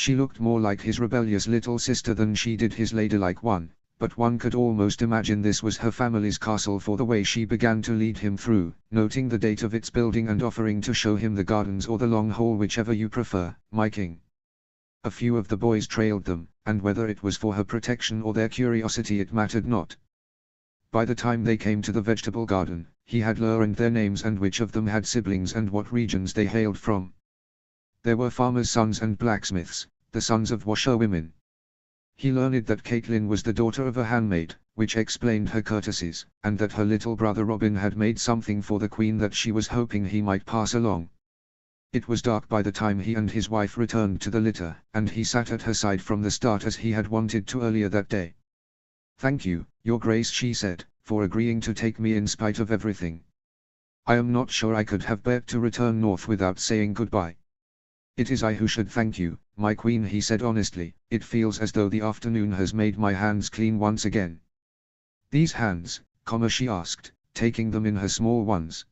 She looked more like his rebellious little sister than she did his ladylike one, but one could almost imagine this was her family's castle for the way she began to lead him through, noting the date of its building and offering to show him the gardens or the long hall, whichever you prefer, my king. A few of the boys trailed them, and whether it was for her protection or their curiosity it mattered not. By the time they came to the vegetable garden, he had learned their names and which of them had siblings and what regions they hailed from. There were farmers' sons and blacksmiths, the sons of washerwomen. He learned that Caitlin was the daughter of a handmaid, which explained her courtesies, and that her little brother Robin had made something for the queen that she was hoping he might pass along. It was dark by the time he and his wife returned to the litter, and he sat at her side from the start as he had wanted to earlier that day. "Thank you, Your Grace," she said, "for agreeing to take me in spite of everything. I am not sure I could have bared to return north without saying goodbye." "It is I who should thank you, my queen," he said honestly. "It feels as though the afternoon has made my hands clean once again." "These hands?" she asked, taking them in her small ones.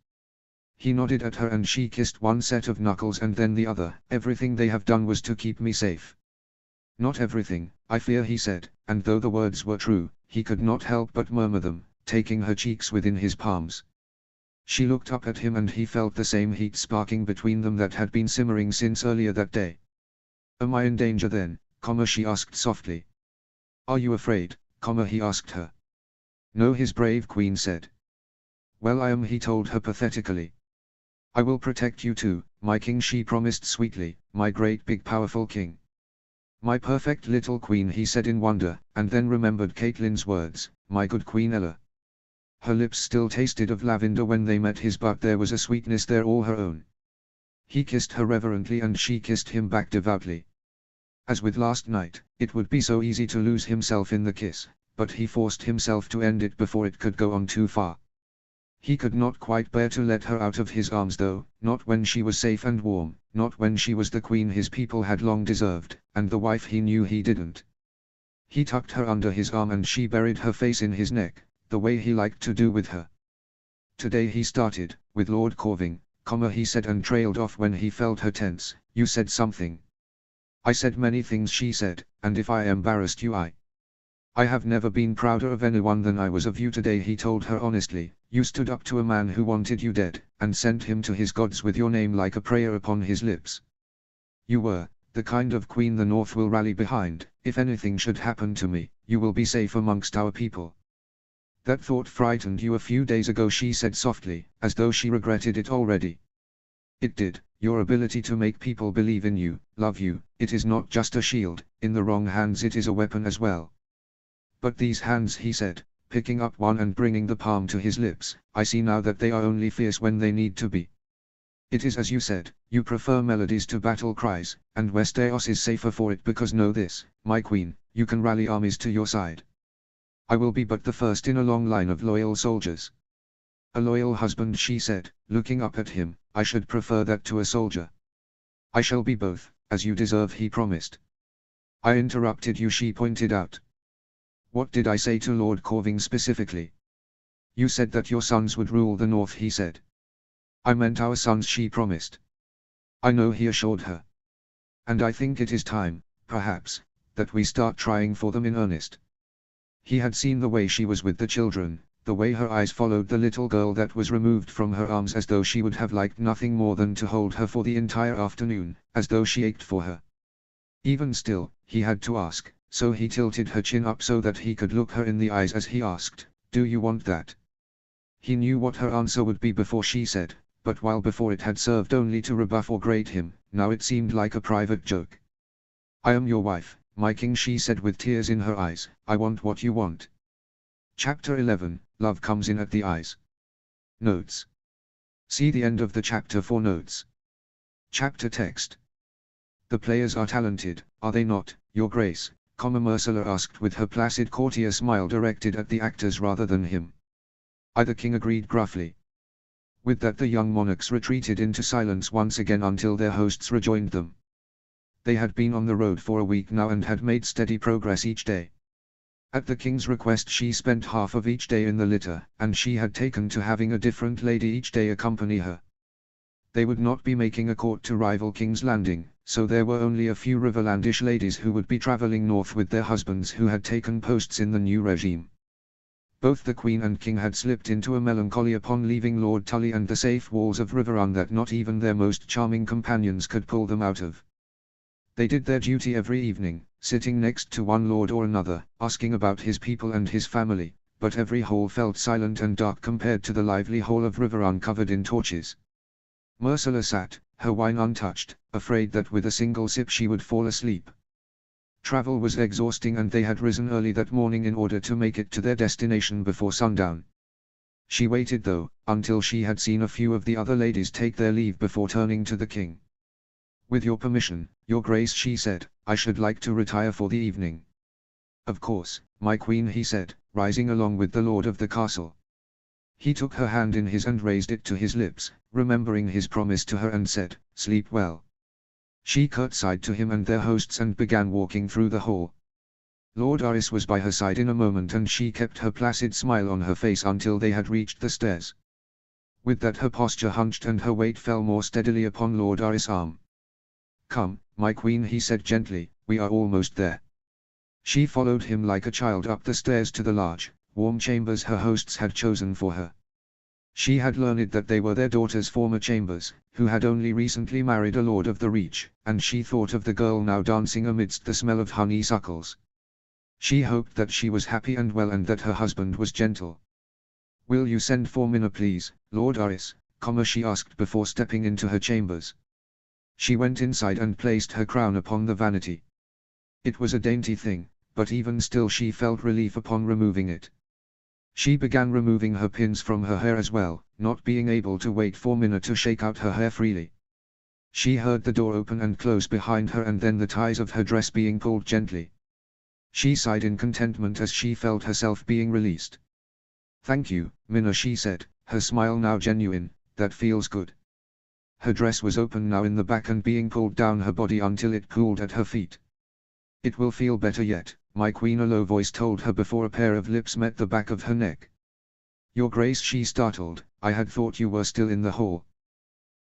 He nodded at her and she kissed one set of knuckles and then the other. "Everything they have done was to keep me safe." "Not everything, I fear," he said, and though the words were true, he could not help but murmur them, taking her cheeks within his palms. She looked up at him and he felt the same heat sparking between them that had been simmering since earlier that day. "Am I in danger then?" she asked softly. "Are you afraid?" he asked her. "No," his brave queen said. "Well, I am," he told her pathetically. "I will protect you too, my king," she promised sweetly, "my great big powerful king." "My perfect little queen," he said in wonder, and then remembered Caitlin's words, "my good Queen Ella." Her lips still tasted of lavender when they met his, but there was a sweetness there all her own. He kissed her reverently and she kissed him back devoutly. As with last night, it would be so easy to lose himself in the kiss, but he forced himself to end it before it could go on too far. He could not quite bear to let her out of his arms though, not when she was safe and warm, not when she was the queen his people had long deserved, and the wife he knew he didn't. He tucked her under his arm and she buried her face in his neck, the way he liked to do with her. "Today he started, with Lord Corving, he said and trailed off when he felt her tense. "You said something." "I said many things," she said, "and if I embarrassed you I have never been prouder of anyone than I was of you today," he told her honestly. "You stood up to a man who wanted you dead, and sent him to his gods with your name like a prayer upon his lips. You were the kind of queen the North will rally behind. If anything should happen to me, you will be safe amongst our people." "That thought frightened you a few days ago," she said softly, as though she regretted it already. "It did. Your ability to make people believe in you, love you, it is not just a shield, in the wrong hands it is a weapon as well." "But these hands," he said, picking up one and bringing the palm to his lips, "I see now that they are only fierce when they need to be. It is as you said, you prefer melodies to battle cries, and Westeros is safer for it because know this, my queen, you can rally armies to your side. I will be but the first in a long line of loyal soldiers." "A loyal husband," she said, looking up at him. "I should prefer that to a soldier." "I shall be both, as you deserve," he promised. "I interrupted you," she pointed out. "What did I say to Lord Corving specifically?" "You said that your sons would rule the North," he said. "I meant our sons," she promised. "I know," he assured her. "And I think it is time, perhaps, that we start trying for them in earnest." He had seen the way she was with the children, the way her eyes followed the little girl that was removed from her arms as though she would have liked nothing more than to hold her for the entire afternoon, as though she ached for her. Even still, he had to ask, so he tilted her chin up so that he could look her in the eyes as he asked, "Do you want that?" He knew what her answer would be before she said, but while before it had served only to rebuff or grate him, now it seemed like a private joke. "I am your wife, my king," she said with tears in her eyes. "I want what you want." Chapter 11, Love Comes in at the Eyes. Notes. See the end of the chapter for notes. Chapter text. "The players are talented, are they not, Your Grace?" Myrcella asked with her placid courtier smile directed at the actors rather than him. The king agreed gruffly. With that the young monarchs retreated into silence once again until their hosts rejoined them. They had been on the road for a week now and had made steady progress each day. At the king's request she spent half of each day in the litter, and she had taken to having a different lady each day accompany her. They would not be making a court to rival King's Landing, so there were only a few Riverlandish ladies who would be traveling north with their husbands who had taken posts in the new regime. Both the Queen and King had slipped into a melancholy upon leaving Lord Tully and the safe walls of Riverrun that not even their most charming companions could pull them out of. They did their duty every evening, sitting next to one lord or another, asking about his people and his family, but every hall felt silent and dark compared to the lively hall of Riverrun covered in torches. Ursula sat, her wine untouched, afraid that with a single sip she would fall asleep. Travel was exhausting and they had risen early that morning in order to make it to their destination before sundown. She waited though, until she had seen a few of the other ladies take their leave before turning to the king. "With your permission, your grace," she said, "I should like to retire for the evening." "Of course, my queen," he said, rising along with the lord of the castle. He took her hand in his and raised it to his lips, remembering his promise to her, and said, "Sleep well." She curtsied to him and their hosts and began walking through the hall. Lord Aris was by her side in a moment and she kept her placid smile on her face until they had reached the stairs. With that her posture hunched and her weight fell more steadily upon Lord Aris' arm. "Come, my queen," he said gently, "we are almost there." She followed him like a child up the stairs to the large, warm chambers her hosts had chosen for her. She had learned that they were their daughter's former chambers, who had only recently married a lord of the Reach, and she thought of the girl now dancing amidst the smell of honeysuckles. She hoped that she was happy and well and that her husband was gentle. "Will you send for Minna please, Lord Aris?" she asked before stepping into her chambers. She went inside and placed her crown upon the vanity. It was a dainty thing, but even still she felt relief upon removing it. She began removing her pins from her hair as well, not being able to wait for Minna to shake out her hair freely. She heard the door open and close behind her and then the ties of her dress being pulled gently. She sighed in contentment as she felt herself being released. "Thank you, Minna," she said, her smile now genuine, "that feels good." Her dress was open now in the back and being pulled down her body until it cooled at her feet. "It will feel better yet, my queen," a low voice told her before a pair of lips met the back of her neck. "Your grace," she startled, "I had thought you were still in the hall."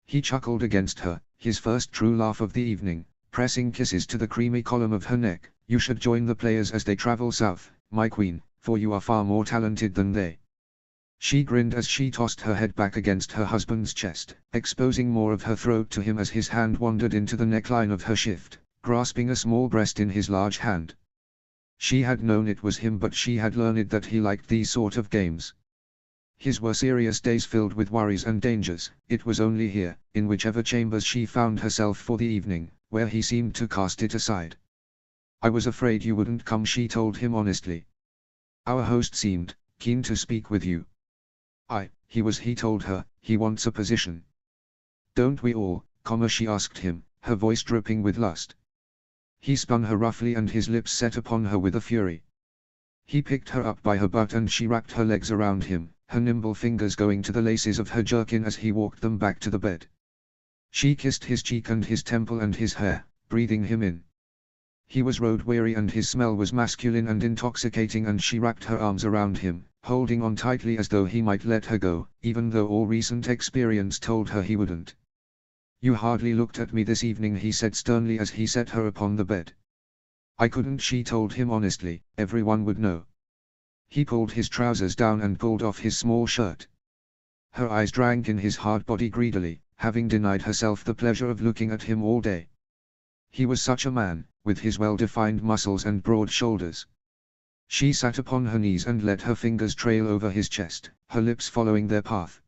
He chuckled against her, his first true laugh of the evening, pressing kisses to the creamy column of her neck. "You should join the players as they travel south, my queen, for you are far more talented than they." She grinned as she tossed her head back against her husband's chest, exposing more of her throat to him as his hand wandered into the neckline of her shift, grasping a small breast in his large hand. She had known it was him, but she had learned that he liked these sort of games. His were serious days filled with worries and dangers. It was only here, in whichever chambers she found herself for the evening, where he seemed to cast it aside. "I was afraid you wouldn't come," she told him honestly. "Our host seemed keen to speak with you." He told her, "he wants a position." "Don't we all, she asked him, her voice dripping with lust. He spun her roughly and his lips set upon her with a fury. He picked her up by her butt and she wrapped her legs around him, her nimble fingers going to the laces of her jerkin as he walked them back to the bed. She kissed his cheek and his temple and his hair, breathing him in. He was road-weary and his smell was masculine and intoxicating, and she wrapped her arms around him, holding on tightly as though he might let her go, even though all recent experience told her he wouldn't. "You hardly looked at me this evening," he said sternly as he set her upon the bed. "I couldn't," she told him honestly, "everyone would know." He pulled his trousers down and pulled off his small shirt. Her eyes drank in his hard body greedily, having denied herself the pleasure of looking at him all day. He was such a man, with his well-defined muscles and broad shoulders. She sat upon her knees and let her fingers trail over his chest, her lips following their path.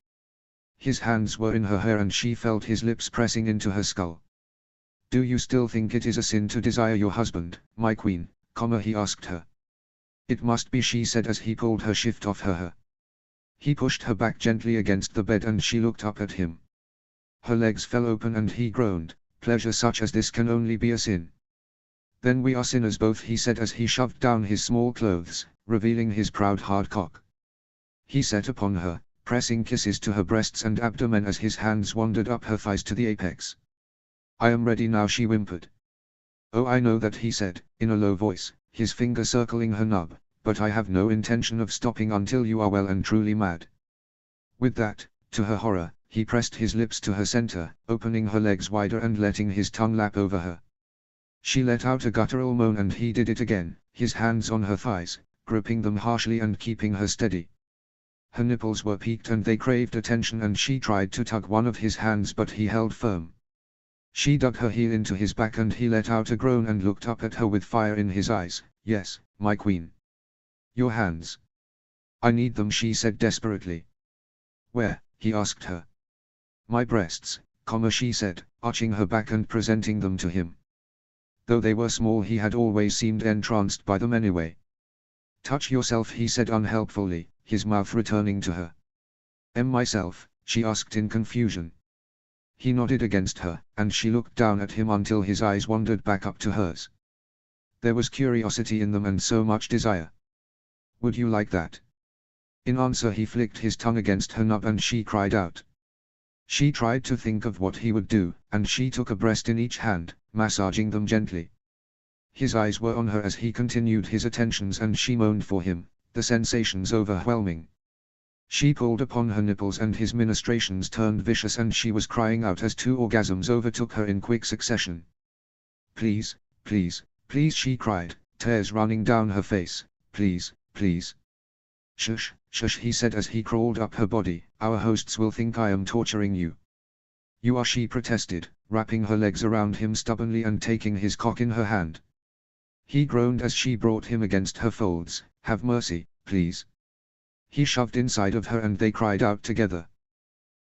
His hands were in her hair and she felt his lips pressing into her skull. "Do you still think it is a sin to desire your husband, my queen?" he asked her. "It must be," she said as he pulled her shift off her hair. He pushed her back gently against the bed and she looked up at him. Her legs fell open and he groaned, "Pleasure such as this can only be a sin." "Then we are sinners both," he said as he shoved down his small clothes, revealing his proud hard cock. He set upon her, pressing kisses to her breasts and abdomen as his hands wandered up her thighs to the apex. "I am ready now," she whimpered. "Oh, I know that," he said, in a low voice, his finger circling her nub, "but I have no intention of stopping until you are well and truly mad." With that, to her horror, he pressed his lips to her center, opening her legs wider and letting his tongue lap over her. She let out a guttural moan and he did it again, his hands on her thighs, gripping them harshly and keeping her steady. Her nipples were peaked and they craved attention and she tried to tug one of his hands but he held firm. She dug her heel into his back and he let out a groan and looked up at her with fire in his eyes. "Yes, my queen. Your hands. I need them," she said desperately. "Where?" he asked her. "My breasts," she said, arching her back and presenting them to him. Though they were small he had always seemed entranced by them anyway. "Touch yourself," he said unhelpfully, his mouth returning to her. Myself?" she asked in confusion. He nodded against her, and she looked down at him until his eyes wandered back up to hers. There was curiosity in them and so much desire. "Would you like that?" In answer he flicked his tongue against her nub and she cried out. She tried to think of what he would do, and she took a breast in each hand, massaging them gently. His eyes were on her as he continued his attentions and she moaned for him, the sensations overwhelming. She pulled upon her nipples and his ministrations turned vicious and she was crying out as 2 orgasms overtook her in quick succession. "Please, please, please," she cried, tears running down her face. "Please, please." "Shush, shush," he said as he crawled up her body. "Our hosts will think I am torturing you." "You are," she protested, wrapping her legs around him stubbornly and taking his cock in her hand. He groaned as she brought him against her folds. "Have mercy, please." He shoved inside of her and they cried out together.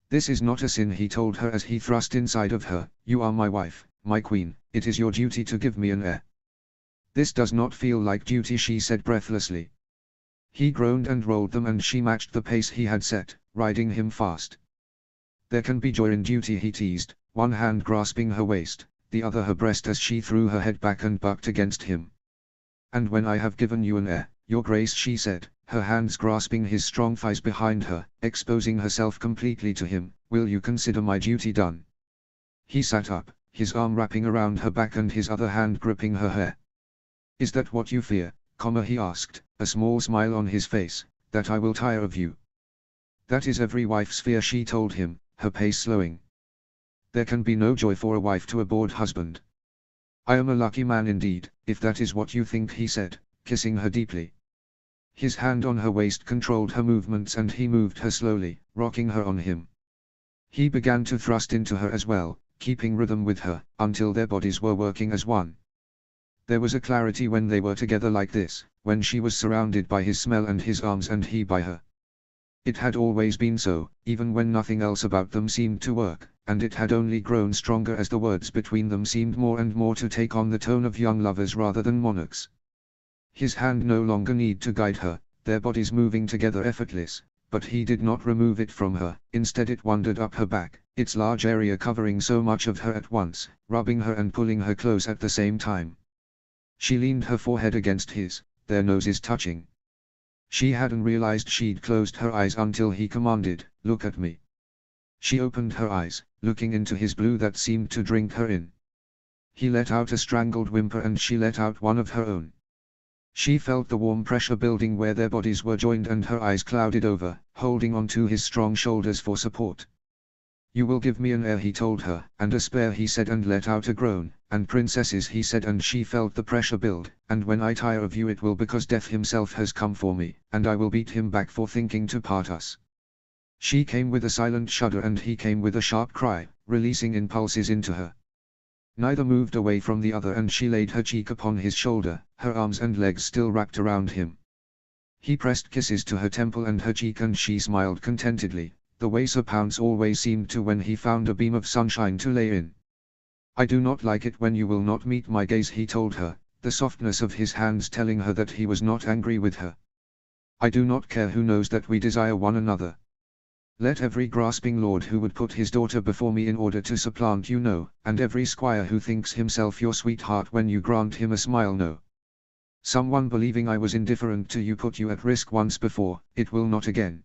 "This is not a sin," he told her as he thrust inside of her. "You are my wife, my queen, it is your duty to give me an heir." "This does not feel like duty," she said breathlessly. He groaned and rolled them and she matched the pace he had set, riding him fast. "There can be joy in duty," he teased, one hand grasping her waist, the other her breast as she threw her head back and bucked against him. "And when I have given you an heir, your grace," she said, her hands grasping his strong thighs behind her, exposing herself completely to him, "will you consider my duty done?" He sat up, his arm wrapping around her back and his other hand gripping her hair. "Is that what you fear, he asked, a small smile on his face, "that I will tire of you?" "That is every wife's fear," she told him, her pace slowing. "There can be no joy for a wife to a bored husband." "I am a lucky man indeed, if that is what you think," he said, kissing her deeply. His hand on her waist controlled her movements and he moved her slowly, rocking her on him. He began to thrust into her as well, keeping rhythm with her, until their bodies were working as one. There was a clarity when they were together like this, when she was surrounded by his smell and his arms and he by her. It had always been so, even when nothing else about them seemed to work, and it had only grown stronger as the words between them seemed more and more to take on the tone of young lovers rather than monarchs. His hand no longer needed to guide her, their bodies moving together effortless, but he did not remove it from her, instead it wandered up her back, its large area covering so much of her at once, rubbing her and pulling her close at the same time. She leaned her forehead against his, their noses touching. She hadn't realized she'd closed her eyes until he commanded, "Look at me." She opened her eyes, looking into his blue that seemed to drink her in. He let out a strangled whimper and she let out one of her own. She felt the warm pressure building where their bodies were joined and her eyes clouded over, holding on to his strong shoulders for support. "You will give me an heir," he told her, "and a spare," he said and let out a groan, "and princesses," he said, and she felt the pressure build, "and when I tire of you it will because death himself has come for me, and I will beat him back for thinking to part us." She came with a silent shudder and he came with a sharp cry, releasing impulses into her. Neither moved away from the other and she laid her cheek upon his shoulder, her arms and legs still wrapped around him. He pressed kisses to her temple and her cheek and she smiled contentedly, the way Sir Pounce always seemed to when he found a beam of sunshine to lay in. "I do not like it when you will not meet my gaze," he told her, the softness of his hands telling her that he was not angry with her. "I do not care who knows that we desire one another. Let every grasping lord who would put his daughter before me in order to supplant you know, and every squire who thinks himself your sweetheart when you grant him a smile know. Someone believing I was indifferent to you put you at risk once before, it will not again.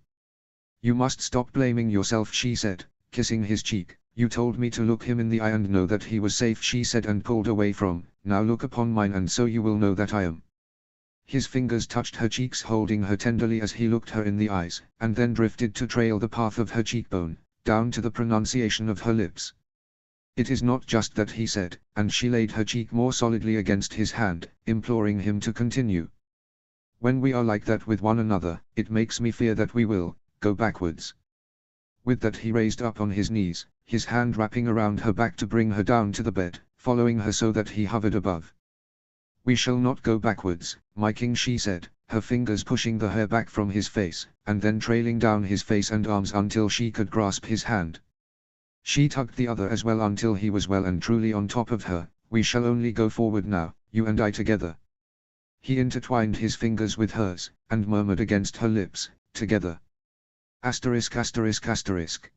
You must stop blaming yourself," she said, kissing his cheek. "You told me to look him in the eye and know that he was safe," she said and pulled away from, "now look upon mine and so you will know that I am." His fingers touched her cheeks holding her tenderly as he looked her in the eyes, and then drifted to trail the path of her cheekbone, down to the pronunciation of her lips. It is not just that, he said, and she laid her cheek more solidly against his hand, imploring him to continue. When we are like that with one another, it makes me fear that we will go backwards. With that he raised up on his knees, his hand wrapping around her back to bring her down to the bed, following her so that he hovered above. We shall not go backwards, my king, she said, her fingers pushing the hair back from his face, and then trailing down his face and arms until she could grasp his hand. She tugged the other as well until he was well and truly on top of her. We shall only go forward now, you and I together. He intertwined his fingers with hers, and murmured against her lips, together. Asterisk asterisk asterisk.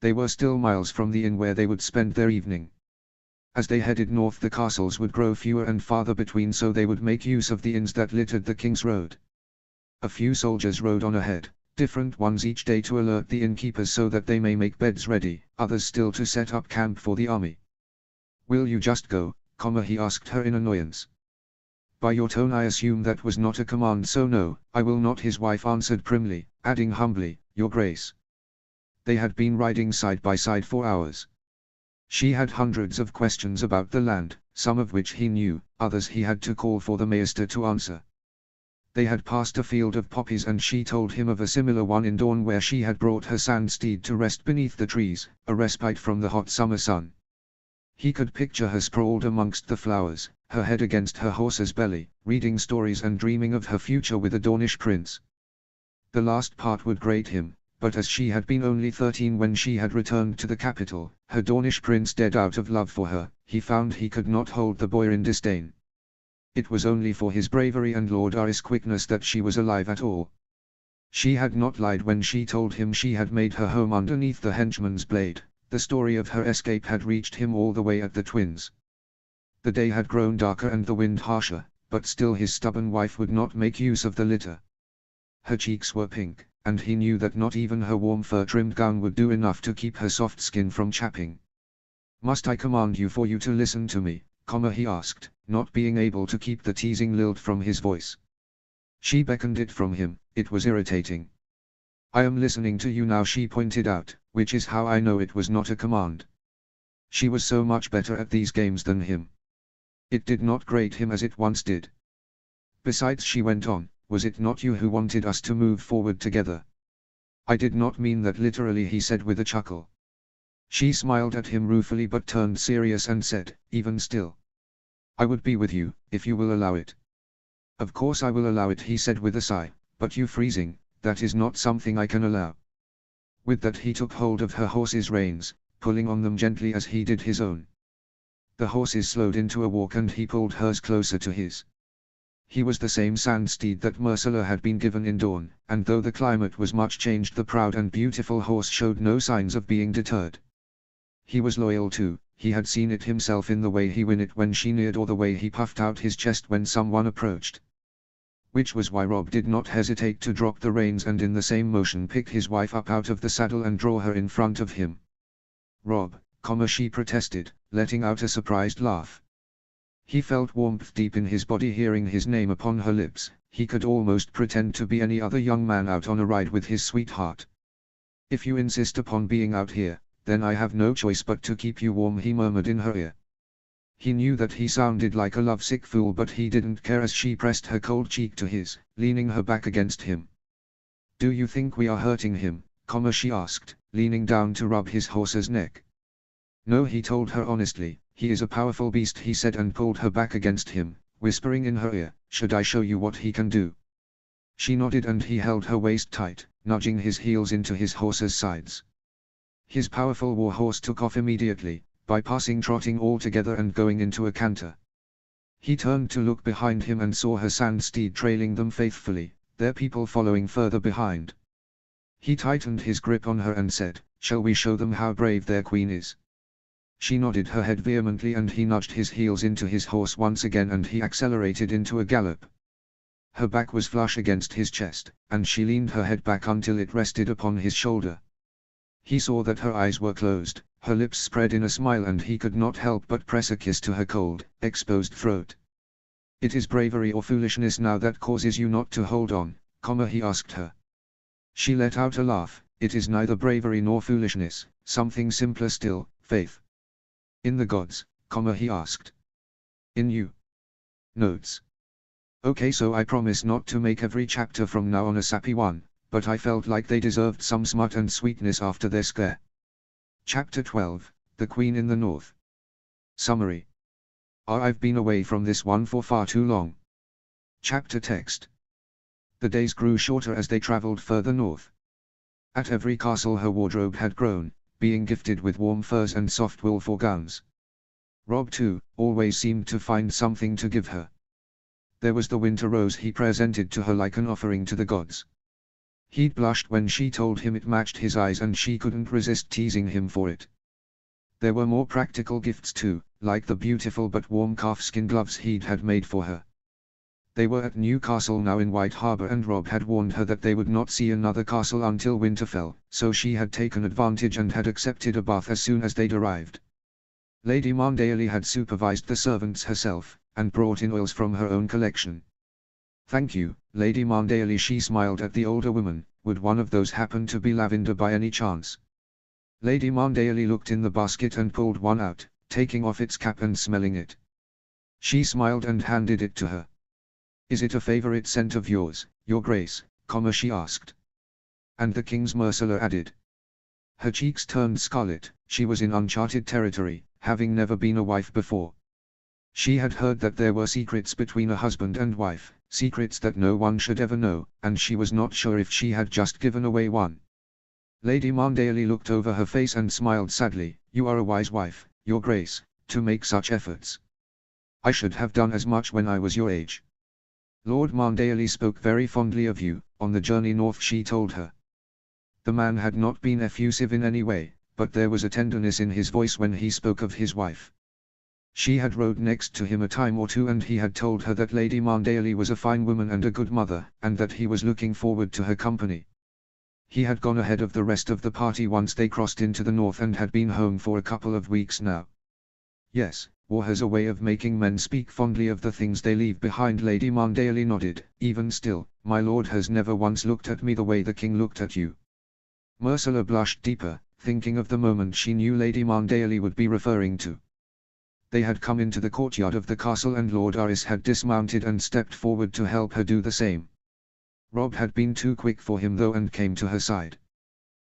They were still miles from the inn where they would spend their evening. As they headed north, the castles would grow fewer and farther between, so they would make use of the inns that littered the King's Road. A few soldiers rode on ahead, different ones each day to alert the innkeepers so that they may make beds ready, others still to set up camp for the army. Will you just go, he asked her in annoyance. By your tone I assume that was not a command, so no, I will not, his wife answered primly, adding humbly, Your Grace. They had been riding side by side for hours. She had hundreds of questions about the land, some of which he knew, others he had to call for the maester to answer. They had passed a field of poppies and she told him of a similar one in Dawn where she had brought her sand steed to rest beneath the trees, a respite from the hot summer sun. He could picture her sprawled amongst the flowers, her head against her horse's belly, reading stories and dreaming of her future with a Dornish prince. The last part would grate him, but as she had been only 13 when she had returned to the capital, her Dornish prince dead out of love for her, he found he could not hold the boy in disdain. It was only for his bravery and Lord Aris' quickness that she was alive at all. She had not lied when she told him she had made her home underneath the henchman's blade. The story of her escape had reached him all the way at the Twins. The day had grown darker and the wind harsher, but still his stubborn wife would not make use of the litter. Her cheeks were pink, and he knew that not even her warm fur-trimmed gown would do enough to keep her soft skin from chapping. Must I command you for you to listen to me, he asked, not being able to keep the teasing lilt from his voice. She beckoned it from him, it was irritating. I am listening to you now, she pointed out, which is how I know it was not a command. She was so much better at these games than him. It did not grate him as it once did. Besides, she went on, was it not you who wanted us to move forward together? I did not mean that literally, he said with a chuckle. She smiled at him ruefully but turned serious and said, even still. I would be with you, if you will allow it. Of course I will allow it, he said with a sigh, but you freezing, that is not something I can allow. With that he took hold of her horse's reins, pulling on them gently as he did his own. The horses slowed into a walk and he pulled hers closer to his. He was the same sand steed that Myrcella had been given in Dawn, and though the climate was much changed, the proud and beautiful horse showed no signs of being deterred. He was loyal too, he had seen it himself in the way he whinnied when she neared or the way he puffed out his chest when someone approached. Which was why Robb did not hesitate to drop the reins and in the same motion pick his wife up out of the saddle and draw her in front of him. Robb, she protested, letting out a surprised laugh. He felt warmth deep in his body hearing his name upon her lips. He could almost pretend to be any other young man out on a ride with his sweetheart. If you insist upon being out here, then I have no choice but to keep you warm, he murmured in her ear. He knew that he sounded like a lovesick fool, but he didn't care as she pressed her cold cheek to his, leaning her back against him. Do you think we are hurting him, she asked, leaning down to rub his horse's neck. No, he told her honestly, he is a powerful beast, he said, and pulled her back against him, whispering in her ear, should I show you what he can do? She nodded and he held her waist tight, nudging his heels into his horse's sides. His powerful war horse took off immediately, bypassing trotting altogether and going into a canter. He turned to look behind him and saw her sand steed trailing them faithfully, their people following further behind. He tightened his grip on her and said, shall we show them how brave their queen is? She nodded her head vehemently and he nudged his heels into his horse once again and he accelerated into a gallop. Her back was flush against his chest, and she leaned her head back until it rested upon his shoulder. He saw that her eyes were closed, her lips spread in a smile, and he could not help but press a kiss to her cold, exposed throat. It is bravery or foolishness now that causes you not to hold on, he asked her. She let out a laugh, It is neither bravery nor foolishness, something simpler still, faith. In the gods, he asked. In you. Notes. Okay, so I promise not to make every chapter from now on a sappy one, but I felt like they deserved some smut and sweetness after their scare. Chapter 12, The Queen in the North. Summary. I've been away from this one for far too long. Chapter text. The days grew shorter as they traveled further north. At every castle her wardrobe had grown, being gifted with warm furs and soft wool for gowns. Rob too, always seemed to find something to give her. There was the winter rose he presented to her like an offering to the gods. He'd blushed when she told him it matched his eyes and she couldn't resist teasing him for it. There were more practical gifts too, like the beautiful but warm calfskin gloves he'd had made for her. They were at Newcastle now in White Harbour and Rob had warned her that they would not see another castle until Winterfell, so she had taken advantage and had accepted a bath as soon as they'd arrived. Lady Marndaly had supervised the servants herself, and brought in oils from her own collection. Thank you, Lady Marndaly, she smiled at the older woman. Would one of those happen to be lavender by any chance? Lady Marndaly looked in the basket and pulled one out, taking off its cap and smelling it. She smiled and handed it to her. Is it a favourite scent of yours, Your Grace, she asked. And the King's Myrcella added. Her cheeks turned scarlet. She was in uncharted territory, having never been a wife before. She had heard that there were secrets between a husband and wife, secrets that no one should ever know, and she was not sure if she had just given away one. Lady Marndaly looked over her face and smiled sadly. You are a wise wife, Your Grace, to make such efforts. I should have done as much when I was your age. Lord Marndaly spoke very fondly of you, on the journey north, she told her. The man had not been effusive in any way, but there was a tenderness in his voice when he spoke of his wife. She had rode next to him a time or two and he had told her that Lady Marndaly was a fine woman and a good mother, and that he was looking forward to her company. He had gone ahead of the rest of the party once they crossed into the north and had been home for a couple of weeks now. Yes, war has a way of making men speak fondly of the things they leave behind. Lady Marndaly nodded. Even still, my lord has never once looked at me the way the king looked at you. Myrcella blushed deeper, thinking of the moment she knew Lady Marndaly would be referring to. They had come into the courtyard of the castle and Lord Aris had dismounted and stepped forward to help her do the same. Rob had been too quick for him though and came to her side.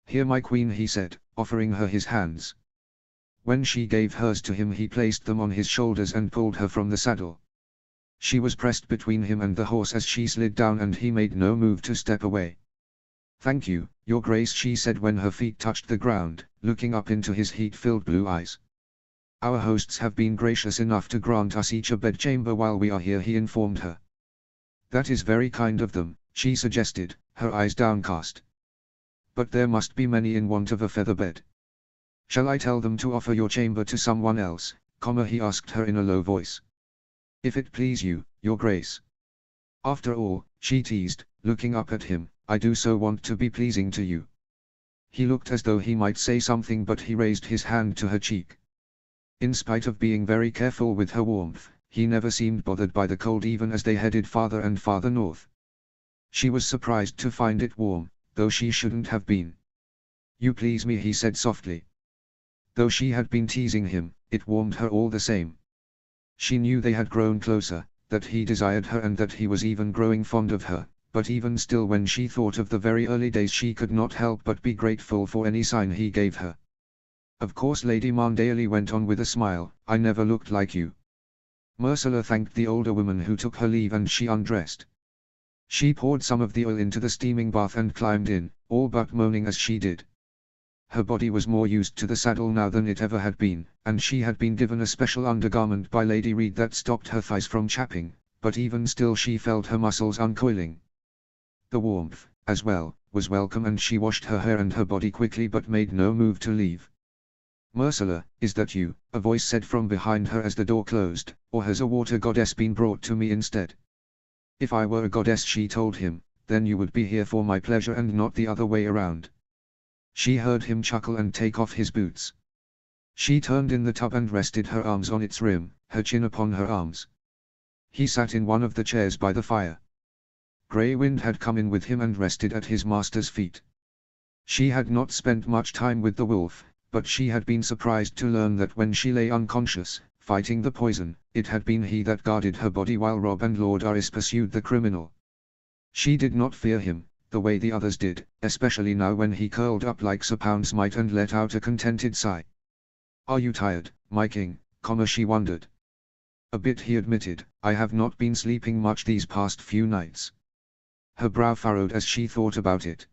Here my queen, he said, offering her his hands. When she gave hers to him he placed them on his shoulders and pulled her from the saddle. She was pressed between him and the horse as she slid down and he made no move to step away. Thank you, Your Grace, she said when her feet touched the ground, looking up into his heat-filled blue eyes. Our hosts have been gracious enough to grant us each a bedchamber while we are here, he informed her. That is very kind of them, she suggested, her eyes downcast. But there must be many in want of a feather bed. Shall I tell them to offer your chamber to someone else, he asked her in a low voice. If it please you, Your Grace. After all, she teased, looking up at him, I do so want to be pleasing to you. He looked as though he might say something but he raised his hand to her cheek. In spite of being very careful with her warmth, he never seemed bothered by the cold even as they headed farther and farther north. She was surprised to find it warm, though she shouldn't have been. You please me, he said softly. Though she had been teasing him, it warmed her all the same. She knew they had grown closer, that he desired her and that he was even growing fond of her, but even still when she thought of the very early days she could not help but be grateful for any sign he gave her. Of course, Lady Marndaly went on with a smile, I never looked like you. Myrcella thanked the older woman who took her leave and she undressed. She poured some of the oil into the steaming bath and climbed in, all but moaning as she did. Her body was more used to the saddle now than it ever had been, and she had been given a special undergarment by Lady Reed that stopped her thighs from chapping, but even still she felt her muscles uncoiling. The warmth, as well, was welcome and she washed her hair and her body quickly but made no move to leave. Myrcella, is that you? A voice said from behind her as the door closed, or has a water goddess been brought to me instead? If I were a goddess, she told him, then you would be here for my pleasure and not the other way around. She heard him chuckle and take off his boots. She turned in the tub and rested her arms on its rim, her chin upon her arms. He sat in one of the chairs by the fire. Grey Wind had come in with him and rested at his master's feet. She had not spent much time with the wolf, but she had been surprised to learn that when she lay unconscious, fighting the poison, it had been he that guarded her body while Rob and Lord Aris pursued the criminal. She did not fear him, the way the others did, especially now when he curled up like Sir Pounce might and let out a contented sigh. "Are you tired, my king?" she wondered. "A bit," he admitted. "I have not been sleeping much these past few nights." Her brow furrowed as she thought about it.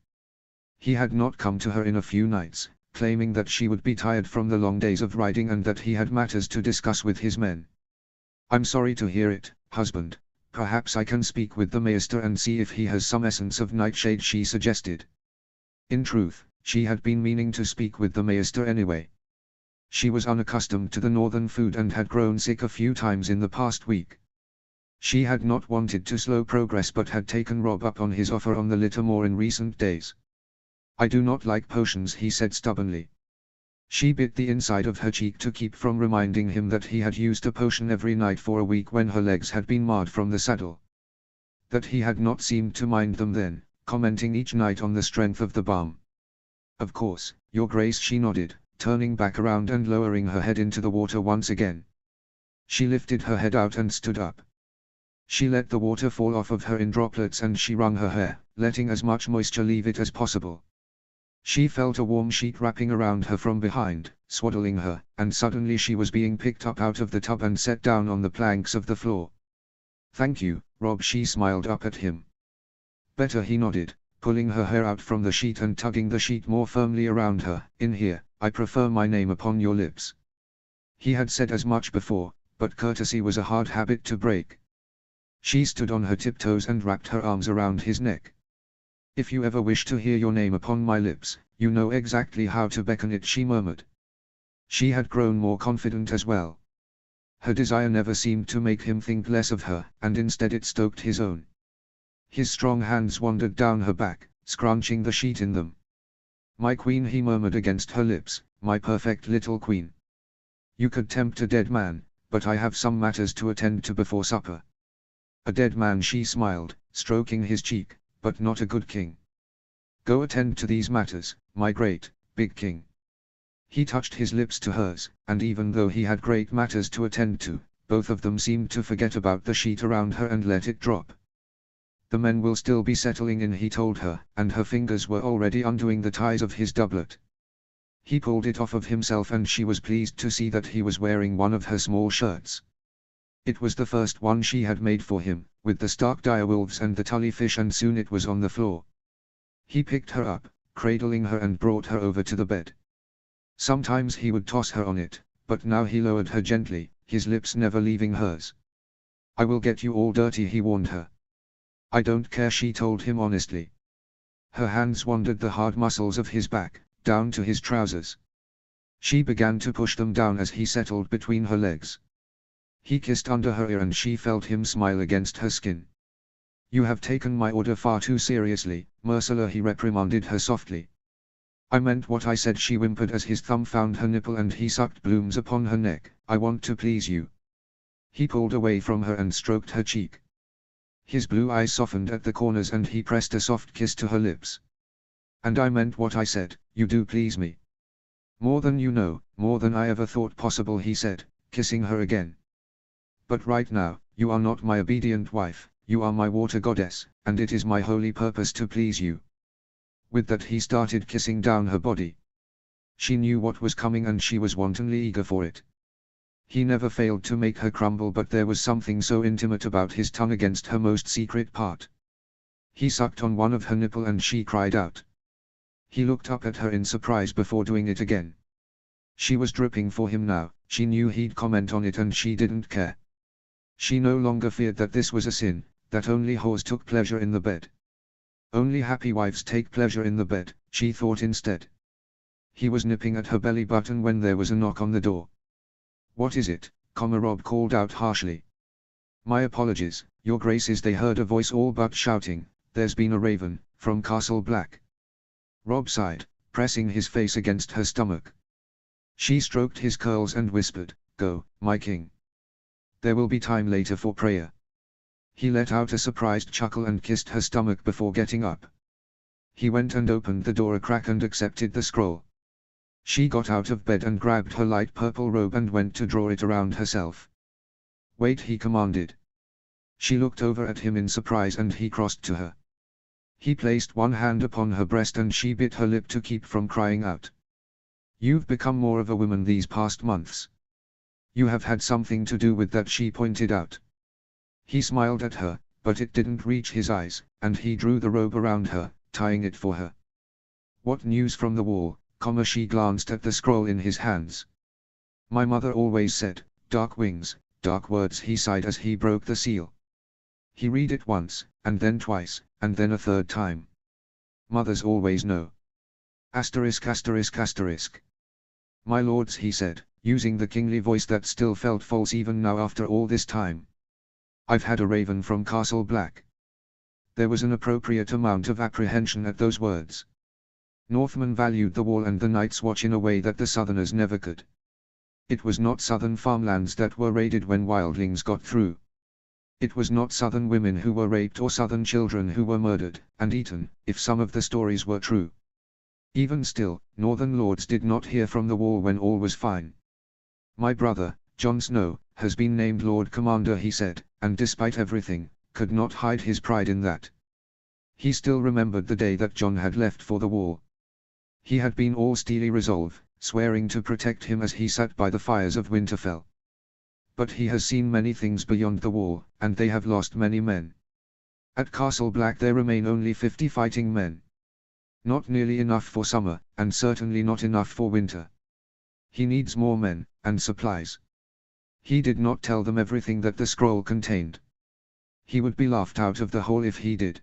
He had not come to her in a few nights, claiming that she would be tired from the long days of riding and that he had matters to discuss with his men. "I'm sorry to hear it, husband. Perhaps I can speak with the maester and see if he has some essence of nightshade," she suggested. In truth, she had been meaning to speak with the maester anyway. She was unaccustomed to the northern food and had grown sick a few times in the past week. She had not wanted to slow progress but had taken Rob up on his offer on the litter more in recent days. "I do not like potions," he said stubbornly. She bit the inside of her cheek to keep from reminding him that he had used a potion every night for a week when her legs had been marred from the saddle. That he had not seemed to mind them then, commenting each night on the strength of the balm. "Of course, your grace," she nodded, turning back around and lowering her head into the water once again. She lifted her head out and stood up. She let the water fall off of her in droplets and she wrung her hair, letting as much moisture leave it as possible. She felt a warm sheet wrapping around her from behind, swaddling her, and suddenly she was being picked up out of the tub and set down on the planks of the floor. "Thank you, Rob," she smiled up at him. "Better," he nodded, pulling her hair out from the sheet and tugging the sheet more firmly around her. "In here, I prefer my name upon your lips." He had said as much before, but courtesy was a hard habit to break. She stood on her tiptoes and wrapped her arms around his neck. "If you ever wish to hear your name upon my lips, you know exactly how to beckon it," she murmured. She had grown more confident as well. Her desire never seemed to make him think less of her, and instead it stoked his own. His strong hands wandered down her back, scrunching the sheet in them. "My queen," he murmured against her lips, "my perfect little queen. You could tempt a dead man, but I have some matters to attend to before supper." "A dead man," she smiled, stroking his cheek, "but not a good king. Go attend to these matters, my great, big king." He touched his lips to hers, and even though he had great matters to attend to, both of them seemed to forget about the sheet around her and let it drop. "The men will still be settling in," he told her, and her fingers were already undoing the ties of his doublet. He pulled it off of himself and she was pleased to see that he was wearing one of her small shirts. It was the first one she had made for him, with the stark direwolves and the tully fish, and soon it was on the floor. He picked her up, cradling her, and brought her over to the bed. Sometimes he would toss her on it, but now he lowered her gently, his lips never leaving hers. "I will get you all dirty," he warned her. "I don't care," she told him honestly. Her hands wandered the hard muscles of his back, down to his trousers. She began to push them down as he settled between her legs. He kissed under her ear and she felt him smile against her skin. "You have taken my order far too seriously, Ursula," he reprimanded her softly. "I meant what I said," she whimpered as his thumb found her nipple and he sucked blooms upon her neck. "I want to please you." He pulled away from her and stroked her cheek. His blue eyes softened at the corners and he pressed a soft kiss to her lips. "And I meant what I said, you do please me. More than you know, more than I ever thought possible," he said, kissing her again. "But right now, you are not my obedient wife, you are my water goddess, and it is my holy purpose to please you." With that he started kissing down her body. She knew what was coming and she was wantonly eager for it. He never failed to make her crumble, but there was something so intimate about his tongue against her most secret part. He sucked on one of her nipple and she cried out. He looked up at her in surprise before doing it again. She was dripping for him now, she knew he'd comment on it and she didn't care. She no longer feared that this was a sin, that only whores took pleasure in the bed. Only happy wives take pleasure in the bed, she thought instead. He was nipping at her belly button when there was a knock on the door. "What is it?" Rob called out harshly. "My apologies, your graces," they heard a voice all but shouting. "There's been a raven, from Castle Black." Rob sighed, pressing his face against her stomach. She stroked his curls and whispered, "Go, my king. There will be time later for prayer." He let out a surprised chuckle and kissed her stomach before getting up. He went and opened the door a crack and accepted the scroll. She got out of bed and grabbed her light purple robe and went to draw it around herself. "Wait," he commanded. She looked over at him in surprise and he crossed to her. He placed one hand upon her breast and she bit her lip to keep from crying out. "You've become more of a woman these past months. You have had something to do with that," she pointed out. He smiled at her, but it didn't reach his eyes, and he drew the robe around her, tying it for her. "What news from the wall?" She glanced at the scroll in his hands. "My mother always said, 'Dark wings, dark words,'" he sighed as he broke the seal. He read it once, and then twice, and then a third time. "Mothers always know. Asterisk asterisk asterisk. My lords," he said, using the kingly voice that still felt false even now after all this time. "I've had a raven from Castle Black." There was an appropriate amount of apprehension at those words. Northmen valued the wall and the Night's Watch in a way that the Southerners never could. It was not southern farmlands that were raided when wildlings got through. It was not southern women who were raped or southern children who were murdered and eaten, if some of the stories were true. Even still, northern lords did not hear from the wall when all was fine. "My brother, Jon Snow, has been named Lord Commander," he said, and despite everything, could not hide his pride in that. He still remembered the day that Jon had left for the wall. He had been all steely resolve, swearing to protect him as he sat by the fires of Winterfell. But he has seen many things beyond the wall, and they have lost many men. At Castle Black there remain only 50 fighting men. Not nearly enough for summer, and certainly not enough for winter. He needs more men, and supplies. He did not tell them everything that the scroll contained. He would be laughed out of the hole if he did.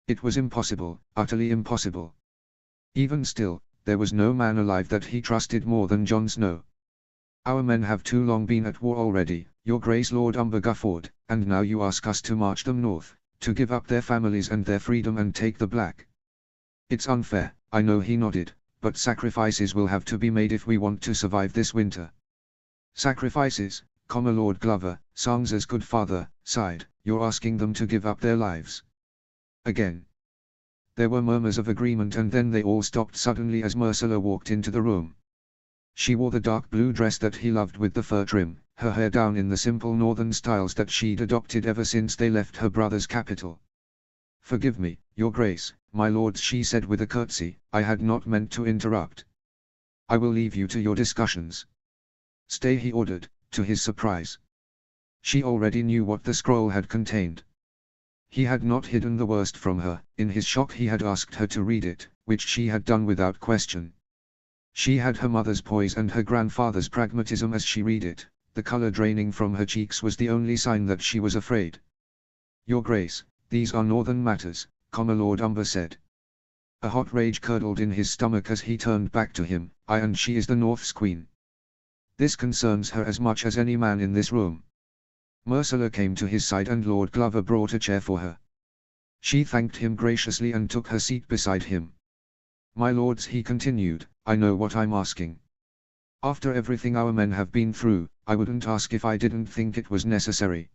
It was impossible, utterly impossible. Even still, there was no man alive that he trusted more than Jon Snow. "Our men have too long been at war already, your grace," Lord Umber guffawed, "and now you ask us to march them north, to give up their families and their freedom and take the Black. It's unfair, I know," he nodded, "but sacrifices will have to be made if we want to survive this winter." "Sacrifices, Lord Glover, Sansa's good father, sighed, "you're asking them to give up their lives." Again. There were murmurs of agreement and then they all stopped suddenly as Myrcella walked into the room. She wore the dark blue dress that he loved with the fur trim, her hair down in the simple northern styles that she'd adopted ever since they left her brother's capital. "Forgive me, your grace, my lords," she said with a curtsy, "I had not meant to interrupt. I will leave you to your discussions." "Stay," he ordered, to his surprise. She already knew what the scroll had contained. He had not hidden the worst from her. In his shock he had asked her to read it, which she had done without question. She had her mother's poise and her grandfather's pragmatism as she read it. The color draining from her cheeks was the only sign that she was afraid. "Your grace, these are northern matters," Lord Umber said. A hot rage curdled in his stomach as he turned back to him. And she is the North's queen. This concerns her as much as any man in this room." Myrcella came to his side and Lord Glover brought a chair for her. She thanked him graciously and took her seat beside him. "My lords," he continued, "I know what I'm asking. After everything our men have been through, I wouldn't ask if I didn't think it was necessary.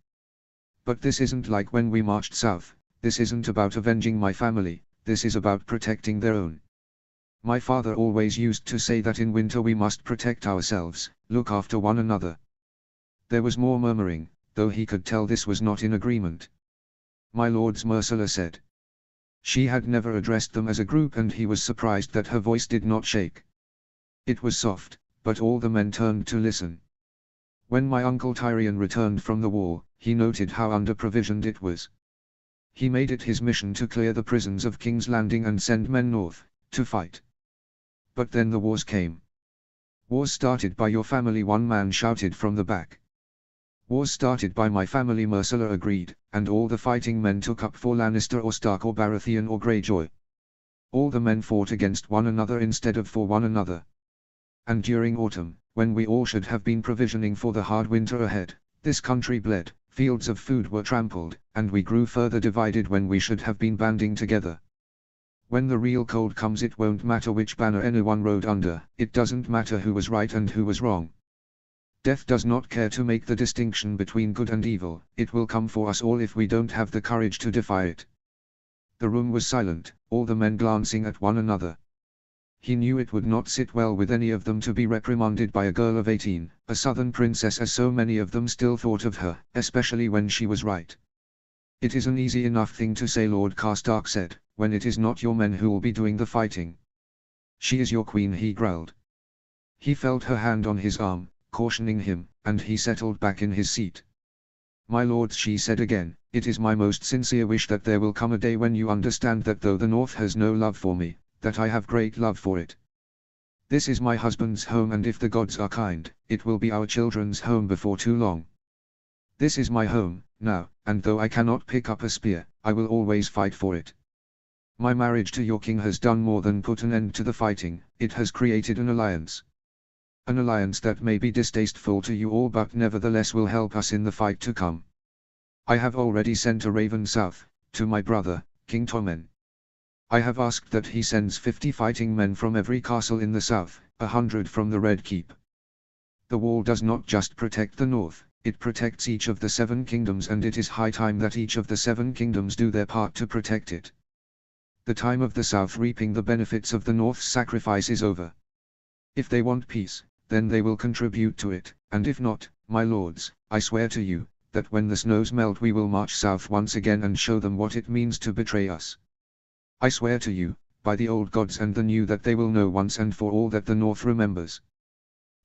But this isn't like when we marched south. This isn't about avenging my family, this is about protecting their own. My father always used to say that in winter we must protect ourselves, look after one another." There was more murmuring, though he could tell this was not in agreement. "My lords," Myrcella said. She had never addressed them as a group and he was surprised that her voice did not shake. It was soft, but all the men turned to listen. "When my uncle Tyrion returned from the war, he noted how under-provisioned it was. He made it his mission to clear the prisons of King's Landing and send men north, to fight. But then the wars came." "Wars started by your family," one man shouted from the back. "Wars started by my family," Myrcella agreed, "and all the fighting men took up for Lannister or Stark or Baratheon or Greyjoy. All the men fought against one another instead of for one another. And during autumn, when we all should have been provisioning for the hard winter ahead, this country bled, fields of food were trampled, and we grew further divided when we should have been banding together. When the real cold comes it won't matter which banner anyone rode under, it doesn't matter who was right and who was wrong. Death does not care to make the distinction between good and evil, it will come for us all if we don't have the courage to defy it. The room was silent, all the men glancing at one another. He knew it would not sit well with any of them to be reprimanded by a girl of 18, a southern princess as so many of them still thought of her, especially when she was right. "It is an easy enough thing to say," Lord Karstark said, "when it is not your men who'll be doing the fighting." "She is your queen," he growled. He felt her hand on his arm, cautioning him, and he settled back in his seat. "My lords," she said again, "it is my most sincere wish that there will come a day when you understand that though the North has no love for me, that I have great love for it. This is my husband's home, and if the gods are kind, it will be our children's home before too long. This is my home, now, and though I cannot pick up a spear, I will always fight for it. My marriage to your king has done more than put an end to the fighting, it has created an alliance. An alliance that may be distasteful to you all but nevertheless will help us in the fight to come. I have already sent a raven south, to my brother, King Tommen. I have asked that he sends 50 fighting men from every castle in the south, 100 from the Red Keep. The wall does not just protect the north, it protects each of the 7 kingdoms, and it is high time that each of the 7 kingdoms do their part to protect it. The time of the south reaping the benefits of the north's sacrifice is over. If they want peace, then they will contribute to it, and if not, my lords, I swear to you, that when the snows melt we will march south once again and show them what it means to betray us. I swear to you, by the old gods and the new, that they will know once and for all that the North remembers."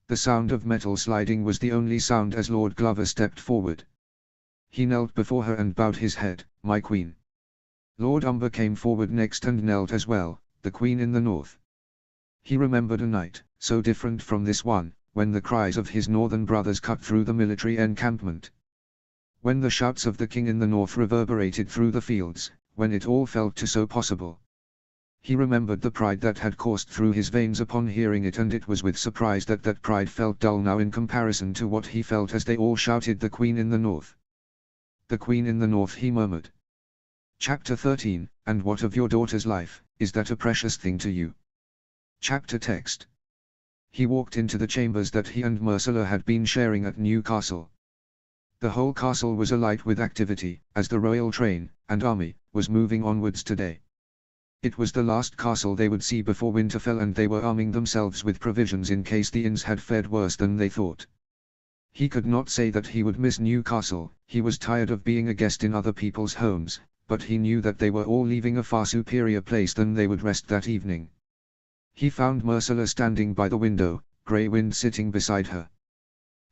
The sound of metal sliding was the only sound as Lord Glover stepped forward. He knelt before her and bowed his head. "My queen." Lord Umber came forward next and knelt as well, the queen in the north. He remembered a night, so different from this one, when the cries of his northern brothers cut through the military encampment. When the shouts of the king in the north reverberated through the fields, when it all felt so possible. He remembered the pride that had coursed through his veins upon hearing it, and it was with surprise that that pride felt dull now in comparison to what he felt as they all shouted, "The Queen in the North." "The Queen in the North," he murmured. Chapter 13, "And what of your daughter's life, is that a precious thing to you?" Chapter text. He walked into the chambers that he and Myrcella had been sharing at Newcastle. The whole castle was alight with activity, as the royal train, and army, was moving onwards today. It was the last castle they would see before Winterfell, and they were arming themselves with provisions in case the inns had fared worse than they thought. He could not say that he would miss Newcastle, he was tired of being a guest in other people's homes, but he knew that they were all leaving a far superior place than they would rest that evening. He found Myrcella standing by the window, Grey Wind sitting beside her.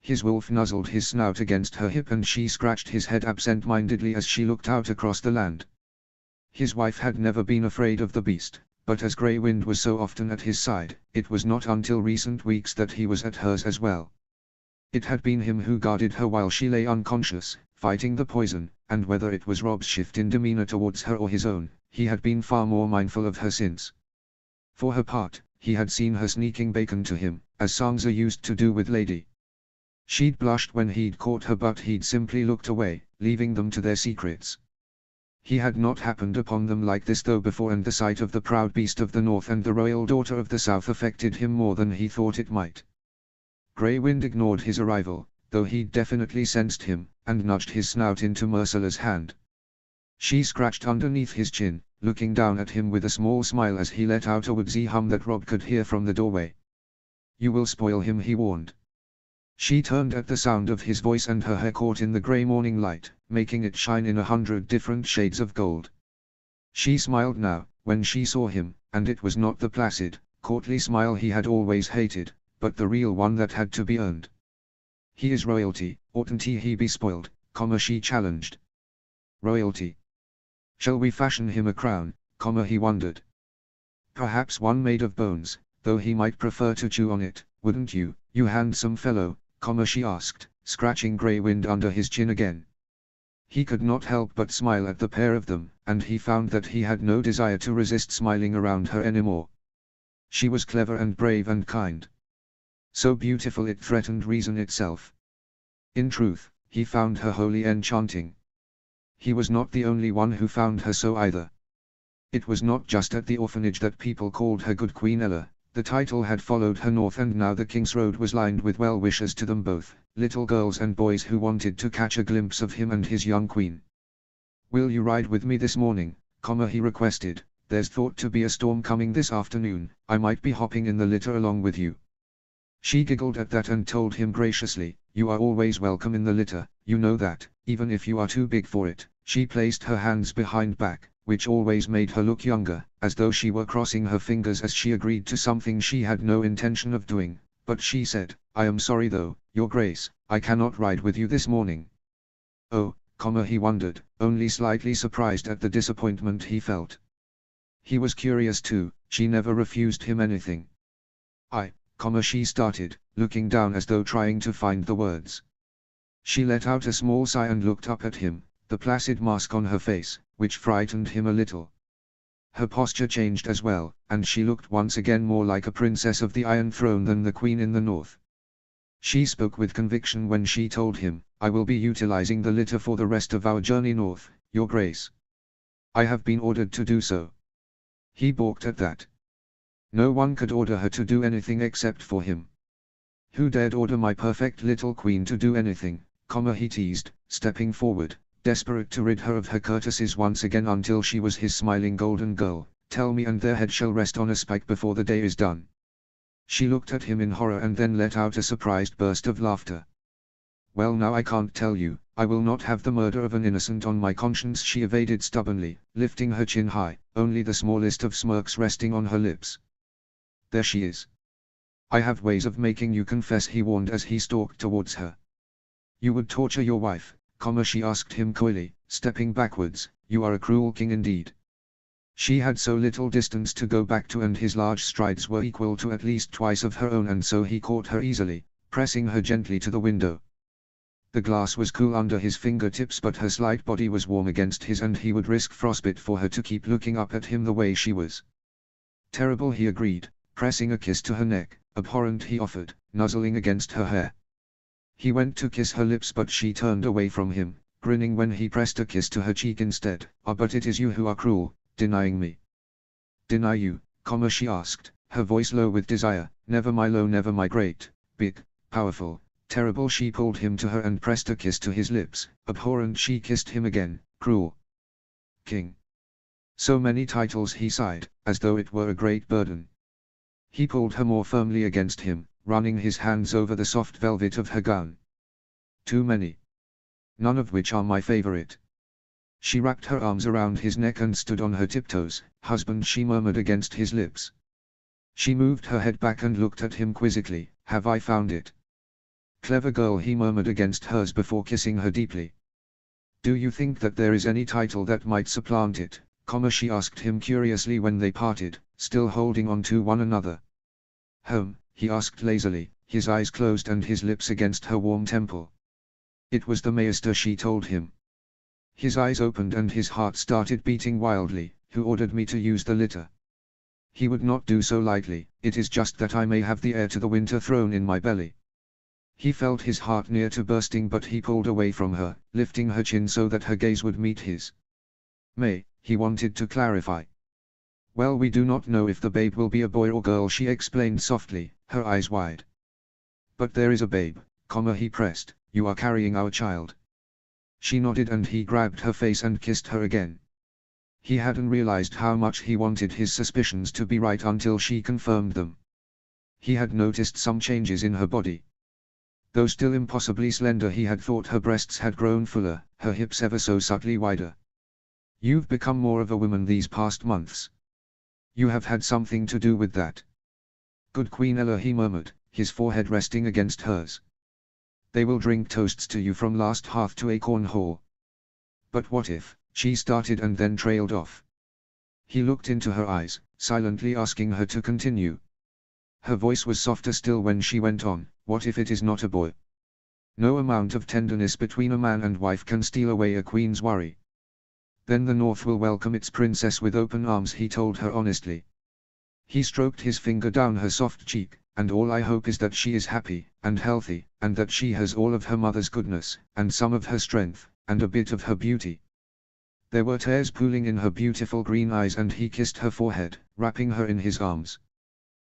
His wolf nuzzled his snout against her hip and she scratched his head absent-mindedly as she looked out across the land. His wife had never been afraid of the beast, but as Grey Wind was so often at his side, it was not until recent weeks that he was at hers as well. It had been him who guarded her while she lay unconscious, fighting the poison, and whether it was Rob's shift in demeanor towards her or his own, he had been far more mindful of her since. For her part, he had seen her sneaking bacon to him, as Sansa used to do with Lady. She'd blushed when he'd caught her, but he'd simply looked away, leaving them to their secrets. He had not happened upon them like this though before, and the sight of the proud beast of the north and the royal daughter of the south affected him more than he thought it might. Grey Wind ignored his arrival, though he'd definitely sensed him, and nudged his snout into Myrcella's hand. She scratched underneath his chin, looking down at him with a small smile as he let out a woodsy hum that Rob could hear from the doorway. "You will spoil him," he warned. She turned at the sound of his voice and her hair caught in the grey morning light, making it shine in 100 different shades of gold. She smiled now, when she saw him, and it was not the placid, courtly smile he had always hated, but the real one that had to be earned. "He is royalty, oughtn't he be spoiled?" she challenged. "Royalty? Shall we fashion him a crown?" he wondered. "Perhaps one made of bones, though he might prefer to chew on it, wouldn't you, you handsome fellow?" she asked, scratching Grey Wind under his chin again. He could not help but smile at the pair of them, and he found that he had no desire to resist smiling around her anymore. She was clever and brave and kind. So beautiful it threatened reason itself. In truth, he found her wholly enchanting. He was not the only one who found her so either. It was not just at the orphanage that people called her Good Queen Ella. The title had followed her north, and now the King's Road was lined with well-wishers to them both, little girls and boys who wanted to catch a glimpse of him and his young queen. "Will you ride with me this morning?" he requested. There's thought to be a storm coming this afternoon, I might be hopping in the litter along with you. She giggled at that and told him graciously, you are always welcome in the litter, you know that, even if you are too big for it. She placed her hands behind back, which always made her look younger, as though she were crossing her fingers as she agreed to something she had no intention of doing, but she said, I am sorry though, Your Grace, I cannot ride with you this morning. Oh, he wondered, only slightly surprised at the disappointment he felt. He was curious too, she never refused him anything. She started, looking down as though trying to find the words. She let out a small sigh and looked up at him, the placid mask on her face, which frightened him a little. Her posture changed as well, and she looked once again more like a princess of the Iron Throne than the Queen in the North. She spoke with conviction when she told him, I will be utilizing the litter for the rest of our journey north, Your Grace. I have been ordered to do so. He balked at that. No one could order her to do anything except for him. Who dared order my perfect little queen to do anything, he teased, stepping forward, desperate to rid her of her courtesies once again until she was his smiling golden girl. Tell me, and their head shall rest on a spike before the day is done. She looked at him in horror and then let out a surprised burst of laughter. Well, now I can't tell you, I will not have the murder of an innocent on my conscience, she evaded stubbornly, lifting her chin high, only the smallest of smirks resting on her lips. There she is. I have ways of making you confess, he warned as he stalked towards her. You would torture your wife, she asked him coyly, stepping backwards. You are a cruel king indeed. She had so little distance to go back to, and his large strides were equal to at least twice of her own, and so he caught her easily, pressing her gently to the window. The glass was cool under his fingertips, but her slight body was warm against his, and he would risk frostbite for her to keep looking up at him the way she was. Terrible, he agreed, pressing a kiss to her neck. Abhorrent, he offered, nuzzling against her hair. He went to kiss her lips, but she turned away from him, grinning when he pressed a kiss to her cheek instead. But it is you who are cruel, denying me. Deny you, she asked, her voice low with desire. Never my low, never my great, big, powerful, terrible. She pulled him to her and pressed a kiss to his lips. Abhorrent, she kissed him again. Cruel. King. So many titles, he sighed, as though it were a great burden. He pulled her more firmly against him, running his hands over the soft velvet of her gown. Too many. None of which are my favorite. She wrapped her arms around his neck and stood on her tiptoes. Husband, she murmured against his lips. She moved her head back and looked at him quizzically. Have I found it? Clever girl, he murmured against hers before kissing her deeply. Do you think that there is any title that might supplant it? She asked him curiously when they parted, still holding on to one another. Home, he asked lazily, his eyes closed and his lips against her warm temple. It was the Maester, she told him. His eyes opened and his heart started beating wildly. Who ordered me to use the litter? He would not do so lightly. It is just that I may have the heir to the Winter Throne in my belly. He felt his heart near to bursting, but he pulled away from her, lifting her chin so that her gaze would meet his. May, he wanted to clarify. Well, we do not know if the babe will be a boy or girl, she explained softly, her eyes wide. But there is a babe, he pressed. You are carrying our child. She nodded and he grabbed her face and kissed her again. He hadn't realized how much he wanted his suspicions to be right until she confirmed them. He had noticed some changes in her body. Though still impossibly slender, he had thought her breasts had grown fuller, her hips ever so subtly wider. You've become more of a woman these past months. You have had something to do with that. Good Queen Ella, he murmured, his forehead resting against hers. They will drink toasts to you from last hearth to Acorn Hall. But what if, she started and then trailed off. He looked into her eyes, silently asking her to continue. Her voice was softer still when she went on, what if it is not a boy? No amount of tenderness between a man and wife can steal away a queen's worry. Then the North will welcome its princess with open arms, he told her honestly. He stroked his finger down her soft cheek, and all I hope is that she is happy, and healthy, and that she has all of her mother's goodness, and some of her strength, and a bit of her beauty. There were tears pooling in her beautiful green eyes, and he kissed her forehead, wrapping her in his arms.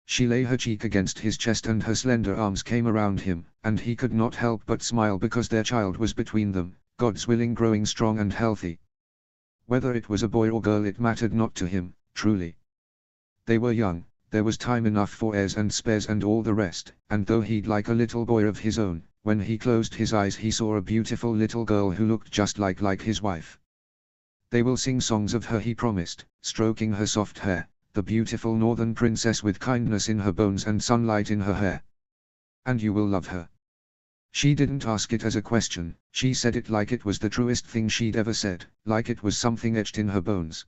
She lay her cheek against his chest and her slender arms came around him, and he could not help but smile because their child was between them, God's willing, growing strong and healthy. Whether it was a boy or girl it mattered not to him, truly. They were young, there was time enough for heirs and spares and all the rest, and though he'd like a little boy of his own, when he closed his eyes he saw a beautiful little girl who looked just like his wife. They will sing songs of her, he promised, stroking her soft hair, the beautiful northern princess with kindness in her bones and sunlight in her hair. And you will love her. She didn't ask it as a question, she said it like it was the truest thing she'd ever said, like it was something etched in her bones.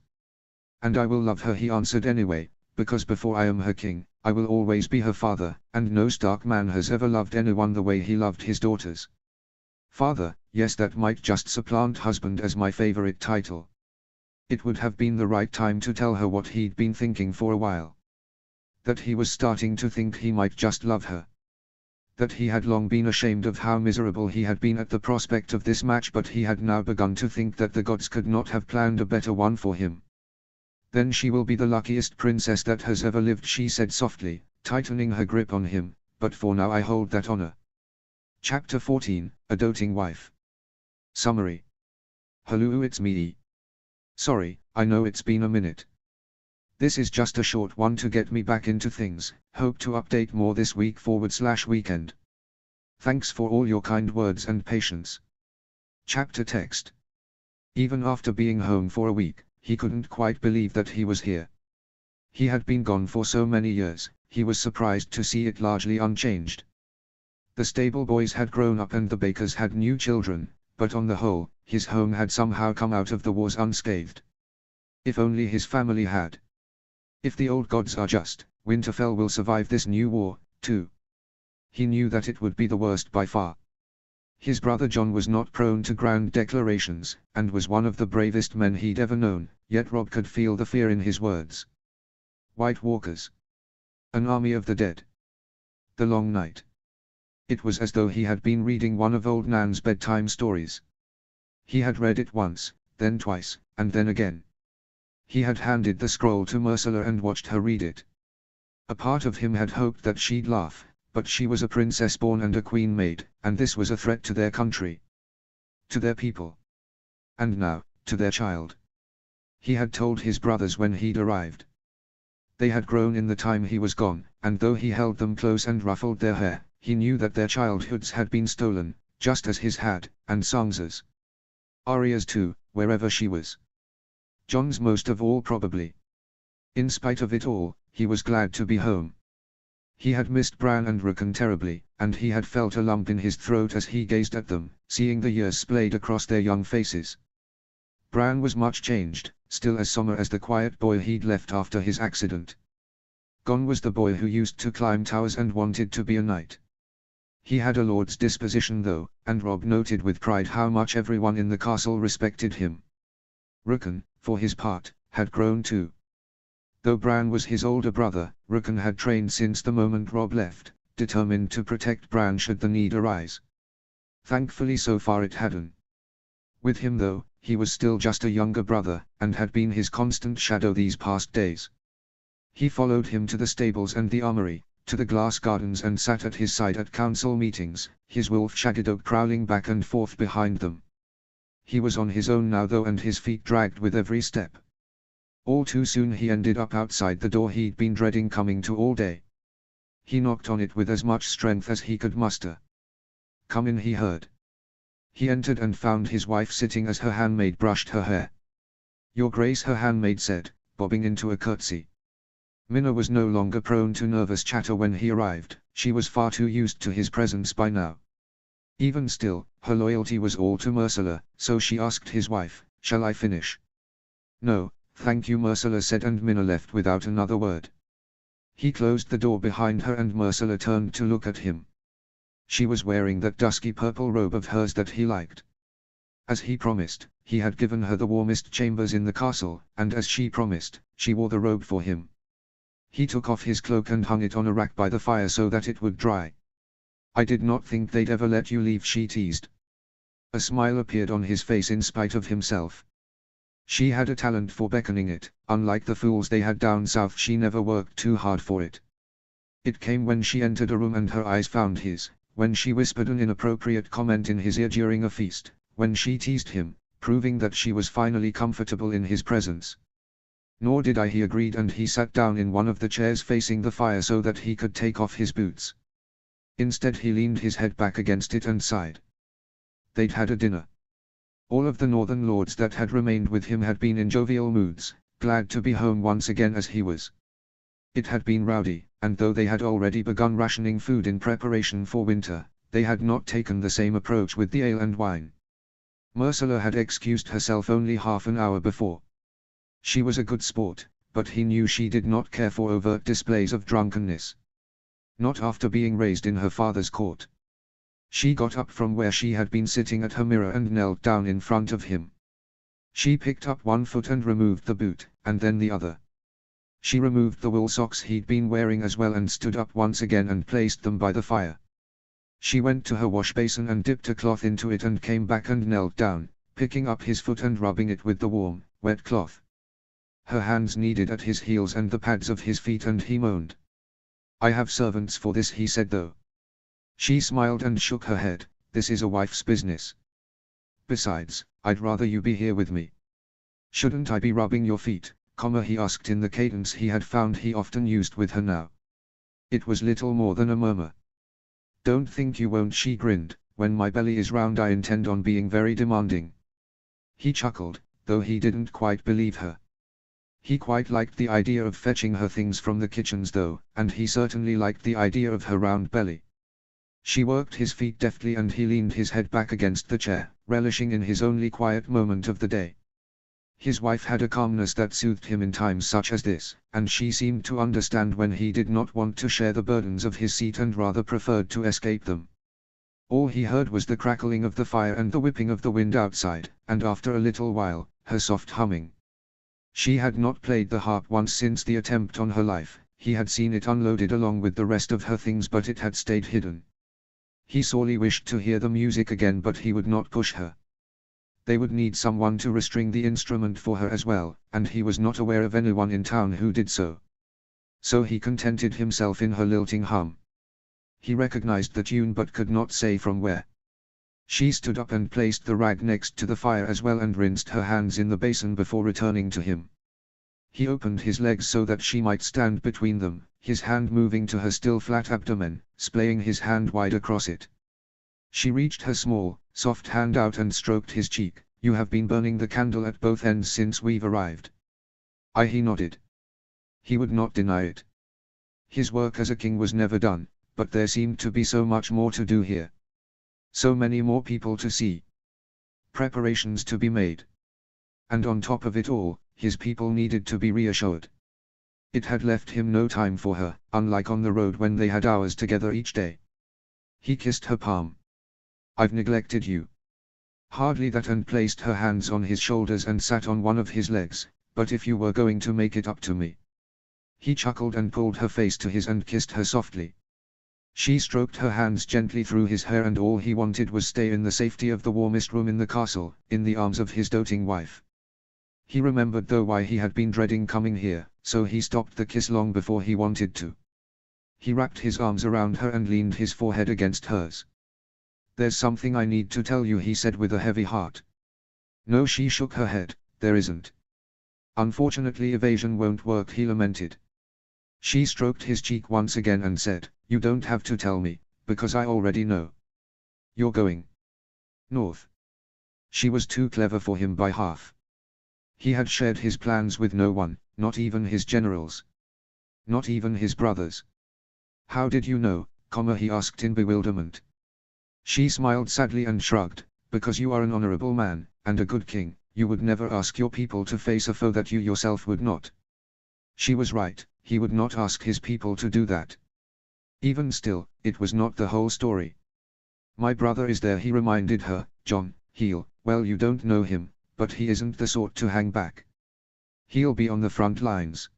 And I will love her, he answered anyway, because before I am her king, I will always be her father, and no Stark man has ever loved anyone the way he loved his daughters. Father, yes, that might just supplant husband as my favorite title. It would have been the right time to tell her what he'd been thinking for a while. That he was starting to think he might just love her. That he had long been ashamed of how miserable he had been at the prospect of this match, but he had now begun to think that the gods could not have planned a better one for him. Then she will be the luckiest princess that has ever lived, she said softly, tightening her grip on him, but for now I hold that honor. Chapter 14, A Doting Wife. Summary. Hello, it's me. Sorry, I know it's been a minute. This is just a short one to get me back into things, hope to update more this week/weekend. Thanks for all your kind words and patience. Chapter text. Even after being home for a week, he couldn't quite believe that he was here. He had been gone for so many years, he was surprised to see it largely unchanged. The stable boys had grown up and the bakers had new children, but on the whole, his home had somehow come out of the wars unscathed. If only his family had. If the old gods are just, Winterfell will survive this new war, too. He knew that it would be the worst by far. His brother Jon was not prone to grand declarations, and was one of the bravest men he'd ever known, yet Robb could feel the fear in his words. White Walkers. An army of the dead. The long night. It was as though he had been reading one of old Nan's bedtime stories. He had read it once, then twice, and then again. He had handed the scroll to Myrcella and watched her read it. A part of him had hoped that she'd laugh, but she was a princess born and a queen made, and this was a threat to their country. To their people. And now, to their child. He had told his brothers when he'd arrived. They had grown in the time he was gone, and though he held them close and ruffled their hair, he knew that their childhoods had been stolen, just as his had, and Sansa's. Arya's too, wherever she was. Jon's most of all probably. In spite of it all, he was glad to be home. He had missed Bran and Rickon terribly, and he had felt a lump in his throat as he gazed at them, seeing the years splayed across their young faces. Bran was much changed, still as somber as the quiet boy he'd left after his accident. Gone was the boy who used to climb towers and wanted to be a knight. He had a lord's disposition though, and Robb noted with pride how much everyone in the castle respected him. Rickon, for his part, had grown too. Though Bran was his older brother, Rickon had trained since the moment Robb left, determined to protect Bran should the need arise. Thankfully so far it hadn't. With him though, he was still just a younger brother, and had been his constant shadow these past days. He followed him to the stables and the armory, to the glass gardens and sat at his side at council meetings, his wolf Shaggydoag prowling back and forth behind them. He was on his own now though, and his feet dragged with every step. All too soon he ended up outside the door he'd been dreading coming to all day. He knocked on it with as much strength as he could muster. "Come in," he heard. He entered and found his wife sitting as her handmaid brushed her hair. "Your Grace," her handmaid said, bobbing into a curtsy. Minna was no longer prone to nervous chatter when he arrived, she was far too used to his presence by now. Even still, her loyalty was all to Myrcella, so she asked his wife, "Shall I finish?" "No, thank you," Myrcella said, and Minna left without another word. He closed the door behind her and Myrcella turned to look at him. She was wearing that dusky purple robe of hers that he liked. As he promised, he had given her the warmest chambers in the castle, and as she promised, she wore the robe for him. He took off his cloak and hung it on a rack by the fire so that it would dry. "I did not think they'd ever let you leave," she teased. A smile appeared on his face in spite of himself. She had a talent for beckoning it, unlike the fools they had down south. She never worked too hard for it. It came when she entered a room and her eyes found his, when she whispered an inappropriate comment in his ear during a feast, when she teased him, proving that she was finally comfortable in his presence. Nor did I, he agreed, and he sat down in one of the chairs facing the fire so that he could take off his boots. Instead he leaned his head back against it and sighed. They'd had a dinner. All of the northern lords that had remained with him had been in jovial moods, glad to be home once again as he was. It had been rowdy, and though they had already begun rationing food in preparation for winter, they had not taken the same approach with the ale and wine. Ursula had excused herself only half an hour before. She was a good sport, but he knew she did not care for overt displays of drunkenness. Not after being raised in her father's court. She got up from where she had been sitting at her mirror and knelt down in front of him. She picked up one foot and removed the boot, and then the other. She removed the wool socks he'd been wearing as well and stood up once again and placed them by the fire. She went to her wash basin and dipped a cloth into it and came back and knelt down, picking up his foot and rubbing it with the warm, wet cloth. Her hands kneaded at his heels and the pads of his feet and he moaned. "I have servants for this," he said though. She smiled and shook her head. "This is a wife's business. Besides, I'd rather you be here with me." "Shouldn't I be rubbing your feet?" he asked in the cadence he had found he often used with her now. It was little more than a murmur. "Don't think you won't," she grinned. "When my belly is round I intend on being very demanding." He chuckled, though he didn't quite believe her. He quite liked the idea of fetching her things from the kitchens though, and he certainly liked the idea of her round belly. She worked his feet deftly and he leaned his head back against the chair, relishing in his only quiet moment of the day. His wife had a calmness that soothed him in times such as this, and she seemed to understand when he did not want to share the burdens of his seat and rather preferred to escape them. All he heard was the crackling of the fire and the whipping of the wind outside, and after a little while, her soft humming. She had not played the harp once since the attempt on her life. He had seen it unloaded along with the rest of her things, but it had stayed hidden. He sorely wished to hear the music again, but he would not push her. They would need someone to restring the instrument for her as well, and he was not aware of anyone in town who did so. So he contented himself in her lilting hum. He recognized the tune but could not say from where. She stood up and placed the rag next to the fire as well and rinsed her hands in the basin before returning to him. He opened his legs so that she might stand between them, his hand moving to her still flat abdomen, splaying his hand wide across it. She reached her small, soft hand out and stroked his cheek. "You have been burning the candle at both ends since we've arrived." He nodded. He would not deny it. His work as a king was never done, but there seemed to be so much more to do here. So many more people to see. Preparations to be made. And on top of it all, his people needed to be reassured. It had left him no time for her, unlike on the road when they had hours together each day. He kissed her palm. "I've neglected you." Hardly that, and placed her hands on his shoulders and sat on one of his legs. "But if you were going to make it up to me." He chuckled and pulled her face to his and kissed her softly. She stroked her hands gently through his hair, and all he wanted was stay in the safety of the warmest room in the castle, in the arms of his doting wife. He remembered though why he had been dreading coming here, so he stopped the kiss long before he wanted to. He wrapped his arms around her and leaned his forehead against hers. "There's something I need to tell you," he said with a heavy heart. "No," she shook her head, "there isn't. Unfortunately evasion won't work," he lamented. She stroked his cheek once again and said, "You don't have to tell me, because I already know. You're going north." She was too clever for him by half. He had shared his plans with no one, not even his generals. Not even his brothers. "How did you know?" he asked in bewilderment. She smiled sadly and shrugged. "Because you are an honorable man, and a good king, you would never ask your people to face a foe that you yourself would not." She was right, he would not ask his people to do that. Even still, it was not the whole story. "My brother is there," he reminded her, "John Heal. Well, you don't know him, but he isn't the sort to hang back. He'll be on the front lines.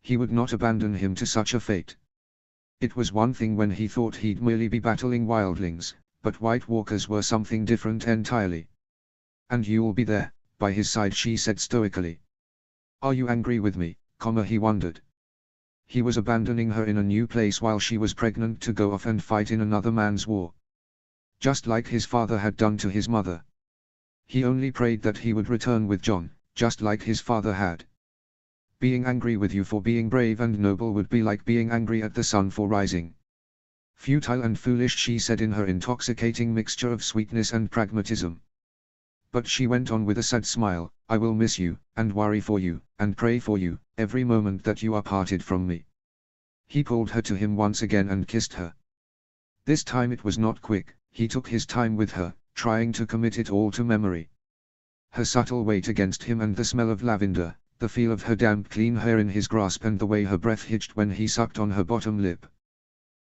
He would not abandon him to such a fate." It was one thing when he thought he'd merely be battling wildlings, but White Walkers were something different entirely. "And you'll be there, by his side," she said stoically. "Are you angry with me?" he wondered. He was abandoning her in a new place while she was pregnant to go off and fight in another man's war. Just like his father had done to his mother. He only prayed that he would return with Jon, just like his father had. Being angry with you for being brave and noble would be like being angry at the sun for rising. Futile and foolish, she said in her intoxicating mixture of sweetness and pragmatism. But she went on with a sad smile, I will miss you, and worry for you, and pray for you, every moment that you are parted from me. He pulled her to him once again and kissed her. This time it was not quick, he took his time with her, trying to commit it all to memory. Her subtle weight against him and the smell of lavender, the feel of her damp clean hair in his grasp and the way her breath hitched when he sucked on her bottom lip.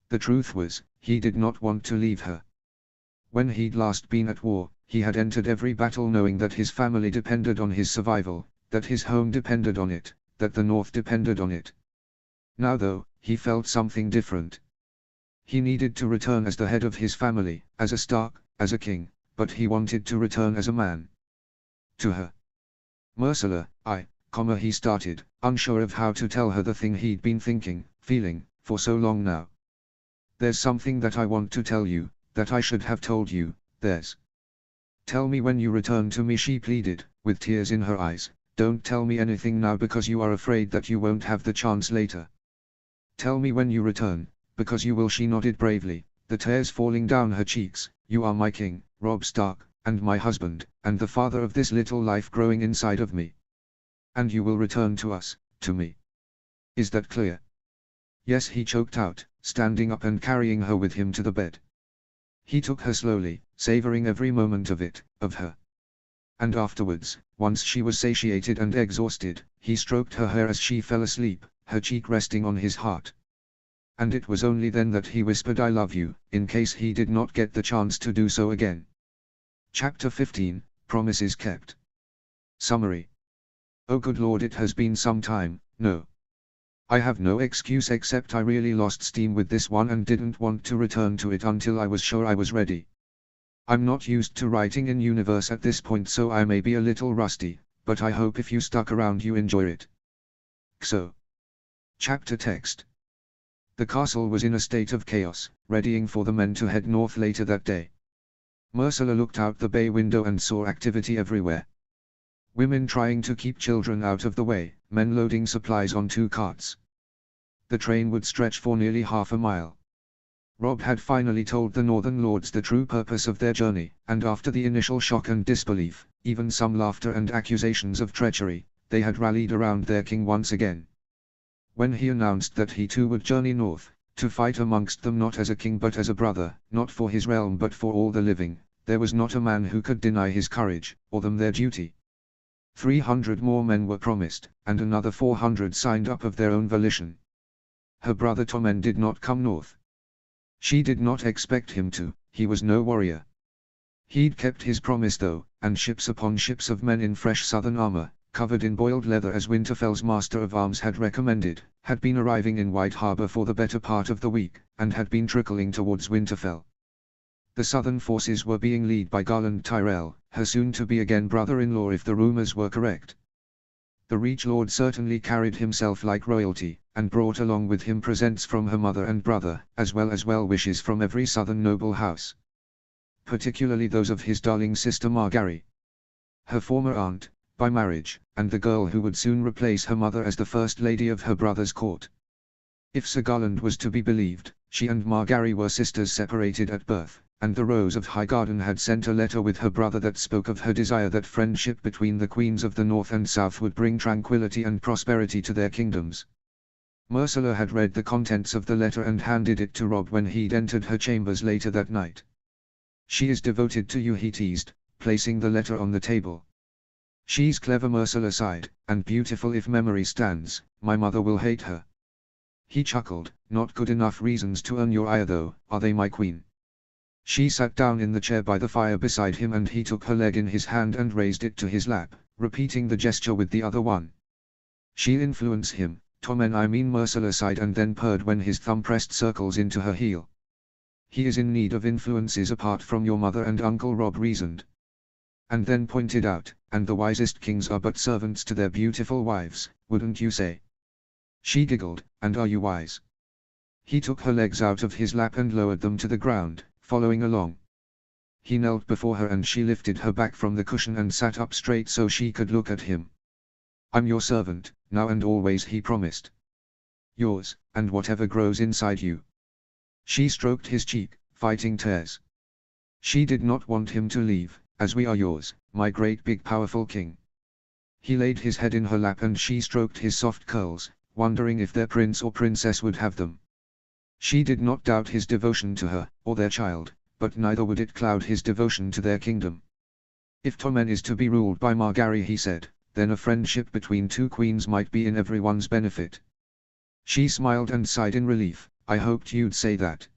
The truth was, he did not want to leave her. When he'd last been at war, he had entered every battle knowing that his family depended on his survival, that his home depended on it, that the North depended on it. Now though, he felt something different. He needed to return as the head of his family, as a Stark, as a king, but he wanted to return as a man. To her. Myrcella, he started, unsure of how to tell her the thing he'd been thinking, feeling, for so long now. There's something that I want to tell you, that I should have told you, there's. Tell me when you return to me, she pleaded, with tears in her eyes. Don't tell me anything now because you are afraid that you won't have the chance later. Tell me when you return, because you will, she nodded bravely, the tears falling down her cheeks. You are my king, Robb Stark, and my husband, and the father of this little life growing inside of me. And you will return to us, to me. Is that clear? Yes, he choked out, standing up and carrying her with him to the bed. He took her slowly, savoring every moment of it, of her. And afterwards, once she was satiated and exhausted, he stroked her hair as she fell asleep, her cheek resting on his heart. And it was only then that he whispered I love you, in case he did not get the chance to do so again. Chapter 15, Promises Kept. Summary. Oh good Lord, it has been some time. No. I have no excuse except I really lost steam with this one and didn't want to return to it until I was sure I was ready. I'm not used to writing in universe at this point, so I may be a little rusty, but I hope if you stuck around you enjoy it. XO. Chapter text. The castle was in a state of chaos, readying for the men to head north later that day. Myrcella looked out the bay window and saw activity everywhere. Women trying to keep children out of the way, men loading supplies on 2 carts. The train would stretch for nearly half a mile. Robb had finally told the Northern Lords the true purpose of their journey, and after the initial shock and disbelief, even some laughter and accusations of treachery, they had rallied around their king once again. When he announced that he too would journey north, to fight amongst them not as a king but as a brother, not for his realm but for all the living, there was not a man who could deny his courage, or them their duty. 300 more men were promised, and another 400 signed up of their own volition. Her brother Tommen did not come north. She did not expect him to, he was no warrior. He'd kept his promise though, and ships upon ships of men in fresh southern armor, covered in boiled leather as Winterfell's master of arms had recommended, had been arriving in White Harbor for the better part of the week, and had been trickling towards Winterfell. The southern forces were being led by Garland Tyrell, her soon-to-be again brother-in-law if the rumors were correct. The Reach Lord certainly carried himself like royalty, and brought along with him presents from her mother and brother, as well as well-wishes from every southern noble house. Particularly those of his darling sister Margaery. Her former aunt, by marriage, and the girl who would soon replace her mother as the first lady of her brother's court. If Sir Garland was to be believed, she and Margaery were sisters separated at birth, and the Rose of Highgarden had sent a letter with her brother that spoke of her desire that friendship between the queens of the North and South would bring tranquility and prosperity to their kingdoms. Myrcella had read the contents of the letter and handed it to Robb when he'd entered her chambers later that night. She is devoted to you, he teased, placing the letter on the table. She's clever, Myrcella sighed, and beautiful if memory stands. My mother will hate her. He chuckled. Not good enough reasons to earn your ire though, are they, my queen? She sat down in the chair by the fire beside him and he took her leg in his hand and raised it to his lap, repeating the gesture with the other one. She'll influence him, Tommen, I mean, Myrcella sighed and then purred when his thumb pressed circles into her heel. He is in need of influences apart from your mother and Uncle Robb reasoned. And then pointed out, and the wisest kings are but servants to their beautiful wives, wouldn't you say? She giggled, and are you wise? He took her legs out of his lap and lowered them to the ground, following along. He knelt before her and she lifted her back from the cushion and sat up straight so she could look at him. "I'm your servant, now and always," he promised. "Yours, and whatever grows inside you." She stroked his cheek, fighting tears. She did not want him to leave, "As we are yours, my great big powerful king." He laid his head in her lap and she stroked his soft curls, wondering if their prince or princess would have them. She did not doubt his devotion to her, or their child, but neither would it cloud his devotion to their kingdom. "If Tommen is to be ruled by Margaery," he said, "then a friendship between two queens might be in everyone's benefit." She smiled and sighed in relief. "I hoped you'd say that.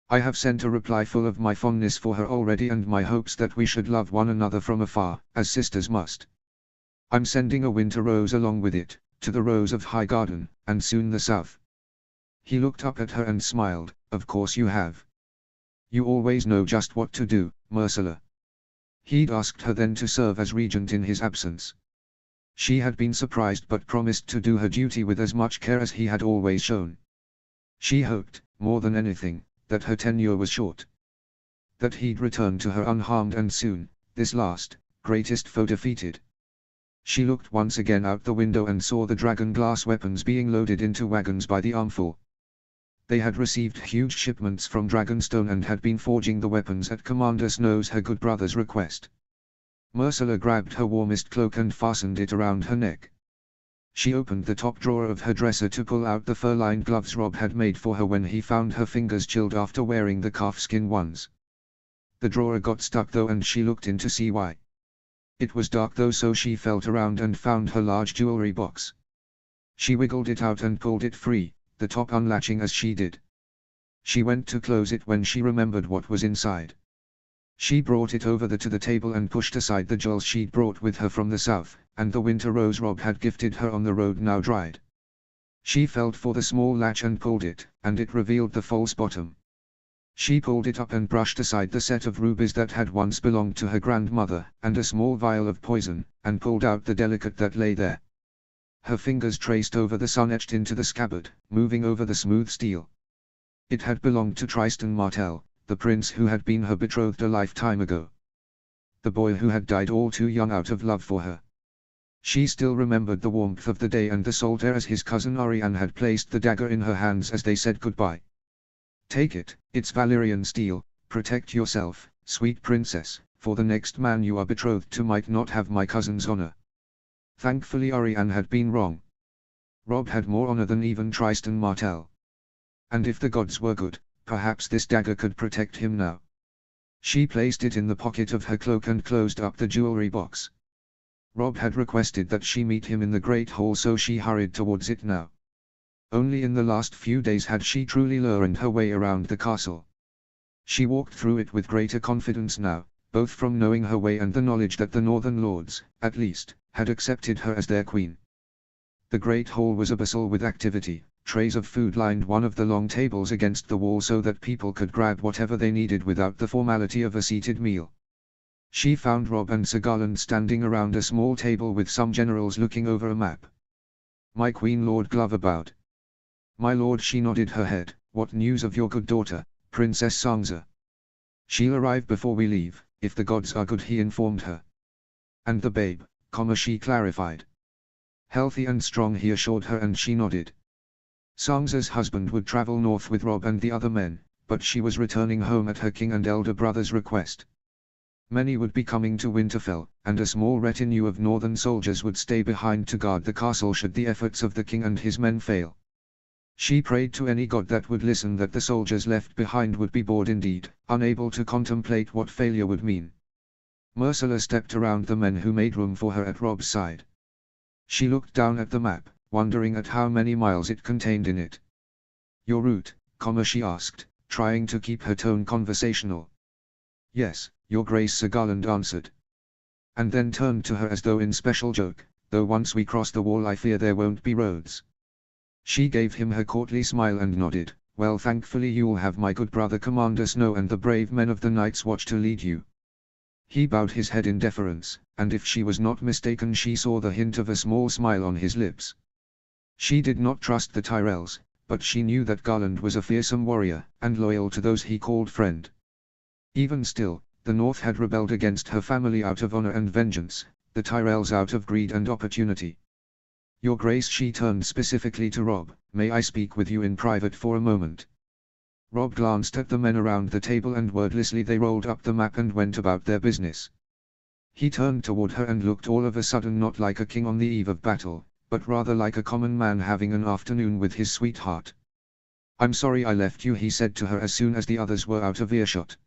I have sent a reply full of my fondness for her already and my hopes that we should love one another from afar, as sisters must. I'm sending a winter rose along with it, to the Rose of Highgarden, and soon the south." He looked up at her and smiled. "Of course you have. You always know just what to do, Myrcella." He'd asked her then to serve as regent in his absence. She had been surprised but promised to do her duty with as much care as he had always shown. She hoped, more than anything, that her tenure was short. That he'd return to her unharmed and soon, this last, greatest foe defeated. She looked once again out the window and saw the dragon glass weapons being loaded into wagons by the armful. They had received huge shipments from Dragonstone and had been forging the weapons at Commander Snow's, her good brother's, request. Myrcella grabbed her warmest cloak and fastened it around her neck. She opened the top drawer of her dresser to pull out the fur-lined gloves Rob had made for her when he found her fingers chilled after wearing the calfskin ones. The drawer got stuck though and she looked in to see why. It was dark though, so she felt around and found her large jewelry box. She wiggled it out and pulled it free, the top unlatching as she did. She went to close it when she remembered what was inside. She brought it over to the table and pushed aside the jewels she'd brought with her from the south, and the winter rose Rob had gifted her on the road now dried. She felt for the small latch and pulled it, and it revealed the false bottom. She pulled it up and brushed aside the set of rubies that had once belonged to her grandmother, and a small vial of poison, and pulled out the delicate that lay there. Her fingers traced over the sun etched into the scabbard, moving over the smooth steel. It had belonged to Tristan Martell, the prince who had been her betrothed a lifetime ago. The boy who had died all too young out of love for her. She still remembered the warmth of the day and the salt air as his cousin Arianne had placed the dagger in her hands as they said goodbye. "Take it, it's Valyrian steel, protect yourself, sweet princess, for the next man you are betrothed to might not have my cousin's honor." Thankfully Arianne had been wrong. Rob had more honor than even Tristan Martell. And if the gods were good, perhaps this dagger could protect him now. She placed it in the pocket of her cloak and closed up the jewelry box. Rob had requested that she meet him in the Great Hall, so she hurried towards it now. Only in the last few days had she truly learned her way around the castle. She walked through it with greater confidence now, both from knowing her way and the knowledge that the Northern Lords, at least, had accepted her as their queen. The Great Hall was abysmal with activity. Trays of food lined one of the long tables against the wall so that people could grab whatever they needed without the formality of a seated meal. She found Rob and Sir Garland standing around a small table with some generals looking over a map. "My queen," Lord Glover bowed. "My lord," she nodded her head. "What news of your good daughter, Princess Sansa?" "She'll arrive before we leave, if the gods are good," he informed her. "And the babe," she clarified. "Healthy and strong," he assured her, and she nodded. Sansa's husband would travel north with Rob and the other men, but she was returning home at her king and elder brother's request. Many would be coming to Winterfell, and a small retinue of northern soldiers would stay behind to guard the castle should the efforts of the king and his men fail. She prayed to any god that would listen that the soldiers left behind would be bored indeed, unable to contemplate what failure would mean. Myrcella stepped around the men who made room for her at Rob's side. She looked down at the map, wondering at how many miles it contained in it. "Your route, she asked, trying to keep her tone conversational. "Yes, your grace," Sir Garland answered. And then turned to her as though in special joke, "Though once we cross the wall I fear there won't be roads." She gave him her courtly smile and nodded. "Well, thankfully you'll have my good brother Commander Snow and the brave men of the Night's Watch to lead you." He bowed his head in deference, and if she was not mistaken she saw the hint of a small smile on his lips. She did not trust the Tyrells, but she knew that Garland was a fearsome warrior, and loyal to those he called friend. Even still, The North had rebelled against her family out of honor and vengeance, the Tyrells out of greed and opportunity. Your Grace, she turned specifically to Robb, may I speak with you in private for a moment? Robb glanced at the men around the table and wordlessly they rolled up the map and went about their business. He turned toward her and looked all of a sudden not like a king on the eve of battle, but rather like a common man having an afternoon with his sweetheart. I'm sorry I left you, he said to her as soon as the others were out of earshot.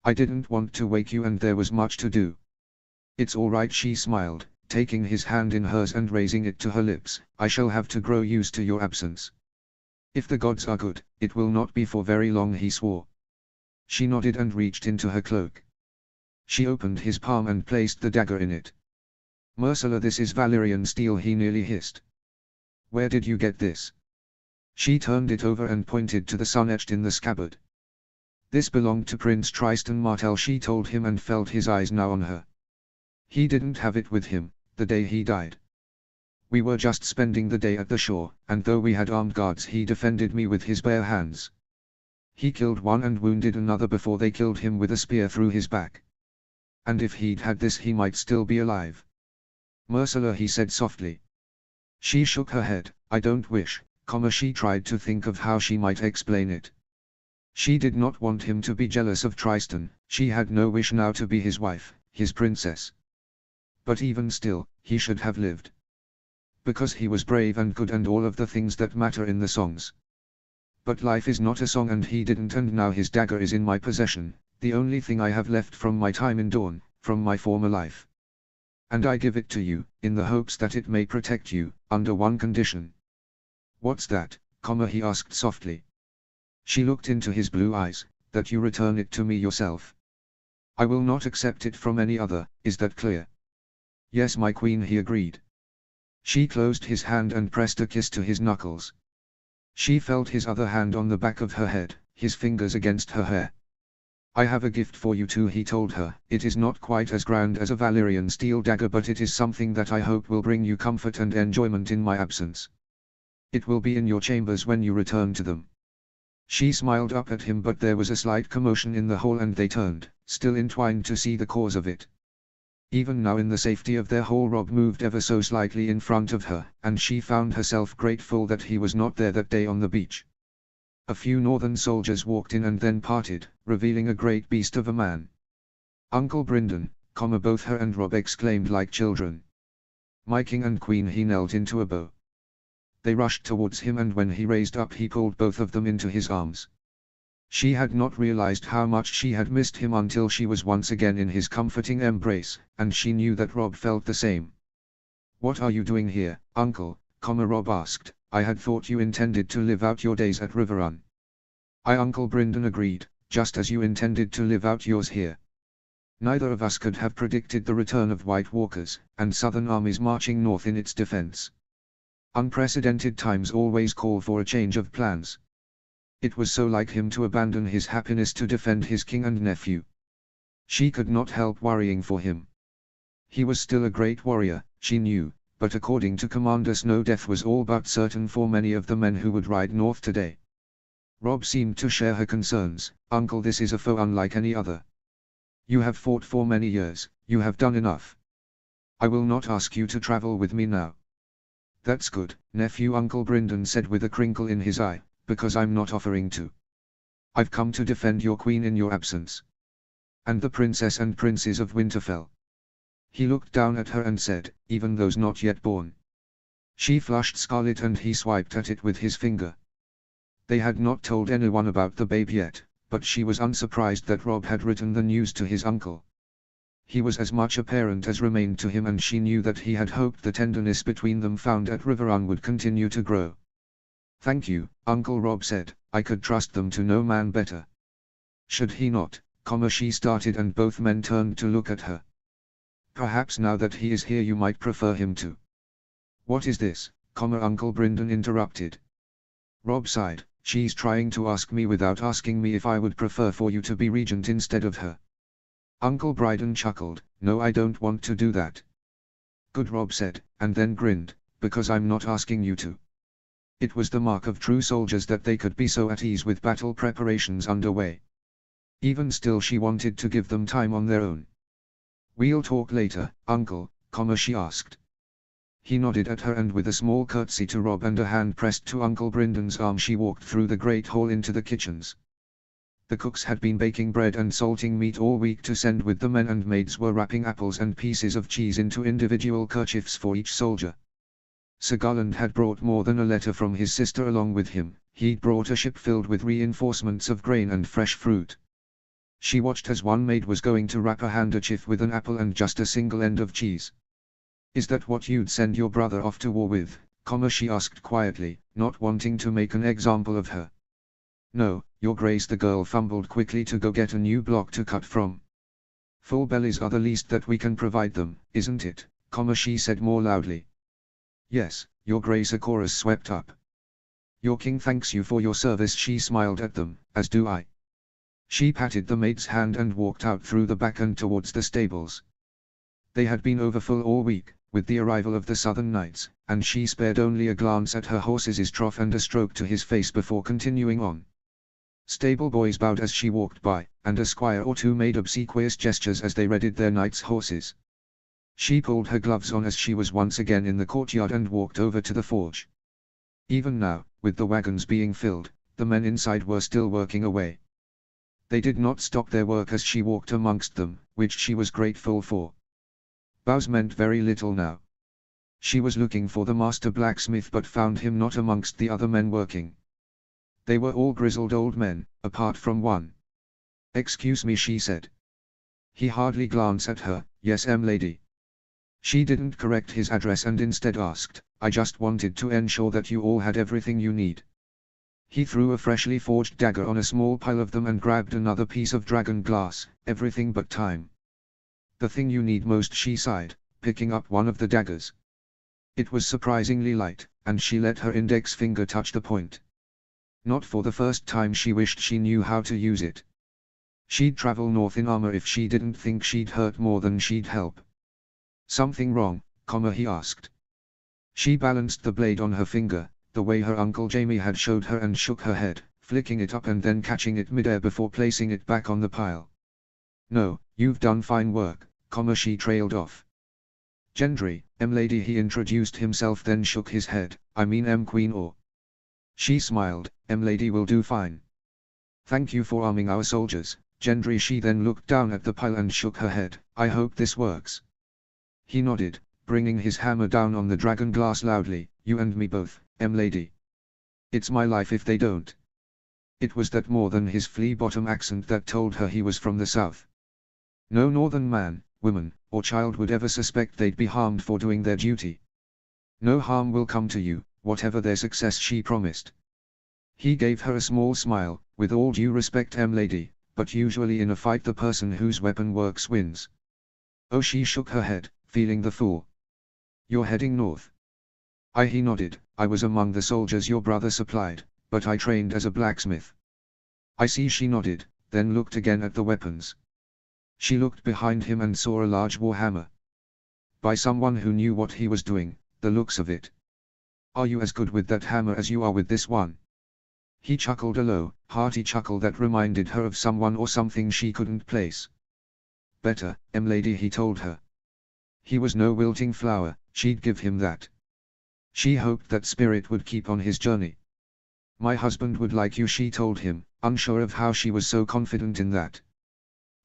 I didn't want to wake you and there was much to do. It's all right, she smiled, taking his hand in hers and raising it to her lips. I shall have to grow used to your absence. If the gods are good, it will not be for very long, he swore. She nodded and reached into her cloak. She opened his palm and placed the dagger in it. Myrcella, this is Valyrian steel, he nearly hissed. Where did you get this? She turned it over and pointed to the sun etched in the scabbard. This belonged to Prince Tristan Martell, she told him, and felt his eyes now on her. He didn't have it with him, the day he died. We were just spending the day at the shore, and though we had armed guards he defended me with his bare hands. He killed one and wounded another before they killed him with a spear through his back. And if he'd had this he might still be alive. Myrcella, he said softly. She shook her head. I don't wish, she tried to think of how she might explain it. She did not want him to be jealous of Tristan, she had no wish now to be his wife, his princess. But even still, he should have lived. Because he was brave and good and all of the things that matter in the songs. But life is not a song and he didn't, and now his dagger is in my possession, the only thing I have left from my time in Dorne, from my former life. And I give it to you, in the hopes that it may protect you, under one condition. What's that, he asked softly. She looked into his blue eyes, that you return it to me yourself. I will not accept it from any other, is that clear? Yes, my queen, he agreed. She closed his hand and pressed a kiss to his knuckles. She felt his other hand on the back of her head, his fingers against her hair. I have a gift for you too, he told her. It is not quite as grand as a Valyrian steel dagger, but it is something that I hope will bring you comfort and enjoyment in my absence. It will be in your chambers when you return to them. She smiled up at him, but there was a slight commotion in the hall and they turned, still entwined, to see the cause of it. Even now in the safety of their hall Robb moved ever so slightly in front of her, and she found herself grateful that he was not there that day on the beach. A few northern soldiers walked in and then parted, revealing a great beast of a man. Uncle Brynden, both her and Robb exclaimed like children. My king and queen, he knelt into a bow. They rushed towards him and when he raised up he pulled both of them into his arms. She had not realized how much she had missed him until she was once again in his comforting embrace, and she knew that Robb felt the same. What are you doing here, uncle? Robb asked. I had thought you intended to live out your days at Riverrun. Uncle Brynden agreed, just as you intended to live out yours here. Neither of us could have predicted the return of White Walkers, and southern armies marching north in its defense. Unprecedented times always call for a change of plans. It was so like him to abandon his happiness to defend his king and nephew. She could not help worrying for him. He was still a great warrior, she knew, but according to Commander Snow death was all but certain for many of the men who would ride north today. Robb seemed to share her concerns. Uncle, this is a foe unlike any other. You have fought for many years, you have done enough. I will not ask you to travel with me now. That's good, nephew, Uncle Brynden said with a crinkle in his eye, because I'm not offering to. I've come to defend your queen in your absence. And the princess and princes of Winterfell. He looked down at her and said, even those not yet born. She flushed scarlet and he swiped at it with his finger. They had not told anyone about the babe yet, but she was unsurprised that Robb had written the news to his uncle. He was as much a parent as remained to him, and she knew that he had hoped the tenderness between them found at Riverrun would continue to grow. Thank you, Uncle, Robb said. I could trust them to no man better. Should he not, she started, and both men turned to look at her. Perhaps now that he is here you might prefer him to. What is this, Uncle Brynden interrupted. Robb sighed. She's trying to ask me without asking me if I would prefer for you to be regent instead of her. Uncle Brynden chuckled. No, I don't want to do that. Good, Robb said, and then grinned, because I'm not asking you to. It was the mark of true soldiers that they could be so at ease with battle preparations underway. Even still she wanted to give them time on their own. "We'll talk later, uncle," she asked. He nodded at her and with a small curtsy to Rob and a hand pressed to Uncle Brendan's arm she walked through the great hall into the kitchens. The cooks had been baking bread and salting meat all week to send with the men, and maids were wrapping apples and pieces of cheese into individual kerchiefs for each soldier. Sir Garland had brought more than a letter from his sister along with him. He'd brought a ship filled with reinforcements of grain and fresh fruit. She watched as one maid was going to wrap a handkerchief with an apple and just a single end of cheese. "Is that what you'd send your brother off to war with?" she asked quietly, not wanting to make an example of her. "No, Your Grace," the girl fumbled quickly to go get a new block to cut from. "Full bellies are the least that we can provide them, isn't it?" she said more loudly. "Yes, Your Grace," a chorus swept up. "Your king thanks you for your service," she smiled at them, "as do I." She patted the maid's hand and walked out through the back and towards the stables. They had been overfull all week, with the arrival of the Southern Knights, and she spared only a glance at her horse's trough and a stroke to his face before continuing on. Stable boys bowed as she walked by, and a squire or two made obsequious gestures as they readied their knights' horses. She pulled her gloves on as she was once again in the courtyard and walked over to the forge. Even now, with the wagons being filled, the men inside were still working away. They did not stop their work as she walked amongst them, which she was grateful for. Bows meant very little now. She was looking for the master blacksmith but found him not amongst the other men working. They were all grizzled old men, apart from one. "Excuse me," she said. He hardly glanced at her. "Yes, lady." She didn't correct his address and instead asked, "I just wanted to ensure that you all had everything you need." He threw a freshly forged dagger on a small pile of them and grabbed another piece of dragon glass. "Everything but time." "The thing you need most," she sighed, picking up one of the daggers. It was surprisingly light, and she let her index finger touch the point. Not for the first time she wished she knew how to use it. She'd travel north in armor if she didn't think she'd hurt more than she'd help. "Something wrong?" he asked. She balanced the blade on her finger, the way her Uncle Jamie had showed her, and shook her head, flicking it up and then catching it midair before placing it back on the pile. "No, you've done fine work," she trailed off. "Gendry, lady," he introduced himself, then shook his head. "I mean Queen or." She smiled. "Lady will do fine. Thank you for arming our soldiers, Gendry." She then looked down at the pile and shook her head. "I hope this works." He nodded, bringing his hammer down on the dragon glass loudly. "You and me both, lady. It's my life if they don't." It was that more than his flea-bottom accent that told her he was from the south. No northern man, woman, or child would ever suspect they'd be harmed for doing their duty. "No harm will come to you, whatever their success," she promised. He gave her a small smile. "With all due respect, lady, but usually in a fight the person whose weapon works wins." "Oh," she shook her head, feeling the fool. "You're heading north?" He nodded. "I was among the soldiers your brother supplied, but I trained as a blacksmith." "I see," she nodded, then looked again at the weapons. She looked behind him and saw a large warhammer. By someone who knew what he was doing, the looks of it. "Are you as good with that hammer as you are with this one?" He chuckled, a low, hearty chuckle that reminded her of someone or something she couldn't place. "Better, lady," he told her. He was no wilting flower, she'd give him that. She hoped that spirit would keep on his journey. "My husband would like you," she told him, unsure of how she was so confident in that.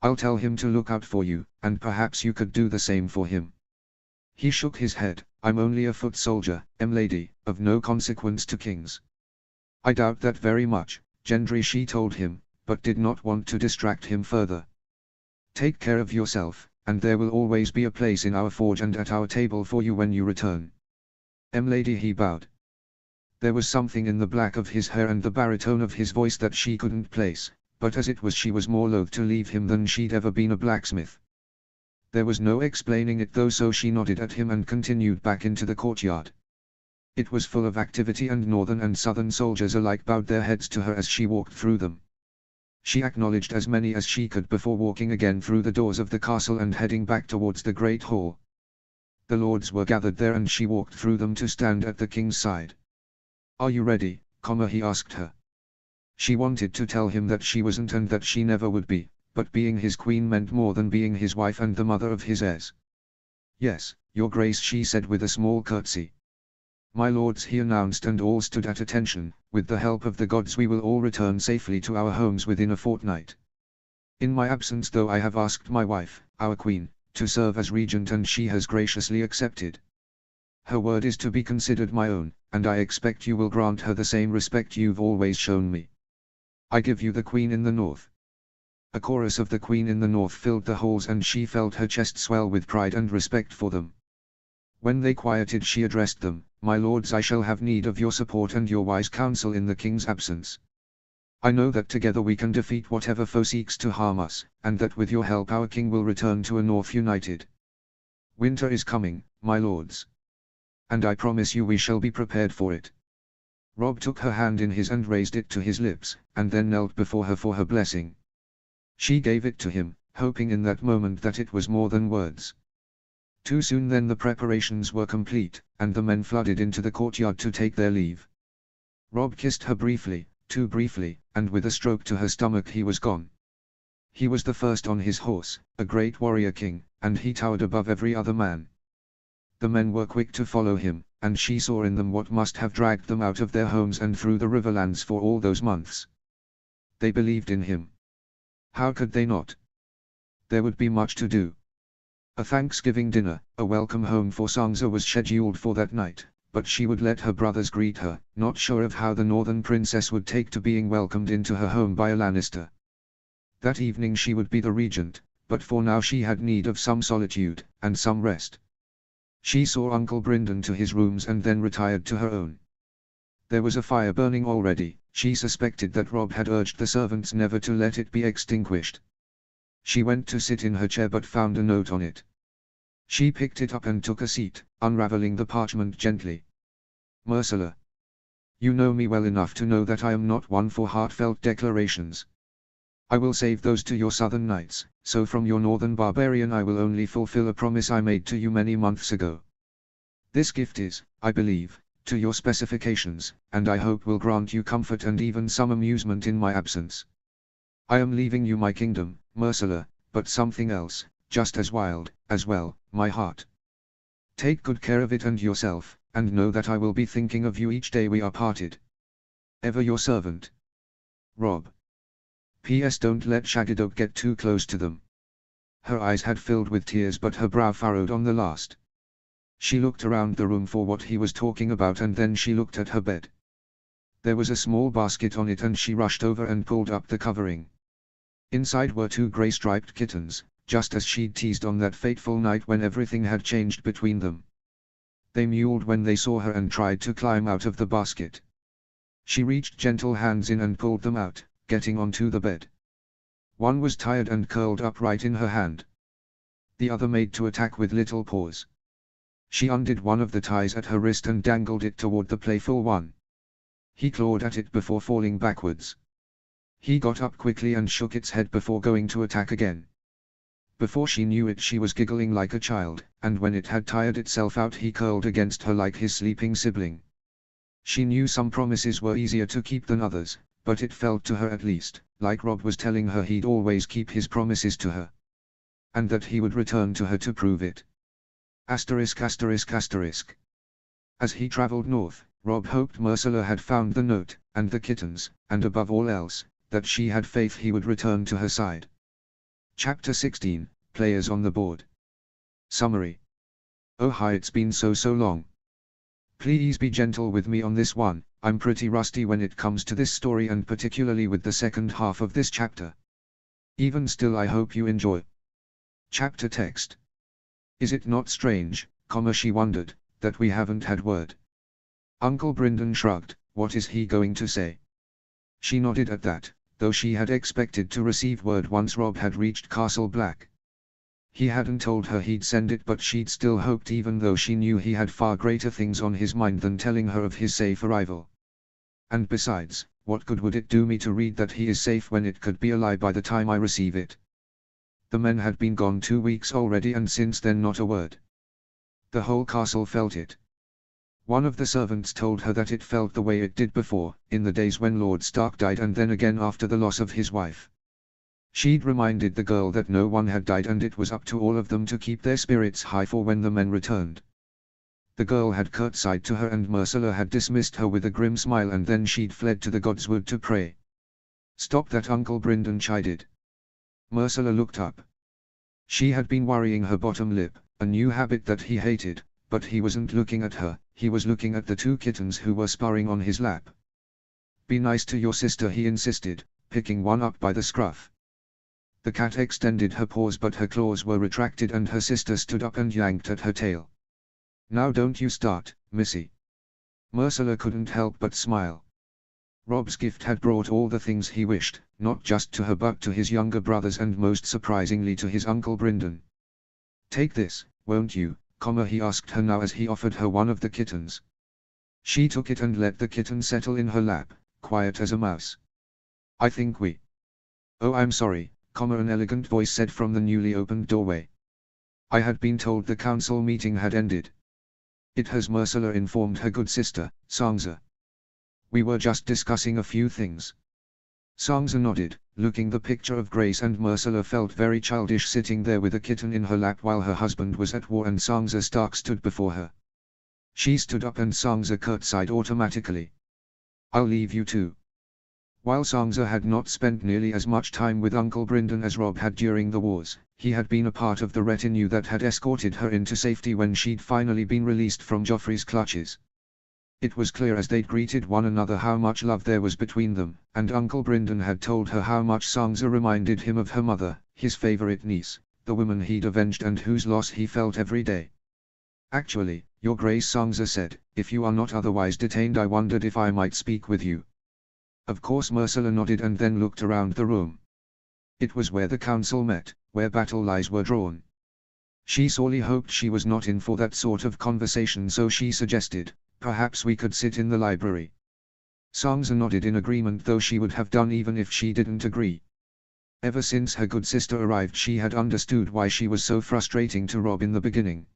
"I'll tell him to look out for you, and perhaps you could do the same for him." He shook his head. "I'm only a foot soldier, lady, of no consequence to kings." "I doubt that very much, Gendry," she told him, but did not want to distract him further. "Take care of yourself, and there will always be a place in our forge and at our table for you when you return." Lady," he bowed. There was something in the black of his hair and the baritone of his voice that she couldn't place, but as it was she was more loath to leave him than she'd ever been a blacksmith. There was no explaining it though, so she nodded at him and continued back into the courtyard. It was full of activity and northern and southern soldiers alike bowed their heads to her as she walked through them. She acknowledged as many as she could before walking again through the doors of the castle and heading back towards the great hall. The lords were gathered there and she walked through them to stand at the king's side. "Are you ready?" he asked her. She wanted to tell him that she wasn't and that she never would be, but being his queen meant more than being his wife and the mother of his heirs. "Yes, your grace," she said with a small curtsy. "My lords," he announced, and all stood at attention. "With the help of the gods we will all return safely to our homes within a fortnight. In my absence, though, I have asked my wife, our queen, to serve as regent, and she has graciously accepted. Her word is to be considered my own, and I expect you will grant her the same respect you've always shown me. I give you the Queen in the North." A chorus of "the Queen in the North" filled the halls, and she felt her chest swell with pride and respect for them. When they quieted, she addressed them, "My lords, I shall have need of your support and your wise counsel in the king's absence. I know that together we can defeat whatever foe seeks to harm us, and that with your help our king will return to a North united. Winter is coming, my lords. And I promise you we shall be prepared for it." Rob took her hand in his and raised it to his lips, and then knelt before her for her blessing. She gave it to him, hoping in that moment that it was more than words. Too soon then the preparations were complete, and the men flooded into the courtyard to take their leave. Rob kissed her briefly, too briefly, and with a stroke to her stomach he was gone. He was the first on his horse, a great warrior king, and he towered above every other man. The men were quick to follow him, and she saw in them what must have dragged them out of their homes and through the riverlands for all those months. They believed in him. How could they not? There would be much to do. A Thanksgiving dinner, a welcome home for Sansa, was scheduled for that night, but she would let her brothers greet her, not sure of how the northern princess would take to being welcomed into her home by a Lannister. That evening she would be the regent, but for now she had need of some solitude, and some rest. She saw Uncle Brynden to his rooms and then retired to her own. There was a fire burning already. She suspected that Rob had urged the servants never to let it be extinguished. She went to sit in her chair but found a note on it. She picked it up and took a seat, unraveling the parchment gently. "Myrcella. You know me well enough to know that I am not one for heartfelt declarations. I will save those to your southern knights, so from your northern barbarian I will only fulfill a promise I made to you many months ago. This gift is, I believe, to your specifications, and I hope will grant you comfort and even some amusement in my absence. I am leaving you my kingdom, Myrcella, but something else, just as wild, as well, my heart. Take good care of it and yourself, and know that I will be thinking of you each day we are parted. Ever your servant, Rob. P.S. Don't let Shaggydope get too close to them." Her eyes had filled with tears but her brow furrowed on the last. She looked around the room for what he was talking about, and then she looked at her bed. There was a small basket on it, and she rushed over and pulled up the covering. Inside were 2 grey-striped kittens, just as she'd teased on that fateful night when everything had changed between them. They mewed when they saw her and tried to climb out of the basket. She reached gentle hands in and pulled them out, getting onto the bed. One was tired and curled up right in her hand. The other made to attack with little paws. She undid one of the ties at her wrist and dangled it toward the playful one. He clawed at it before falling backwards. He got up quickly and shook its head before going to attack again. Before she knew it she was giggling like a child, and when it had tired itself out he curled against her like his sleeping sibling. She knew some promises were easier to keep than others, but it felt to her at least, like Rob was telling her he'd always keep his promises to her. And that he would return to her to prove it. Asterisk asterisk asterisk. As he traveled north, Rob hoped Myrcella had found the note, and the kittens, and above all else, that she had faith he would return to her side. Chapter 16, Players on the Board. Summary. Oh hi, it's been so long. Please be gentle with me on this one, I'm pretty rusty when it comes to this story and particularly with the second half of this chapter. Even still I hope you enjoy. Chapter text. Is it not strange, she wondered, that we haven't had word? Uncle Brynden shrugged, what is he going to say? She nodded at that, though she had expected to receive word once Rob had reached Castle Black. He hadn't told her he'd send it, but she'd still hoped, even though she knew he had far greater things on his mind than telling her of his safe arrival. And besides, what good would it do me to read that he is safe when it could be a lie by the time I receive it? The men had been gone 2 weeks already, and since then not a word. The whole castle felt it. One of the servants told her that it felt the way it did before, in the days when Lord Stark died and then again after the loss of his wife. She'd reminded the girl that no one had died and it was up to all of them to keep their spirits high for when the men returned. The girl had curtsied to her and Myrcella had dismissed her with a grim smile and then she'd fled to the Godswood to pray. "Stop that," Uncle Brynden chided. Myrcella looked up. She had been worrying her bottom lip, a new habit that he hated, but he wasn't looking at her, he was looking at the two kittens who were sparring on his lap. "Be nice to your sister," he insisted, picking one up by the scruff. The cat extended her paws but her claws were retracted and her sister stood up and yanked at her tail. "Now don't you start, Missy." Myrcella couldn't help but smile. Rob's gift had brought all the things he wished, not just to her but to his younger brothers and most surprisingly to his Uncle Brynden. "Take this, won't you?" he asked her now as he offered her one of the kittens. She took it and let the kitten settle in her lap, quiet as a mouse. "I think we—" "Oh, I'm sorry," an elegant voice said from the newly opened doorway. "I had been told the council meeting had ended." "It has," Myrcella informed her good sister, Sansa. "We were just discussing a few things." Sansa nodded, looking the picture of grace, and Myrcella felt very childish sitting there with a kitten in her lap while her husband was at war and Sansa Stark stood before her. She stood up and Sansa curtsied automatically. "I'll leave you too." While Sansa had not spent nearly as much time with Uncle Brynden as Robb had during the wars, he had been a part of the retinue that had escorted her into safety when she'd finally been released from Joffrey's clutches. It was clear as they'd greeted one another how much love there was between them, and Uncle Brynden had told her how much Sansa reminded him of her mother, his favorite niece, the woman he'd avenged and whose loss he felt every day. "Actually, Your Grace," Sansa said, "if you are not otherwise detained, I wondered if I might speak with you." Of course, Myrcella nodded and then looked around the room. It was where the council met, where battle lines were drawn. She sorely hoped she was not in for that sort of conversation, so she suggested, "Perhaps we could sit in the library." Sansa nodded in agreement, though she would have done even if she didn't agree. Ever since her good sister arrived, she had understood why she was so frustrating to Robb in the beginning.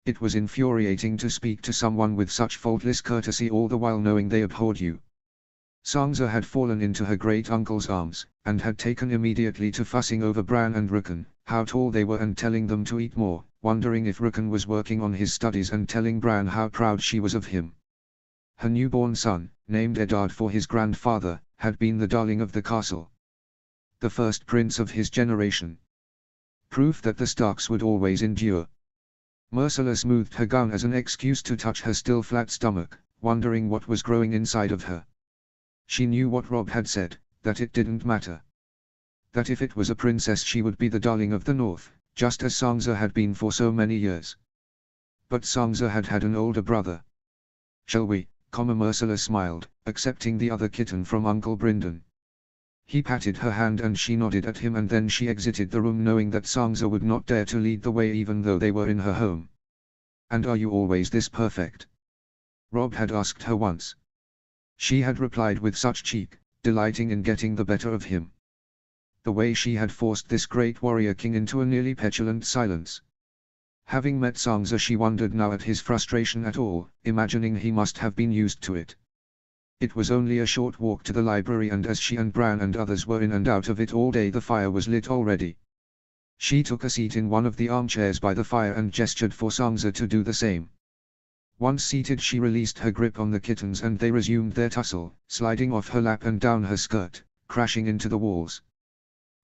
It was infuriating to speak to someone with such faultless courtesy all the while knowing they abhorred you. Sansa had fallen into her great-uncle's arms, and had taken immediately to fussing over Bran and Rickon, how tall they were and telling them to eat more, wondering if Rickon was working on his studies and telling Bran how proud she was of him. Her newborn son, named Eddard for his grandfather, had been the darling of the castle. The first prince of his generation. Proof that the Starks would always endure. Myrcella smoothed her gown as an excuse to touch her still flat stomach, wondering what was growing inside of her. She knew what Robb had said, that it didn't matter. That if it was a princess she would be the darling of the North, just as Sansa had been for so many years. But Sansa had had an older brother. "Shall we?" Myrcella smiled, accepting the other kitten from Uncle Brynden. He patted her hand and she nodded at him, and then she exited the room knowing that Sansa would not dare to lead the way even though they were in her home. "And are you always this perfect?" Robb had asked her once. She had replied with such cheek, delighting in getting the better of him. The way she had forced this great warrior king into a nearly petulant silence. Having met Sansa, she wondered now at his frustration at all, imagining he must have been used to it. It was only a short walk to the library, and as she and Bran and others were in and out of it all day, the fire was lit already. She took a seat in one of the armchairs by the fire and gestured for Sansa to do the same. Once seated, she released her grip on the kittens and they resumed their tussle, sliding off her lap and down her skirt, crashing into the walls.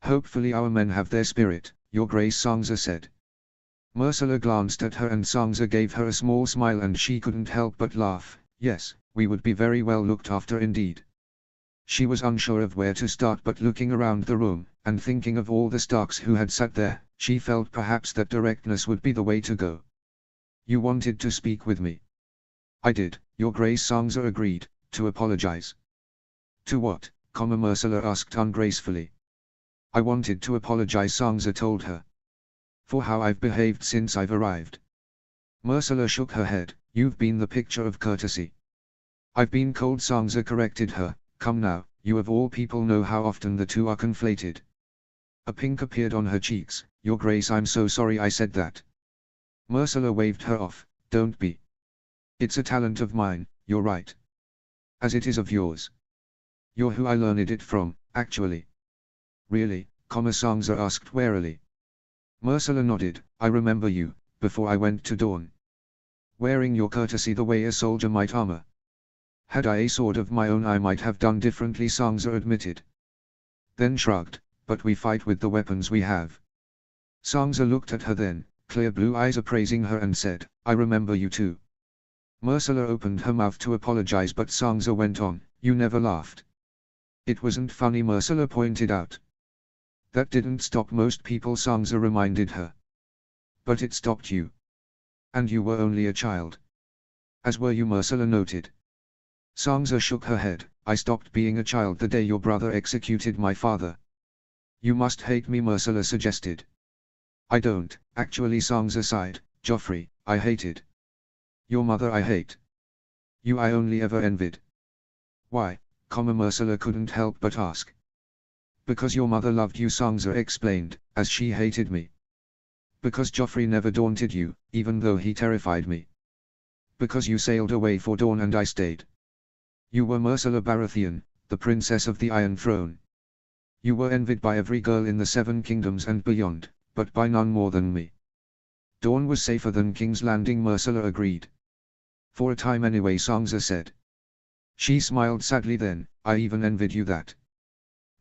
"Hopefully our men have their spirit, Your Grace," Sansa said. Myrcella glanced at her and Sansa gave her a small smile and she couldn't help but laugh. "Yes, we would be very well looked after indeed." She was unsure of where to start, but looking around the room, and thinking of all the Starks who had sat there, she felt perhaps that directness would be the way to go. "You wanted to speak with me?" "I did, Your Grace," Sansa agreed, "to apologize." "To what?" Myrcella asked ungracefully. "I wanted to apologize," Sansa told her. "For how I've behaved since I've arrived." Myrcella shook her head. "You've been the picture of courtesy." "I've been cold," Sansa corrected her. "Come now, you of all people know how often the two are conflated." A pink appeared on her cheeks. "Your Grace, I'm so sorry I said that." Myrcella waved her off. "Don't be." It's a talent of mine, you're right. As it is of yours. You're who I learned it from, actually. Really? Sansa asked warily. Myrcella nodded. I remember you, before I went to Dorne. Wearing your courtesy the way a soldier might armor. Had I a sword of my own I might have done differently, Sansa admitted. Then shrugged, but we fight with the weapons we have. Sansa looked at her then, clear blue eyes appraising her, and said, I remember you too. Myrcella opened her mouth to apologize, but Sansa went on, you never laughed. It wasn't funny, Myrcella pointed out. That didn't stop most people, Sansa reminded her. But it stopped you. And you were only a child. As were you, Myrcella noted. Sansa shook her head, I stopped being a child the day your brother executed my father. You must hate me, Myrcella suggested. I don't, actually, Sansa sighed, Joffrey, I hated. Your mother I hate. You I only ever envied. Why? Myrcella couldn't help but ask. Because your mother loved you, Sansa explained, as she hated me. Because Joffrey never daunted you, even though he terrified me. Because you sailed away for Dorne and I stayed. You were Myrcella Baratheon, the princess of the Iron Throne. You were envied by every girl in the Seven Kingdoms and beyond, but by none more than me. Dorne was safer than King's Landing, Myrcella agreed. For a time anyway, Sansa said. She smiled sadly then, I even envied you that.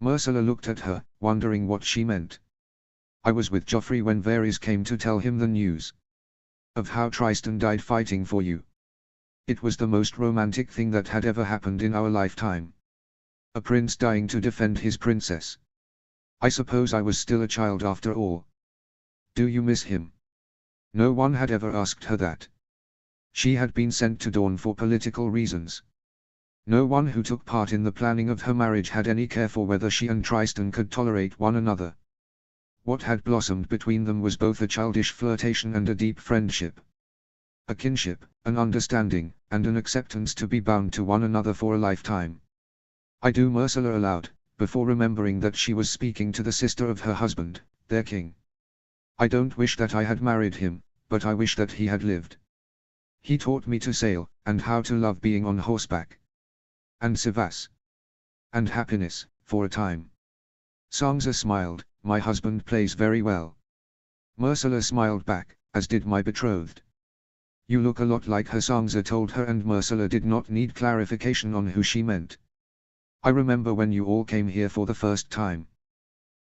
Myrcella looked at her, wondering what she meant. I was with Joffrey when Varys came to tell him the news. Of how Tristan died fighting for you. It was the most romantic thing that had ever happened in our lifetime. A prince dying to defend his princess. I suppose I was still a child after all. Do you miss him? No one had ever asked her that. She had been sent to Dorne for political reasons. No one who took part in the planning of her marriage had any care for whether she and Tristan could tolerate one another. What had blossomed between them was both a childish flirtation and a deep friendship. A kinship, an understanding, and an acceptance to be bound to one another for a lifetime. I do, Myrcella aloud, before remembering that she was speaking to the sister of her husband, their king. I don't wish that I had married him, but I wish that he had lived. He taught me to sail, and how to love being on horseback. And Sivas. And happiness, for a time. Sansa smiled, my husband plays very well. Myrcella smiled back, as did my betrothed. You look a lot like her, Sansa told her, and Myrcella did not need clarification on who she meant. I remember when you all came here for the first time.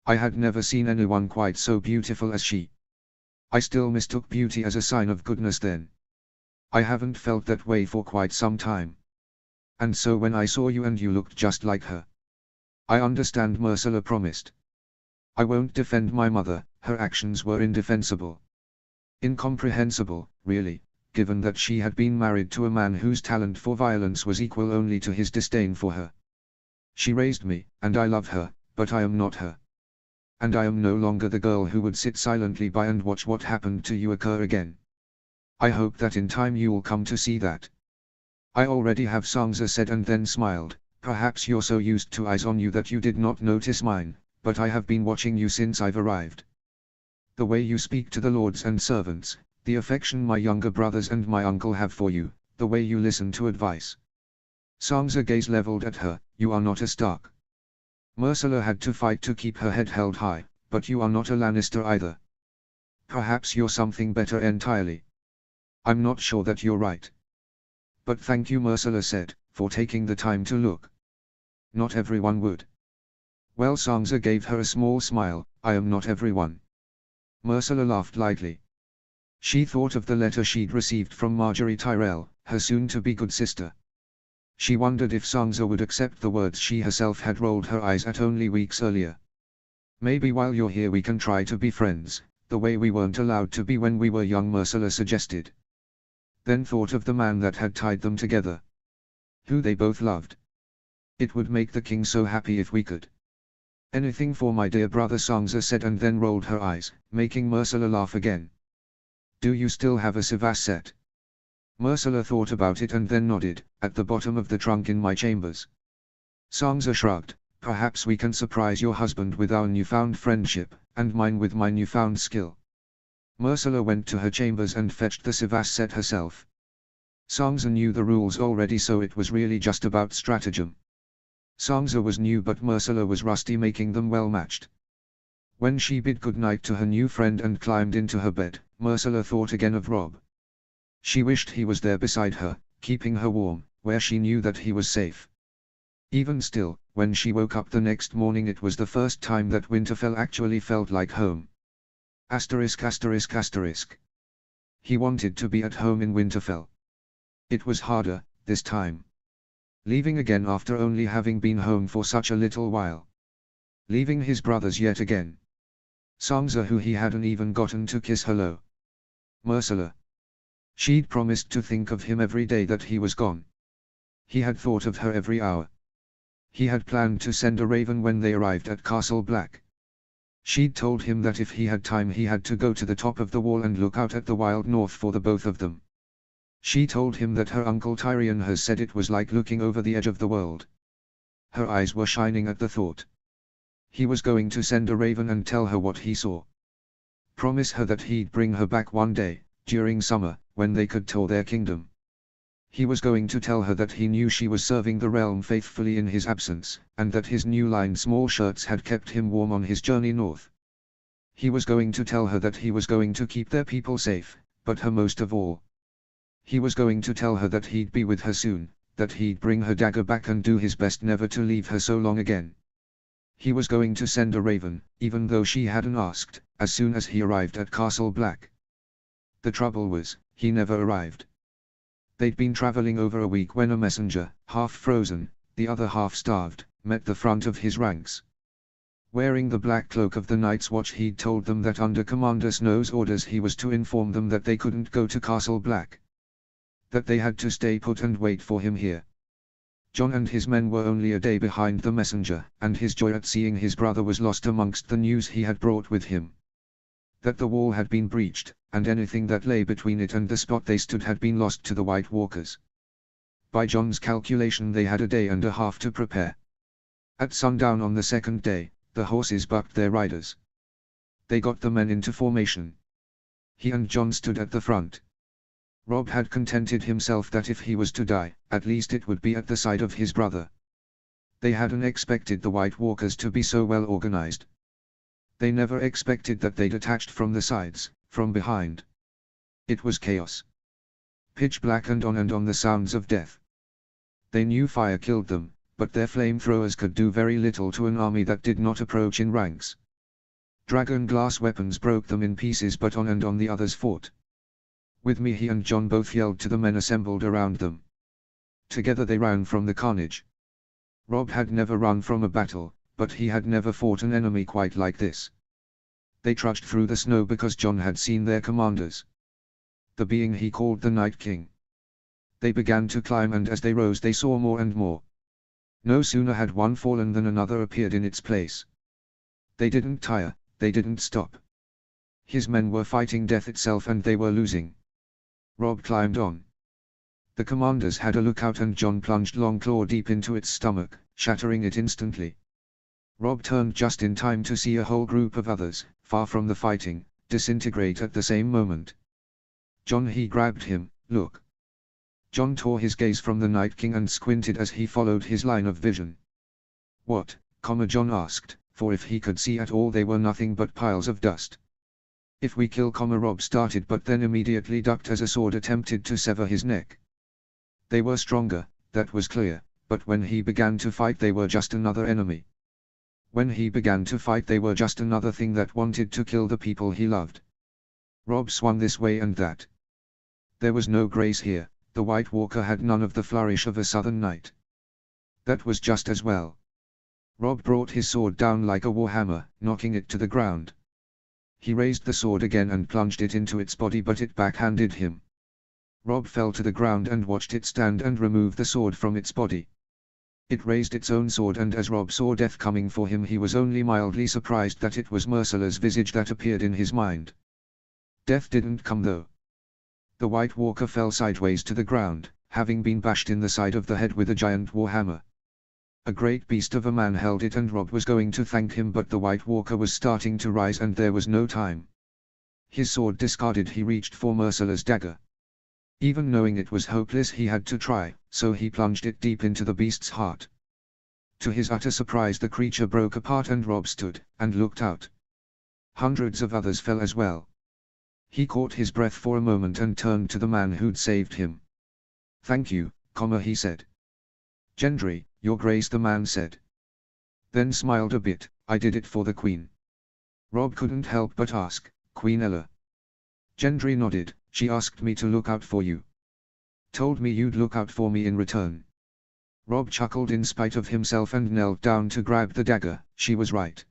I had never seen anyone quite so beautiful as she. I still mistook beauty as a sign of goodness then. I haven't felt that way for quite some time. And so when I saw you and you looked just like her. I understand, Myrcella promised. I won't defend my mother, her actions were indefensible. Incomprehensible, really, given that she had been married to a man whose talent for violence was equal only to his disdain for her. She raised me, and I love her, but I am not her. And I am no longer the girl who would sit silently by and watch what happened to you occur again. I hope that in time you'll come to see that. I already have, Sansa said, and then smiled. Perhaps you're so used to eyes on you that you did not notice mine, but I have been watching you since I've arrived. The way you speak to the lords and servants, the affection my younger brothers and my uncle have for you, the way you listen to advice. Sansa gaze leveled at her, you are not a Stark. Myrcella had to fight to keep her head held high, but you are not a Lannister either. Perhaps you're something better entirely. I'm not sure that you're right. But thank you, Myrcella said, for taking the time to look. Not everyone would. Well, Sansa gave her a small smile, I am not everyone. Myrcella laughed lightly. She thought of the letter she'd received from Margaery Tyrell, her soon-to-be good sister. She wondered if Sansa would accept the words she herself had rolled her eyes at only weeks earlier. Maybe while you're here we can try to be friends, the way we weren't allowed to be when we were young, Myrcella suggested. Then thought of the man that had tied them together. Who they both loved. It would make the king so happy if we could. Anything for my dear brother, Sansa said, and then rolled her eyes, making Myrcella laugh again. Do you still have a Sivas set? Myrcella thought about it and then nodded, at the bottom of the trunk in my chambers. Sansa shrugged, perhaps we can surprise your husband with our newfound friendship, and mine with my newfound skill. Myrcella went to her chambers and fetched the Sivas set herself. Sansa knew the rules already, so it was really just about stratagem. Sansa was new but Myrcella was rusty, making them well matched. When she bid goodnight to her new friend and climbed into her bed, Myrcella thought again of Robb. She wished he was there beside her, keeping her warm, where she knew that he was safe. Even still, when she woke up the next morning, it was the first time that Winterfell actually felt like home. Asterisk asterisk asterisk. He wanted to be at home in Winterfell. It was harder, this time. Leaving again after only having been home for such a little while. Leaving his brothers yet again. Sansa, who he hadn't even gotten to kiss hello. Myrcella. She'd promised to think of him every day that he was gone. He had thought of her every hour. He had planned to send a raven when they arrived at Castle Black. She'd told him that if he had time he had to go to the top of the wall and look out at the wild north for the both of them. She told him that her uncle Tyrion has said it was like looking over the edge of the world. Her eyes were shining at the thought. He was going to send a raven and tell her what he saw. Promise her that he'd bring her back one day, during summer, when they could tour their kingdom. He was going to tell her that he knew she was serving the realm faithfully in his absence, and that his new lined small shirts had kept him warm on his journey north. He was going to tell her that he was going to keep their people safe, but her most of all. He was going to tell her that he'd be with her soon, that he'd bring her dagger back and do his best never to leave her so long again. He was going to send a raven, even though she hadn't asked, as soon as he arrived at Castle Black. The trouble was, he never arrived. They'd been traveling over a week when a messenger, half frozen, the other half starved, met the front of his ranks. Wearing the black cloak of the Night's Watch, he'd told them that under Commander Snow's orders he was to inform them that they couldn't go to Castle Black. That they had to stay put and wait for him here. Jon and his men were only a day behind the messenger, and his joy at seeing his brother was lost amongst the news he had brought with him. That the wall had been breached, and anything that lay between it and the spot they stood had been lost to the White Walkers. By Jon's calculation they had a day and a half to prepare. At sundown on the second day, the horses bucked their riders. They got the men into formation. He and Jon stood at the front. Robb had contented himself that if he was to die, at least it would be at the side of his brother. They hadn't expected the White Walkers to be so well organized. They never expected that they'd attached from the sides, from behind. It was chaos. Pitch black and on the sounds of death. They knew fire killed them, but their flamethrowers could do very little to an army that did not approach in ranks. Dragon glass weapons broke them in pieces, but on the others fought. With me, he and Jon both yelled to the men assembled around them. Together they ran from the carnage. Robb had never run from a battle, but he had never fought an enemy quite like this. They trudged through the snow because Jon had seen their commanders. The being he called the Night King. They began to climb, and as they rose they saw more and more. No sooner had one fallen than another appeared in its place. They didn't tire, they didn't stop. His men were fighting death itself and they were losing. Robb climbed on. The commanders had a lookout and Jon plunged Longclaw deep into its stomach, shattering it instantly. Robb turned just in time to see a whole group of others, far from the fighting, disintegrate at the same moment. Jon, he grabbed him, look. Jon tore his gaze from the Night King and squinted as he followed his line of vision. What, Jon asked, for if he could see at all they were nothing but piles of dust. If we kill Robb started, but then immediately ducked as a sword attempted to sever his neck. They were stronger, that was clear, but when he began to fight they were just another enemy. When he began to fight they were just another thing that wanted to kill the people he loved. Robb swung this way and that. There was no grace here, the White Walker had none of the flourish of a southern knight. That was just as well. Robb brought his sword down like a warhammer, knocking it to the ground. He raised the sword again and plunged it into its body, but it backhanded him. Robb fell to the ground and watched it stand and remove the sword from its body. It raised its own sword, and as Robb saw death coming for him he was only mildly surprised that it was Myrcella's visage that appeared in his mind. Death didn't come though. The White Walker fell sideways to the ground, having been bashed in the side of the head with a giant warhammer. A great beast of a man held it and Robb was going to thank him, but the White Walker was starting to rise and there was no time. His sword discarded, he reached for Myrcella's dagger. Even knowing it was hopeless he had to try, so he plunged it deep into the beast's heart. To his utter surprise the creature broke apart and Rob stood, and looked out. Hundreds of others fell as well. He caught his breath for a moment and turned to the man who'd saved him. "Thank you, he said. "Gendry, your grace," the man said. Then smiled a bit. "I did it for the Queen." Rob couldn't help but ask, "Queen Ella?" Gendry nodded. "She asked me to look out for you. Told me you'd look out for me in return." Rob chuckled in spite of himself and knelt down to grab the dagger. She was right.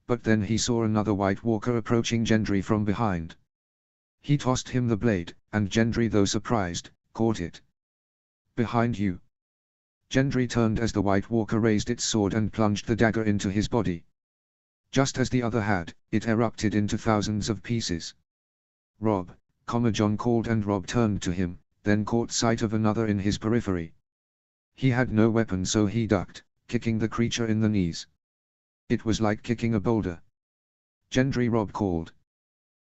But then he saw another White Walker approaching Gendry from behind. He tossed him the blade, and Gendry, though surprised, caught it. "Behind you." Gendry turned as the White Walker raised its sword and plunged the dagger into his body. Just as the other had, it erupted into thousands of pieces. "Rob," John called, and Rob turned to him, then caught sight of another in his periphery. He had no weapon, so he ducked, kicking the creature in the knees. It was like kicking a boulder. "Gendry," Rob called.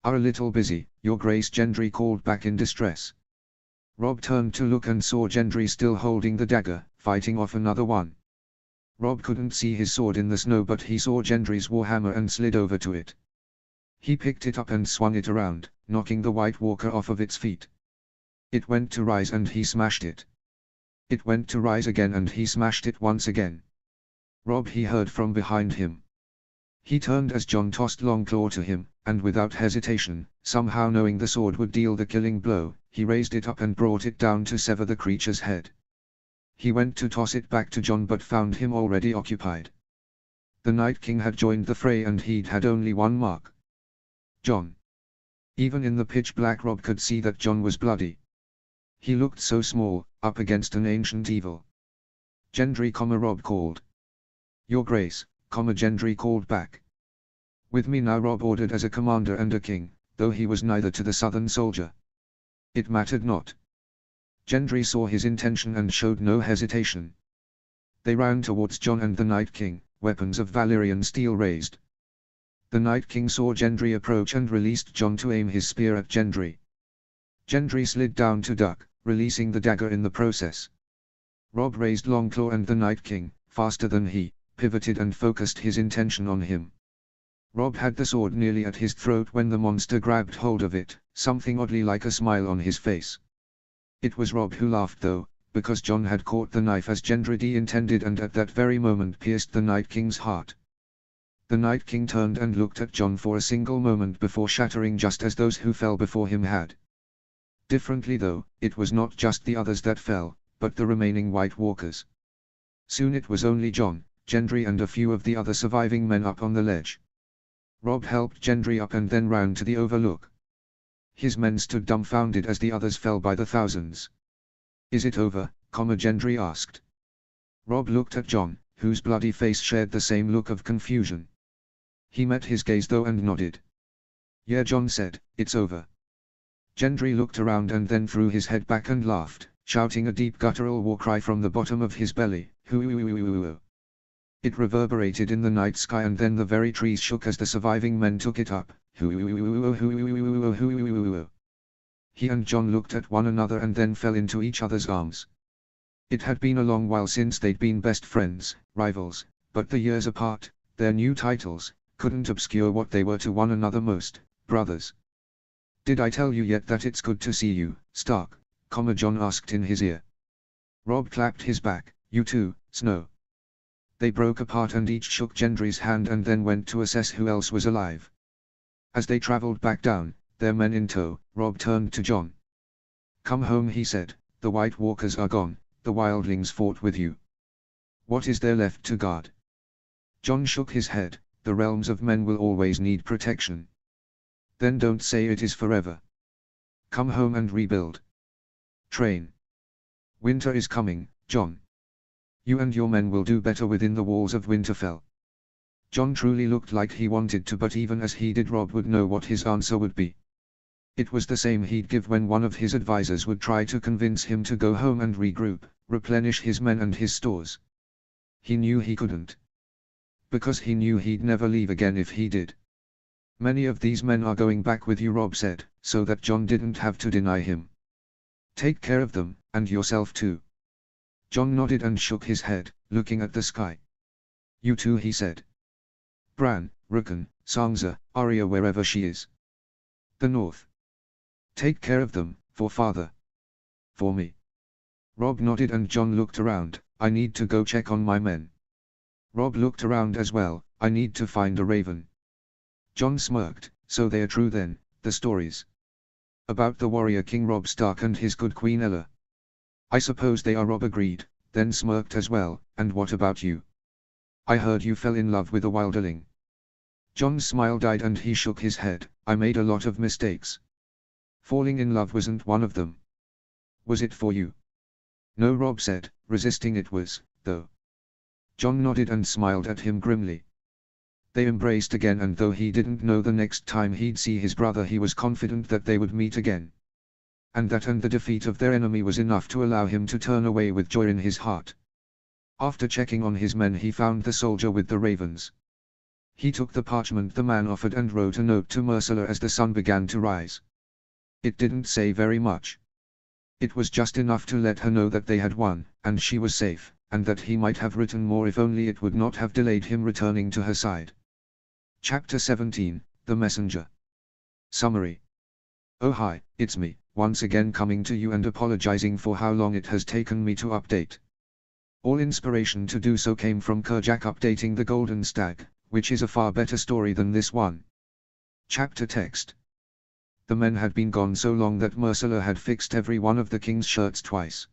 "Are a little busy, your grace," Gendry called back in distress. Rob turned to look and saw Gendry still holding the dagger, fighting off another one. Rob couldn't see his sword in the snow, but he saw Gendry's warhammer and slid over to it. He picked it up and swung it around, knocking the White Walker off of its feet. It went to rise and he smashed it. It went to rise again and he smashed it once again. "Rob," he heard from behind him. He turned as John tossed Longclaw to him, and without hesitation, somehow knowing the sword would deal the killing blow, he raised it up and brought it down to sever the creature's head. He went to toss it back to John but found him already occupied. The Night King had joined the fray and he'd had only one mark. John. Even in the pitch black Rob could see that John was bloody. He looked so small, up against an ancient evil. "Gendry, Rob called. "Your grace," Gendry called back. "With me now," Rob ordered as a commander and a king, though he was neither to the southern soldier. It mattered not. Gendry saw his intention and showed no hesitation. They ran towards John and the Night King, weapons of Valyrian steel raised. The Night King saw Gendry approach and released John to aim his spear at Gendry. Gendry slid down to duck, releasing the dagger in the process. Rob raised Longclaw and the Night King, faster than he, pivoted and focused his intention on him. Rob had the sword nearly at his throat when the monster grabbed hold of it, something oddly like a smile on his face. It was Rob who laughed though, because John had caught the knife as Gendry intended and at that very moment pierced the Night King's heart. The Night King turned and looked at John for a single moment before shattering just as those who fell before him had. Differently though, it was not just the others that fell, but the remaining White Walkers. Soon it was only John, Gendry and a few of the other surviving men up on the ledge. Rob helped Gendry up and then ran to the overlook. His men stood dumbfounded as the others fell by the thousands. "Is it over?" Gendry asked. Rob looked at John, whose bloody face shared the same look of confusion. He met his gaze though and nodded. "Yeah," John said, "it's over." Gendry looked around and then threw his head back and laughed, shouting a deep guttural war cry from the bottom of his belly, "Hoo-oo-oo-oo-oo-oo." It reverberated in the night sky and then the very trees shook as the surviving men took it up. Hoo-oo-oo-oo-oo-oo-oo-oo-oo-oo. He and John looked at one another and then fell into each other's arms. It had been a long while since they'd been best friends, rivals, but the years apart, their new titles, couldn't obscure what they were to one another most, brothers. "Did I tell you yet that it's good to see you, Stark?" John asked in his ear. Rob clapped his back. "You too, Snow." They broke apart and each shook Gendry's hand and then went to assess who else was alive. As they traveled back down, their men in tow, Rob turned to John. "Come home," he said, "the White Walkers are gone, the wildlings fought with you. What is there left to guard?" John shook his head. "The realms of men will always need protection." "Then don't say it is forever. Come home and rebuild. Train. Winter is coming, John. You and your men will do better within the walls of Winterfell." John truly looked like he wanted to, but even as he did, Rob would know what his answer would be. It was the same he'd give when one of his advisors would try to convince him to go home and regroup, replenish his men and his stores. He knew he couldn't. Because he knew he'd never leave again if he did. "Many of these men are going back with you," Rob said, so that John didn't have to deny him. Take care of them, and yourself too. Jon nodded and shook his head, looking at the sky. You too, he said. Bran, Rickon, Sansa, Arya, wherever she is. The north. Take care of them, for father. For me. Robb nodded and Jon looked around. I need to go check on my men. Robb looked around as well. I need to find a raven. Jon smirked. So they are true then, the stories. About the warrior King Robb Stark and his good Queen Ella. I suppose they are. Robb agreed, then smirked as well. And what about you? I heard you fell in love with a wilderling. Jon's smile died and he shook his head. I made a lot of mistakes. Falling in love wasn't one of them. Was it for you? No, Robb said, resisting. It was, though. Jon nodded and smiled at him grimly. They embraced again, and though he didn't know the next time he'd see his brother, he was confident that they would meet again. And that and the defeat of their enemy was enough to allow him to turn away with joy in his heart. After checking on his men, he found the soldier with the ravens. He took the parchment the man offered and wrote a note to Myrcella as the sun began to rise. It didn't say very much. It was just enough to let her know that they had won, and she was safe, and that he might have written more if only it would not have delayed him returning to her side. Chapter 17, The Messenger. Summary. Oh hi, it's me, once again coming to you and apologizing for how long it has taken me to update. All inspiration to do so came from Kerjak updating the Golden Stag, which is a far better story than this one. Chapter text. The men had been gone so long that Myrcella had fixed every one of the king's shirts twice.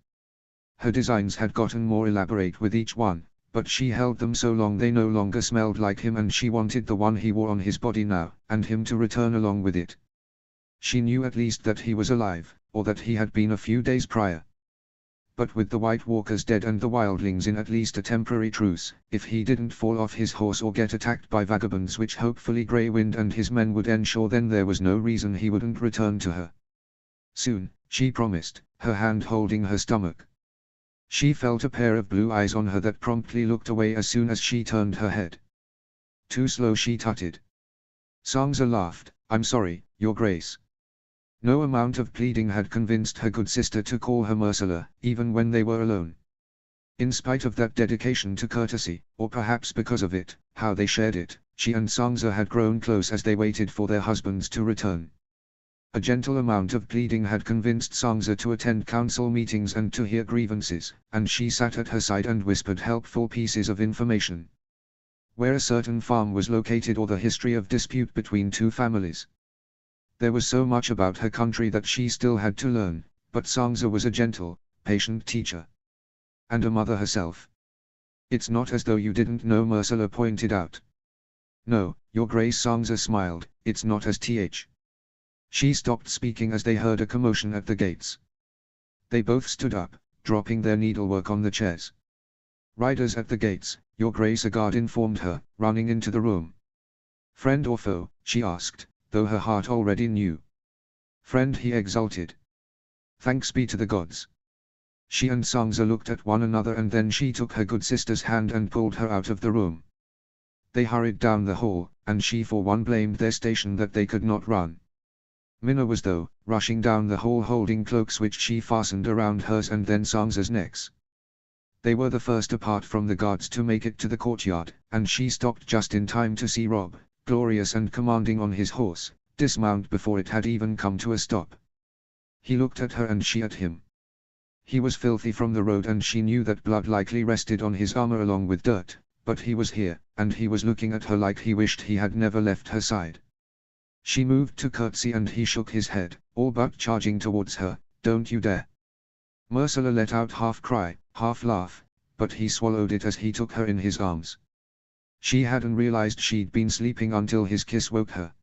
Her designs had gotten more elaborate with each one, but she held them so long they no longer smelled like him, and she wanted the one he wore on his body now, and him to return along with it. She knew at least that he was alive, or that he had been a few days prior. But with the White Walkers dead and the wildlings in at least a temporary truce, if he didn't fall off his horse or get attacked by vagabonds, which hopefully Grey Wind and his men would ensure, then there was no reason he wouldn't return to her. Soon, she promised, her hand holding her stomach. She felt a pair of blue eyes on her that promptly looked away as soon as she turned her head. Too slow, she tutted. Sansa laughed. I'm sorry, Your Grace. No amount of pleading had convinced her good sister to call her Myrcella, even when they were alone. In spite of that dedication to courtesy, or perhaps because of it, how they shared it, she and Sansa had grown close as they waited for their husbands to return. A gentle amount of pleading had convinced Sansa to attend council meetings and to hear grievances, and she sat at her side and whispered helpful pieces of information. Where a certain farm was located, or the history of dispute between two families. There was so much about her country that she still had to learn, but Sansa was a gentle, patient teacher. And a mother herself. It's not as though you didn't know, Myrcella pointed out. No, Your Grace, Sansa smiled, it's not as th. She stopped speaking as they heard a commotion at the gates. They both stood up, dropping their needlework on the chairs. Riders at the gates, Your Grace, a guard informed her, running into the room. Friend or foe, she asked, though her heart already knew. Friend, he exulted. Thanks be to the gods. She and Sansa looked at one another, and then she took her good sister's hand and pulled her out of the room. They hurried down the hall, and she for one blamed their station that they could not run. Minna was, though, rushing down the hall holding cloaks which she fastened around hers and then Sansa's necks. They were the first apart from the guards to make it to the courtyard, and she stopped just in time to see Robb, glorious and commanding on his horse, dismount before it had even come to a stop. He looked at her and she at him. He was filthy from the road, and she knew that blood likely rested on his armor along with dirt, but he was here, and he was looking at her like he wished he had never left her side. She moved to curtsy and he shook his head, all but charging towards her. Don't you dare. Myrcella let out half cry, half laugh, but he swallowed it as he took her in his arms. She hadn't realized she'd been sleeping until his kiss woke her.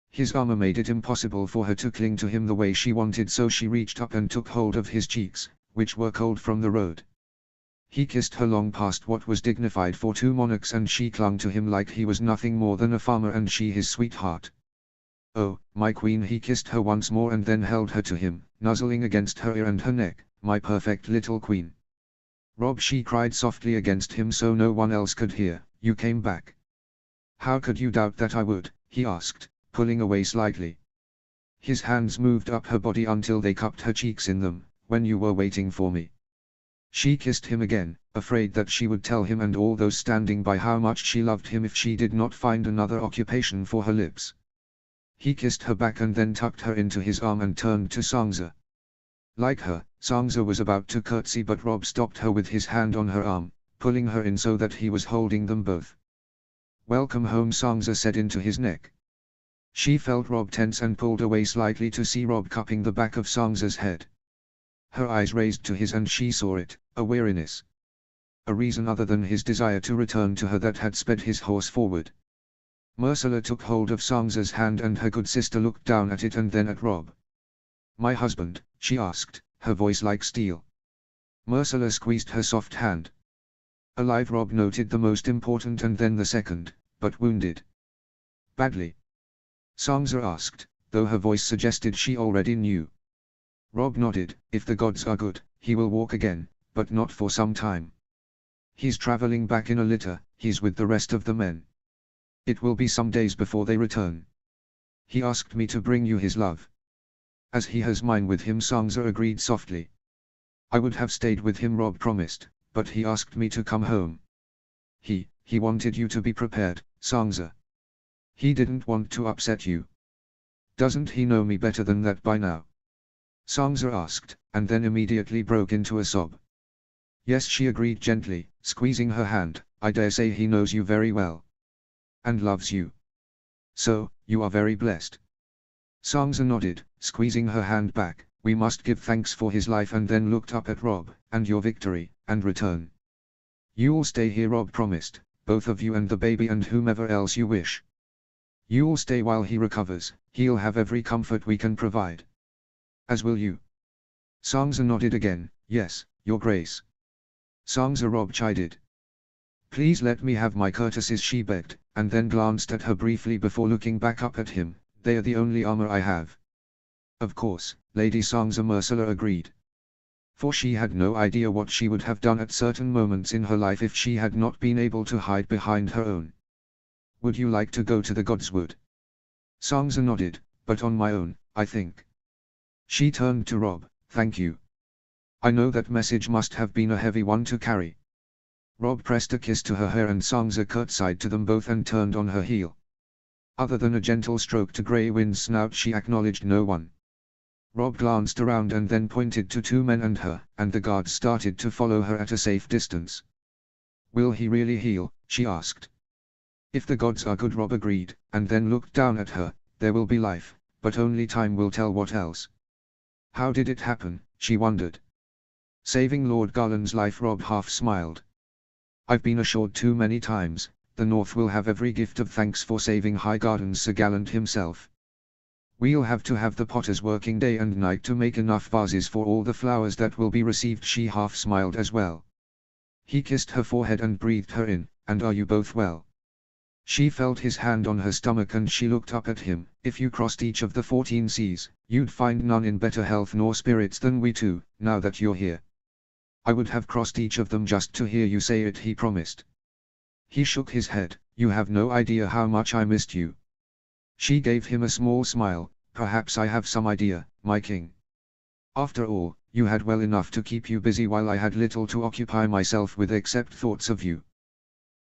His armor made it impossible for her to cling to him the way she wanted, so she reached up and took hold of his cheeks, which were cold from the road. He kissed her long past what was dignified for two monarchs, and she clung to him like he was nothing more than a farmer and she his sweetheart. Oh, my queen, he kissed her once more and then held her to him, nuzzling against her ear and her neck. My perfect little queen. Robb, she cried softly against him so no one else could hear, you came back. How could you doubt that I would, he asked, pulling away slightly. His hands moved up her body until they cupped her cheeks in them. When you were waiting for me. She kissed him again, afraid that she would tell him and all those standing by how much she loved him if she did not find another occupation for her lips. He kissed her back and then tucked her into his arm and turned to Sangza. Like her, Sangza was about to curtsy, but Rob stopped her with his hand on her arm, pulling her in so that he was holding them both. "Welcome home," Sangza said into his neck. She felt Rob tense and pulled away slightly to see Rob cupping the back of Sangza's head. Her eyes raised to his and she saw it, a weariness. A reason other than his desire to return to her that had sped his horse forward. Myrcella took hold of Sangza's hand and her good sister looked down at it and then at Rob. "My husband?" she asked, her voice like steel. Myrcella squeezed her soft hand. "Alive," Rob noted the most important and then the second, "but wounded." "Badly?" Sangza asked, though her voice suggested she already knew. Rob nodded. "If the gods are good, he will walk again, but not for some time. He's traveling back in a litter, he's with the rest of the men. It will be some days before they return. He asked me to bring you his love." "As he has mine with him," Sangza agreed softly. "I would have stayed with him," Rob promised, "but he asked me to come home." He wanted you to be prepared, Sangza. He didn't want to upset you. Doesn't he know me better than that by now?" Sangza asked, and then immediately broke into a sob. "Yes," she agreed gently, squeezing her hand, "I dare say he knows you very well. And loves you. So, you are very blessed." Sangza nodded, squeezing her hand back. "We must give thanks for his life," and then looked up at Rob, "and your victory, and return. You'll stay here," Rob promised, "both of you and the baby and whomever else you wish. You'll stay while he recovers, he'll have every comfort we can provide." "As will you." Sangza nodded again, "Yes, your grace." "Sangza," Rob chided. "Please let me have my courtesies," she begged, and then glanced at her briefly before looking back up at him. "They are the only armor I have." "Of course, Lady Sangza," Myrcella agreed. For she had no idea what she would have done at certain moments in her life if she had not been able to hide behind her own. "Would you like to go to the Godswood?" Sangza nodded, "But on my own, I think." She turned to Rob. "Thank you. I know that message must have been a heavy one to carry." Rob pressed a kiss to her hair and Sangza curtsied to them both and turned on her heel. Other than a gentle stroke to Grey Wind's snout, she acknowledged no one. Rob glanced around and then pointed to two men and her, and the guards started to follow her at a safe distance. "Will he really heal?" she asked. "If the gods are good," Rob agreed, and then looked down at her. "There will be life, but only time will tell what else." "How did it happen?" she wondered. "Saving Lord Garland's life," Rob half smiled. "I've been assured too many times, the North will have every gift of thanks for saving Highgarden's Sir Gallant himself. We'll have to have the potters working day and night to make enough vases for all the flowers that will be received." She half smiled as well. He kissed her forehead and breathed her in. "And are you both well?" She felt his hand on her stomach and she looked up at him. "If you crossed each of the 14 seas, you'd find none in better health nor spirits than we two, now that you're here." "I would have crossed each of them just to hear you say it," he promised. He shook his head. "You have no idea how much I missed you." She gave him a small smile. "Perhaps I have some idea, my king. After all, you had well enough to keep you busy while I had little to occupy myself with except thoughts of you."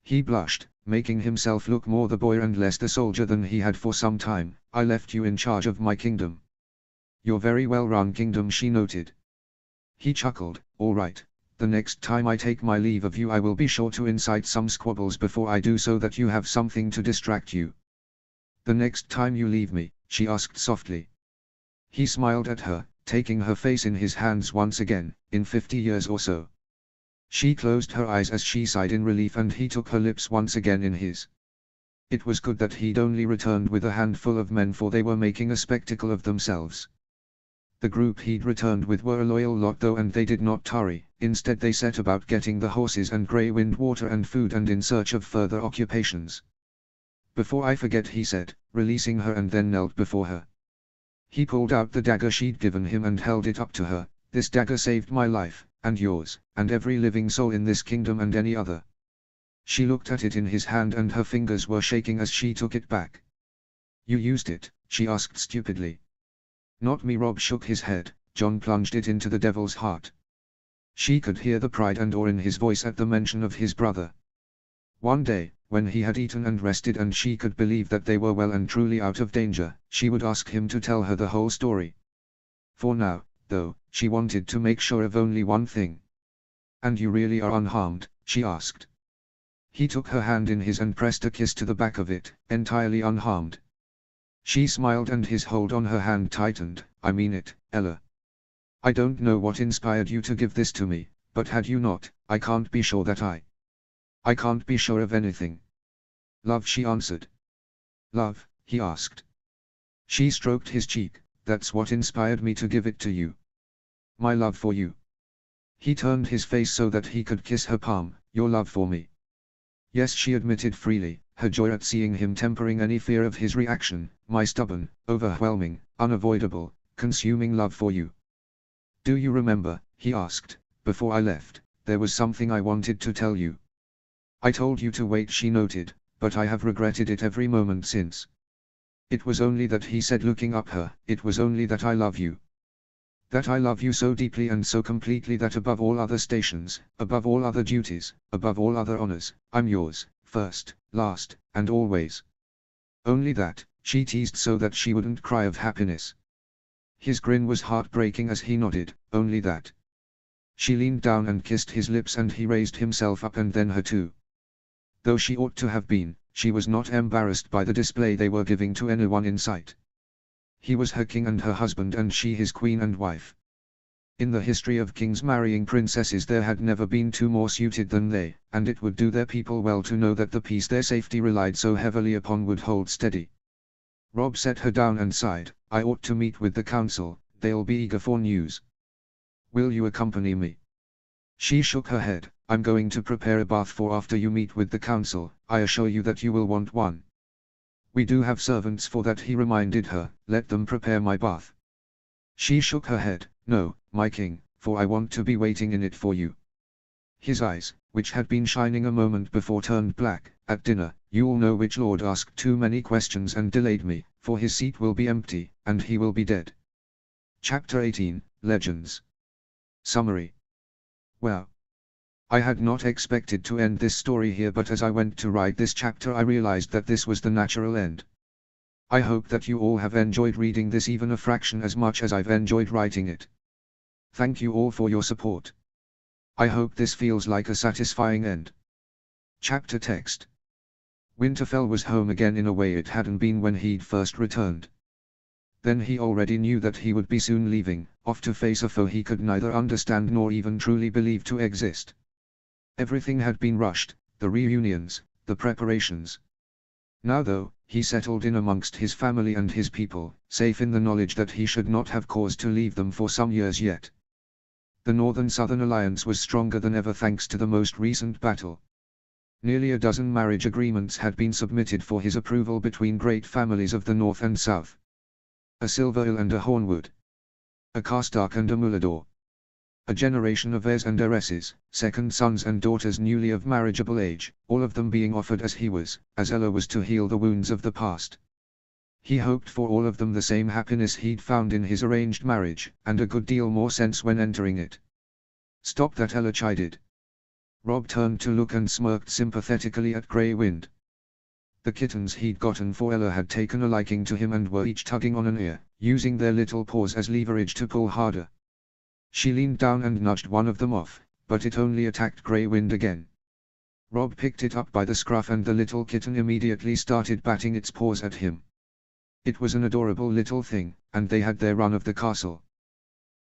He blushed, making himself look more the boy and less the soldier than he had for some time. "I left you in charge of my kingdom." "Your very well run kingdom," she noted. He chuckled. "All right, the next time I take my leave of you I will be sure to incite some squabbles before I do so that you have something to distract you." "The next time you leave me?" she asked softly. He smiled at her, taking her face in his hands once again. "In 50 years or so." She closed her eyes as she sighed in relief and he took her lips once again in his. It was good that he'd only returned with a handful of men, for they were making a spectacle of themselves. The group he'd returned with were a loyal lot though, and they did not tarry. Instead they set about getting the horses and Grey Wind water and food and in search of further occupations. "Before I forget," he said, releasing her and then knelt before her. He pulled out the dagger she'd given him and held it up to her. "This dagger saved my life, and yours, and every living soul in this kingdom and any other." She looked at it in his hand and her fingers were shaking as she took it back. "You used it?" she asked stupidly. Not me. Rob shook his head. John plunged it into the devil's heart. She could hear the pride and awe in his voice at the mention of his brother. One day, when he had eaten and rested and she could believe that they were well and truly out of danger, she would ask him to tell her the whole story. For now, though, she wanted to make sure of only one thing. "And you really are unharmed?" she asked. He took her hand in his and pressed a kiss to the back of it. "Entirely unharmed." She smiled and his hold on her hand tightened. "I mean it, Ella. I don't know what inspired you to give this to me, but had you not, I can't be sure that I can't be sure of anything." "Love," she answered. "Love?" he asked. She stroked his cheek. "That's what inspired me to give it to you. My love for you." He turned his face so that he could kiss her palm. "Your love for me." "Yes," she admitted freely, her joy at seeing him tempering any fear of his reaction. "My stubborn, overwhelming, unavoidable, consuming love for you." "Do you remember," he asked, "before I left, there was something I wanted to tell you." "I told you to wait," she noted, "but I have regretted it every moment since." "It was only that," he said, looking up her, "it was only that I love you. That I love you so deeply and so completely that above all other stations, above all other duties, above all other honors, I'm yours, first, last, and always." "Only that," she teased so that she wouldn't cry of happiness. His grin was heartbreaking as he nodded. "Only that." She leaned down and kissed his lips and he raised himself up and then her too. Though she ought to have been, she was not embarrassed by the display they were giving to anyone in sight. He was her king and her husband and she his queen and wife. In the history of kings marrying princesses there had never been two more suited than they, and it would do their people well to know that the peace their safety relied so heavily upon would hold steady. Rob set her down and sighed. "I ought to meet with the council, they'll be eager for news. Will you accompany me?" She shook her head. "I'm going to prepare a bath for after you meet with the council. I assure you that you will want one." "We do have servants for that," he reminded her. "Let them prepare my bath." She shook her head. "No, my king, for I want to be waiting in it for you." His eyes, which had been shining a moment before, turned black. "At dinner, you'll know which lord asked too many questions and delayed me, for his seat will be empty, and he will be dead." Chapter 18, Legends. Summary. Well, I had not expected to end this story here, but as I went to write this chapter I realized that this was the natural end. I hope that you all have enjoyed reading this even a fraction as much as I've enjoyed writing it. Thank you all for your support. I hope this feels like a satisfying end. Chapter text. Winterfell was home again in a way it hadn't been when he'd first returned. Then he already knew that he would be soon leaving, off to face a foe he could neither understand nor even truly believe to exist. Everything had been rushed, the reunions, the preparations. Now though, he settled in amongst his family and his people, safe in the knowledge that he should not have cause to leave them for some years yet. The Northern-Southern alliance was stronger than ever thanks to the most recent battle. Nearly a dozen marriage agreements had been submitted for his approval between great families of the North and South. A Silverhill and a Hornwood. A Karstark and a Mulador. A generation of heirs and heiresses, second sons and daughters newly of marriageable age, all of them being offered as he was, as Ella was to heal the wounds of the past. He hoped for all of them the same happiness he'd found in his arranged marriage, and a good deal more sense when entering it. "Stop that," Ella chided. Rob turned to look and smirked sympathetically at Grey Wind. The kittens he'd gotten for Ella had taken a liking to him and were each tugging on an ear, using their little paws as leverage to pull harder. She leaned down and nudged one of them off, but it only attacked Grey Wind again. Rob picked it up by the scruff and the little kitten immediately started batting its paws at him. It was an adorable little thing, and they had their run of the castle.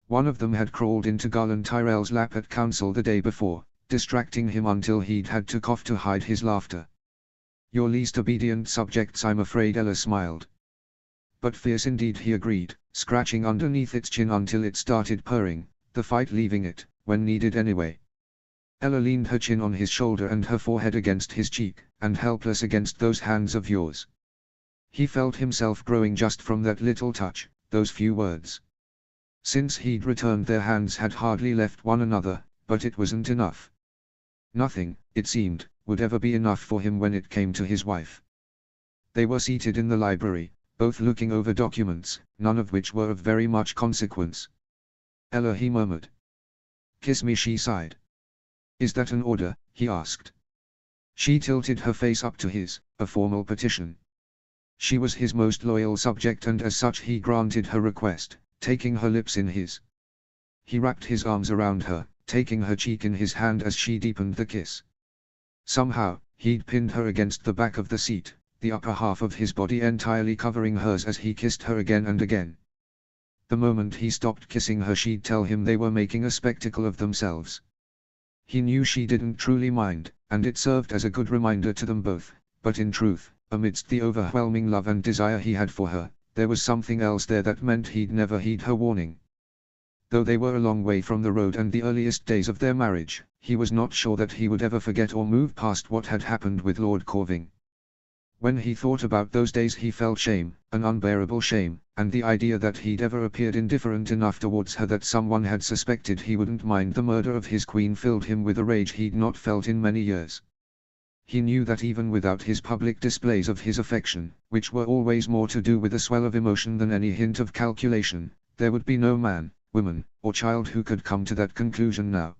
One of them had crawled into Garland Tyrell's lap at council the day before, distracting him until he'd had to cough to hide his laughter. "Your least obedient subjects, I'm afraid," Ella smiled. "But fierce indeed," he agreed, scratching underneath its chin until it started purring, the fight leaving it, when needed anyway. Ella leaned her chin on his shoulder and her forehead against his cheek, and helpless against those hands of yours. He felt himself growing just from that little touch, those few words. Since he'd returned their hands had hardly left one another, but it wasn't enough. Nothing, it seemed, would ever be enough for him when it came to his wife. They were seated in the library, both looking over documents, none of which were of very much consequence. "Ella," he murmured. "Kiss me," she sighed. "Is that an order?" he asked. She tilted her face up to his, a formal petition. She was his most loyal subject, and as such he granted her request, taking her lips in his. He wrapped his arms around her, taking her cheek in his hand as she deepened the kiss. Somehow, he'd pinned her against the back of the seat, the upper half of his body entirely covering hers as he kissed her again and again. The moment he stopped kissing her, she'd tell him they were making a spectacle of themselves. He knew she didn't truly mind, and it served as a good reminder to them both, but in truth, amidst the overwhelming love and desire he had for her, there was something else there that meant he'd never heed her warning. Though they were a long way from the road and the earliest days of their marriage, he was not sure that he would ever forget or move past what had happened with Lord Corving. When he thought about those days he felt shame, an unbearable shame, and the idea that he'd ever appeared indifferent enough towards her that someone had suspected he wouldn't mind the murder of his queen filled him with a rage he'd not felt in many years. He knew that even without his public displays of his affection, which were always more to do with a swell of emotion than any hint of calculation, there would be no man, woman, or child who could come to that conclusion now.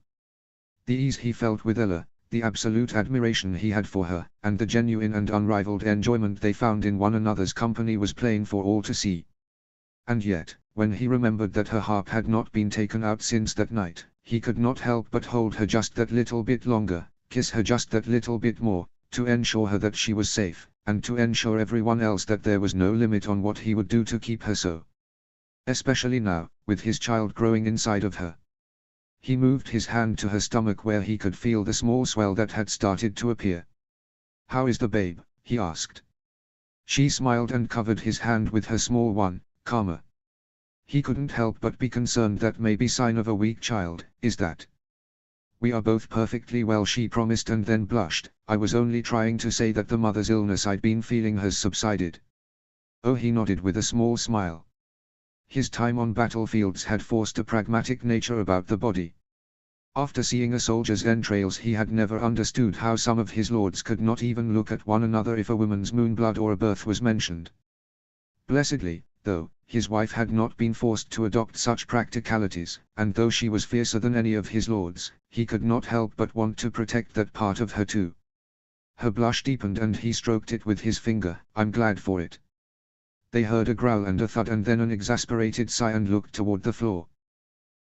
The ease he felt with Ella, the absolute admiration he had for her, and the genuine and unrivaled enjoyment they found in one another's company was plain for all to see. And yet, when he remembered that her harp had not been taken out since that night, he could not help but hold her just that little bit longer, kiss her just that little bit more, to ensure her that she was safe, and to ensure everyone else that there was no limit on what he would do to keep her so. Especially now, with his child growing inside of her. He moved his hand to her stomach where he could feel the small swell that had started to appear. "How is the babe?" he asked. She smiled and covered his hand with her small one, calmer. He couldn't help but be concerned. "That may be sign of a weak child, is that?" "We are both perfectly well," she promised, and then blushed. "I was only trying to say that the mother's illness I'd been feeling has subsided." "Oh," he nodded with a small smile. His time on battlefields had forced a pragmatic nature about the body. After seeing a soldier's entrails he had never understood how some of his lords could not even look at one another if a woman's moon blood or a birth was mentioned. Blessedly, though, his wife had not been forced to adopt such practicalities, and though she was fiercer than any of his lords, he could not help but want to protect that part of her too. Her blush deepened and he stroked it with his finger. "I'm glad for it." They heard a growl and a thud and then an exasperated sigh and looked toward the floor.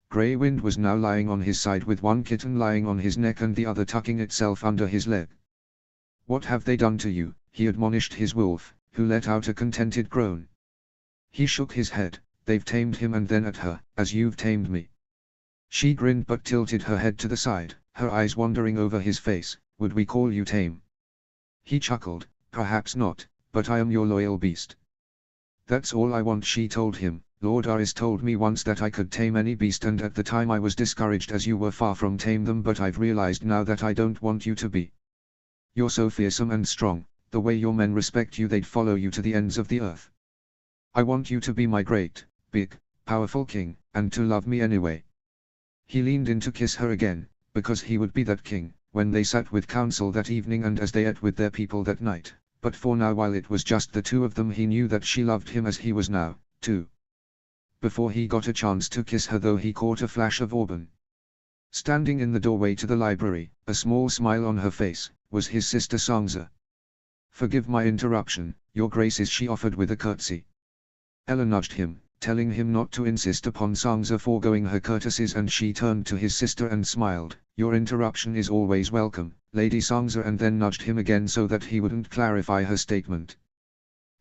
Grey Wind was now lying on his side with one kitten lying on his neck and the other tucking itself under his leg. "What have they done to you?" he admonished his wolf, who let out a contented groan. He shook his head. "They've tamed him and then at her, as you've tamed me." She grinned but tilted her head to the side, her eyes wandering over his face. "Would we call you tame?" He chuckled. "Perhaps not, but I am your loyal beast." "That's all I want," she told him. "Lord Aris told me once that I could tame any beast, and at the time I was discouraged as you were far from tame them, but I've realized now that I don't want you to be. You're so fearsome and strong, the way your men respect you they'd follow you to the ends of the earth. I want you to be my great, big, powerful king, and to love me anyway." He leaned in to kiss her again, because he would be that king, when they sat with council that evening and as they ate with their people that night. But for now, while it was just the two of them, he knew that she loved him as he was now, too. Before he got a chance to kiss her though, he caught a flash of Auburn. Standing in the doorway to the library, a small smile on her face, was his sister Sansa. "Forgive my interruption, your graces," she offered with a curtsy. Ella nudged him, telling him not to insist upon Sansa foregoing her courtesies, and she turned to his sister and smiled. "Your interruption is always welcome, Lady Sansa," and then nudged him again so that he wouldn't clarify her statement.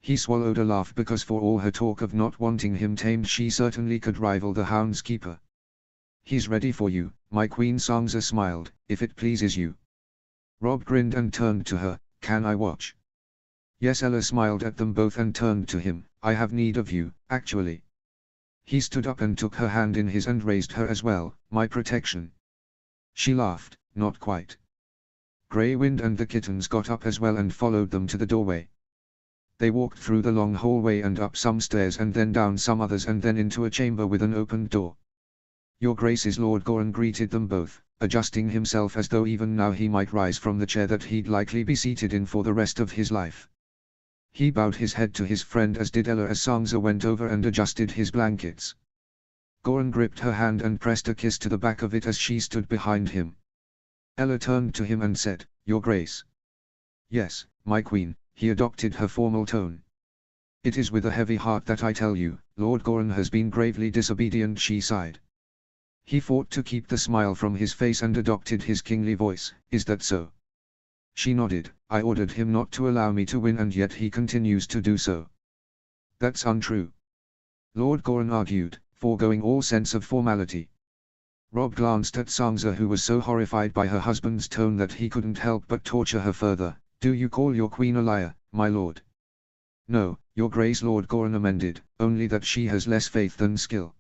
He swallowed a laugh because for all her talk of not wanting him tamed, she certainly could rival the Hound's keeper. "He's ready for you, my queen," Sansa smiled, "if it pleases you." Robb grinned and turned to her. "Can I watch?" "Yes." Ella smiled at them both and turned to him. "I have need of you, actually." He stood up and took her hand in his and raised her as well. "My protection." She laughed. "Not quite." Grey Wind and the kittens got up as well and followed them to the doorway. They walked through the long hallway and up some stairs and then down some others and then into a chamber with an opened door. "Your Graces," Lord Goran greeted them both, adjusting himself as though even now he might rise from the chair that he'd likely be seated in for the rest of his life. He bowed his head to his friend, as did Ella, as Sangza went over and adjusted his blankets. Goran gripped her hand and pressed a kiss to the back of it as she stood behind him. Ella turned to him and said, "Your Grace." "Yes, my queen," he adopted her formal tone. "It is with a heavy heart that I tell you, Lord Goran has been gravely disobedient," she sighed. He fought to keep the smile from his face and adopted his kingly voice. "Is that so?" She nodded. "I ordered him not to allow me to win, and yet he continues to do so." "That's untrue," Lord Goran argued, foregoing all sense of formality. Robb glanced at Sangza, who was so horrified by her husband's tone that he couldn't help but torture her further. "Do you call your queen a liar, my lord?" "No, your Grace," Lord Goran amended, "only that she has less faith than skill."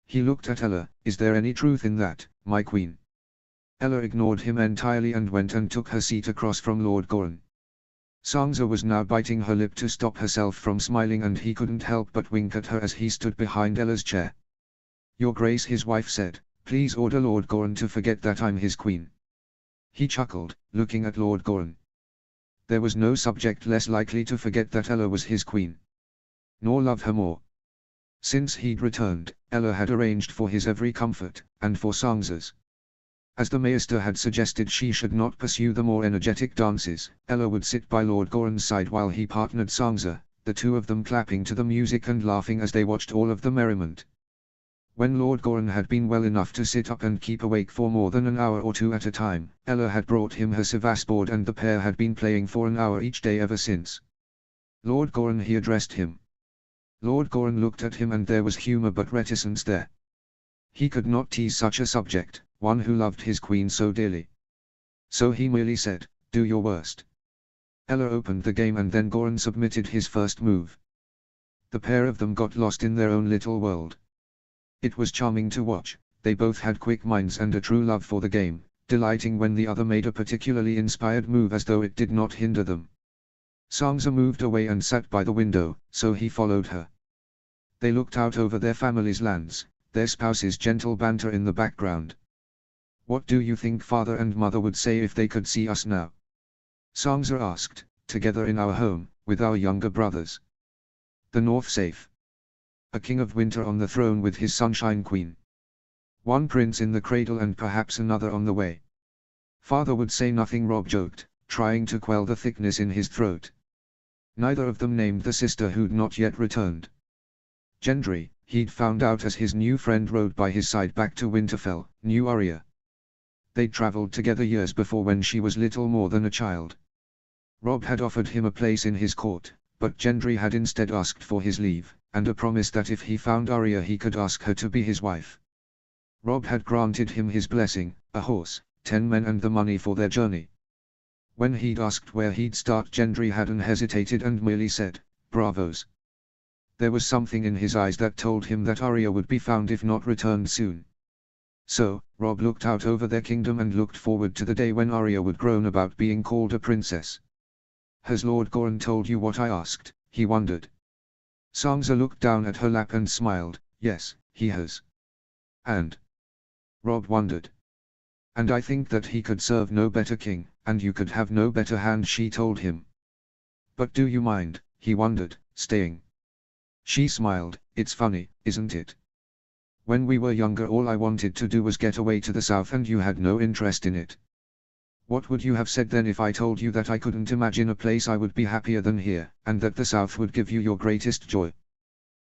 He looked at Ella. "Is there any truth in that, my queen?" Ella ignored him entirely and went and took her seat across from Lord Goran. Sangza was now biting her lip to stop herself from smiling, and he couldn't help but wink at her as he stood behind Ella's chair. "Your Grace," his wife said, "please order Lord Goran to forget that I'm his queen." He chuckled, looking at Lord Goran. There was no subject less likely to forget that Ella was his queen, nor love her more. Since he'd returned, Ella had arranged for his every comfort, and for Sangza's. As the Maester had suggested she should not pursue the more energetic dances, Ella would sit by Lord Goran's side while he partnered Sangza, the two of them clapping to the music and laughing as they watched all of the merriment. When Lord Goran had been well enough to sit up and keep awake for more than an hour or two at a time, Ella had brought him her Sevas and the pair had been playing for an hour each day ever since. "Lord Goran," he addressed him. Lord Goran looked at him, and there was humor but reticence there. He could not tease such a subject, one who loved his queen so dearly. So he merely said, "Do your worst." Ella opened the game, and then Goran submitted his first move. The pair of them got lost in their own little world. It was charming to watch. They both had quick minds and a true love for the game, delighting when the other made a particularly inspired move as though it did not hinder them. Sangza moved away and sat by the window, so he followed her. They looked out over their families' lands, their spouses' gentle banter in the background. "What do you think father and mother would say if they could see us now?" Sangza asked. "Together in our home, with our younger brothers. The North safe. A king of winter on the throne with his sunshine queen. One prince in the cradle and perhaps another on the way." "Father would say nothing," Robb joked, trying to quell the thickness in his throat. Neither of them named the sister who'd not yet returned. Gendry, he'd found out as his new friend rode by his side back to Winterfell, knew Arya. They'd traveled together years before when she was little more than a child. Robb had offered him a place in his court, but Gendry had instead asked for his leave, and a promise that if he found Arya he could ask her to be his wife. Robb had granted him his blessing, a horse, 10 men and the money for their journey. When he'd asked where he'd start, Gendry hadn't hesitated and merely said, "Bravos." There was something in his eyes that told him that Arya would be found if not returned soon. So, Robb looked out over their kingdom and looked forward to the day when Arya would groan about being called a princess. "Has Lord Goran told you what I asked?" he wondered. Sangza looked down at her lap and smiled. "Yes, he has." "And?" Robb wondered. "And I think that he could serve no better king, and you could have no better hand," she told him. "But do you mind," he wondered, "staying?" She smiled. "It's funny, isn't it? When we were younger all I wanted to do was get away to the south and you had no interest in it. What would you have said then if I told you that I couldn't imagine a place I would be happier than here, and that the south would give you your greatest joy?"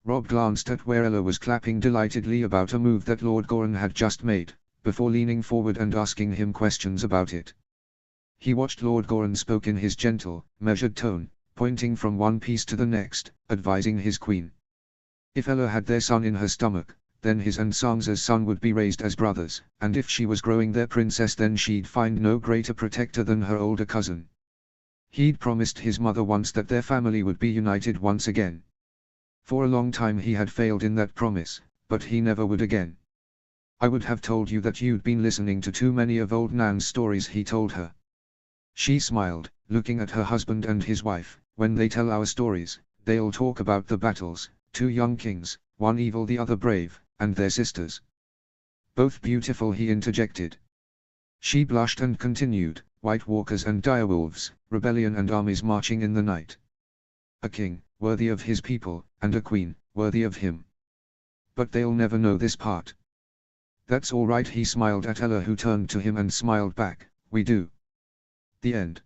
Robb glanced at where Ella was clapping delightedly about a move that Lord Goran had just made, before leaning forward and asking him questions about it. He watched Lord Goran spoke in his gentle, measured tone, pointing from one piece to the next, advising his queen. If Ella had their son in her stomach, then his and Sangza's son would be raised as brothers, and if she was growing their princess then she'd find no greater protector than her older cousin. He'd promised his mother once that their family would be united once again. For a long time he had failed in that promise, but he never would again. "I would have told you that you'd been listening to too many of old Nan's stories," he told her. She smiled, looking at her husband and his wife. "When they tell our stories, they'll talk about the battles, 2 young kings, one evil the other brave, and their sisters. Both beautiful," he interjected. She blushed and continued, "White walkers and direwolves, rebellion and armies marching in the night. a king, worthy of his people, and a queen, worthy of him. But they'll never know this part. That's all right, he smiled at Ella, who turned to him and smiled back. We do. The end.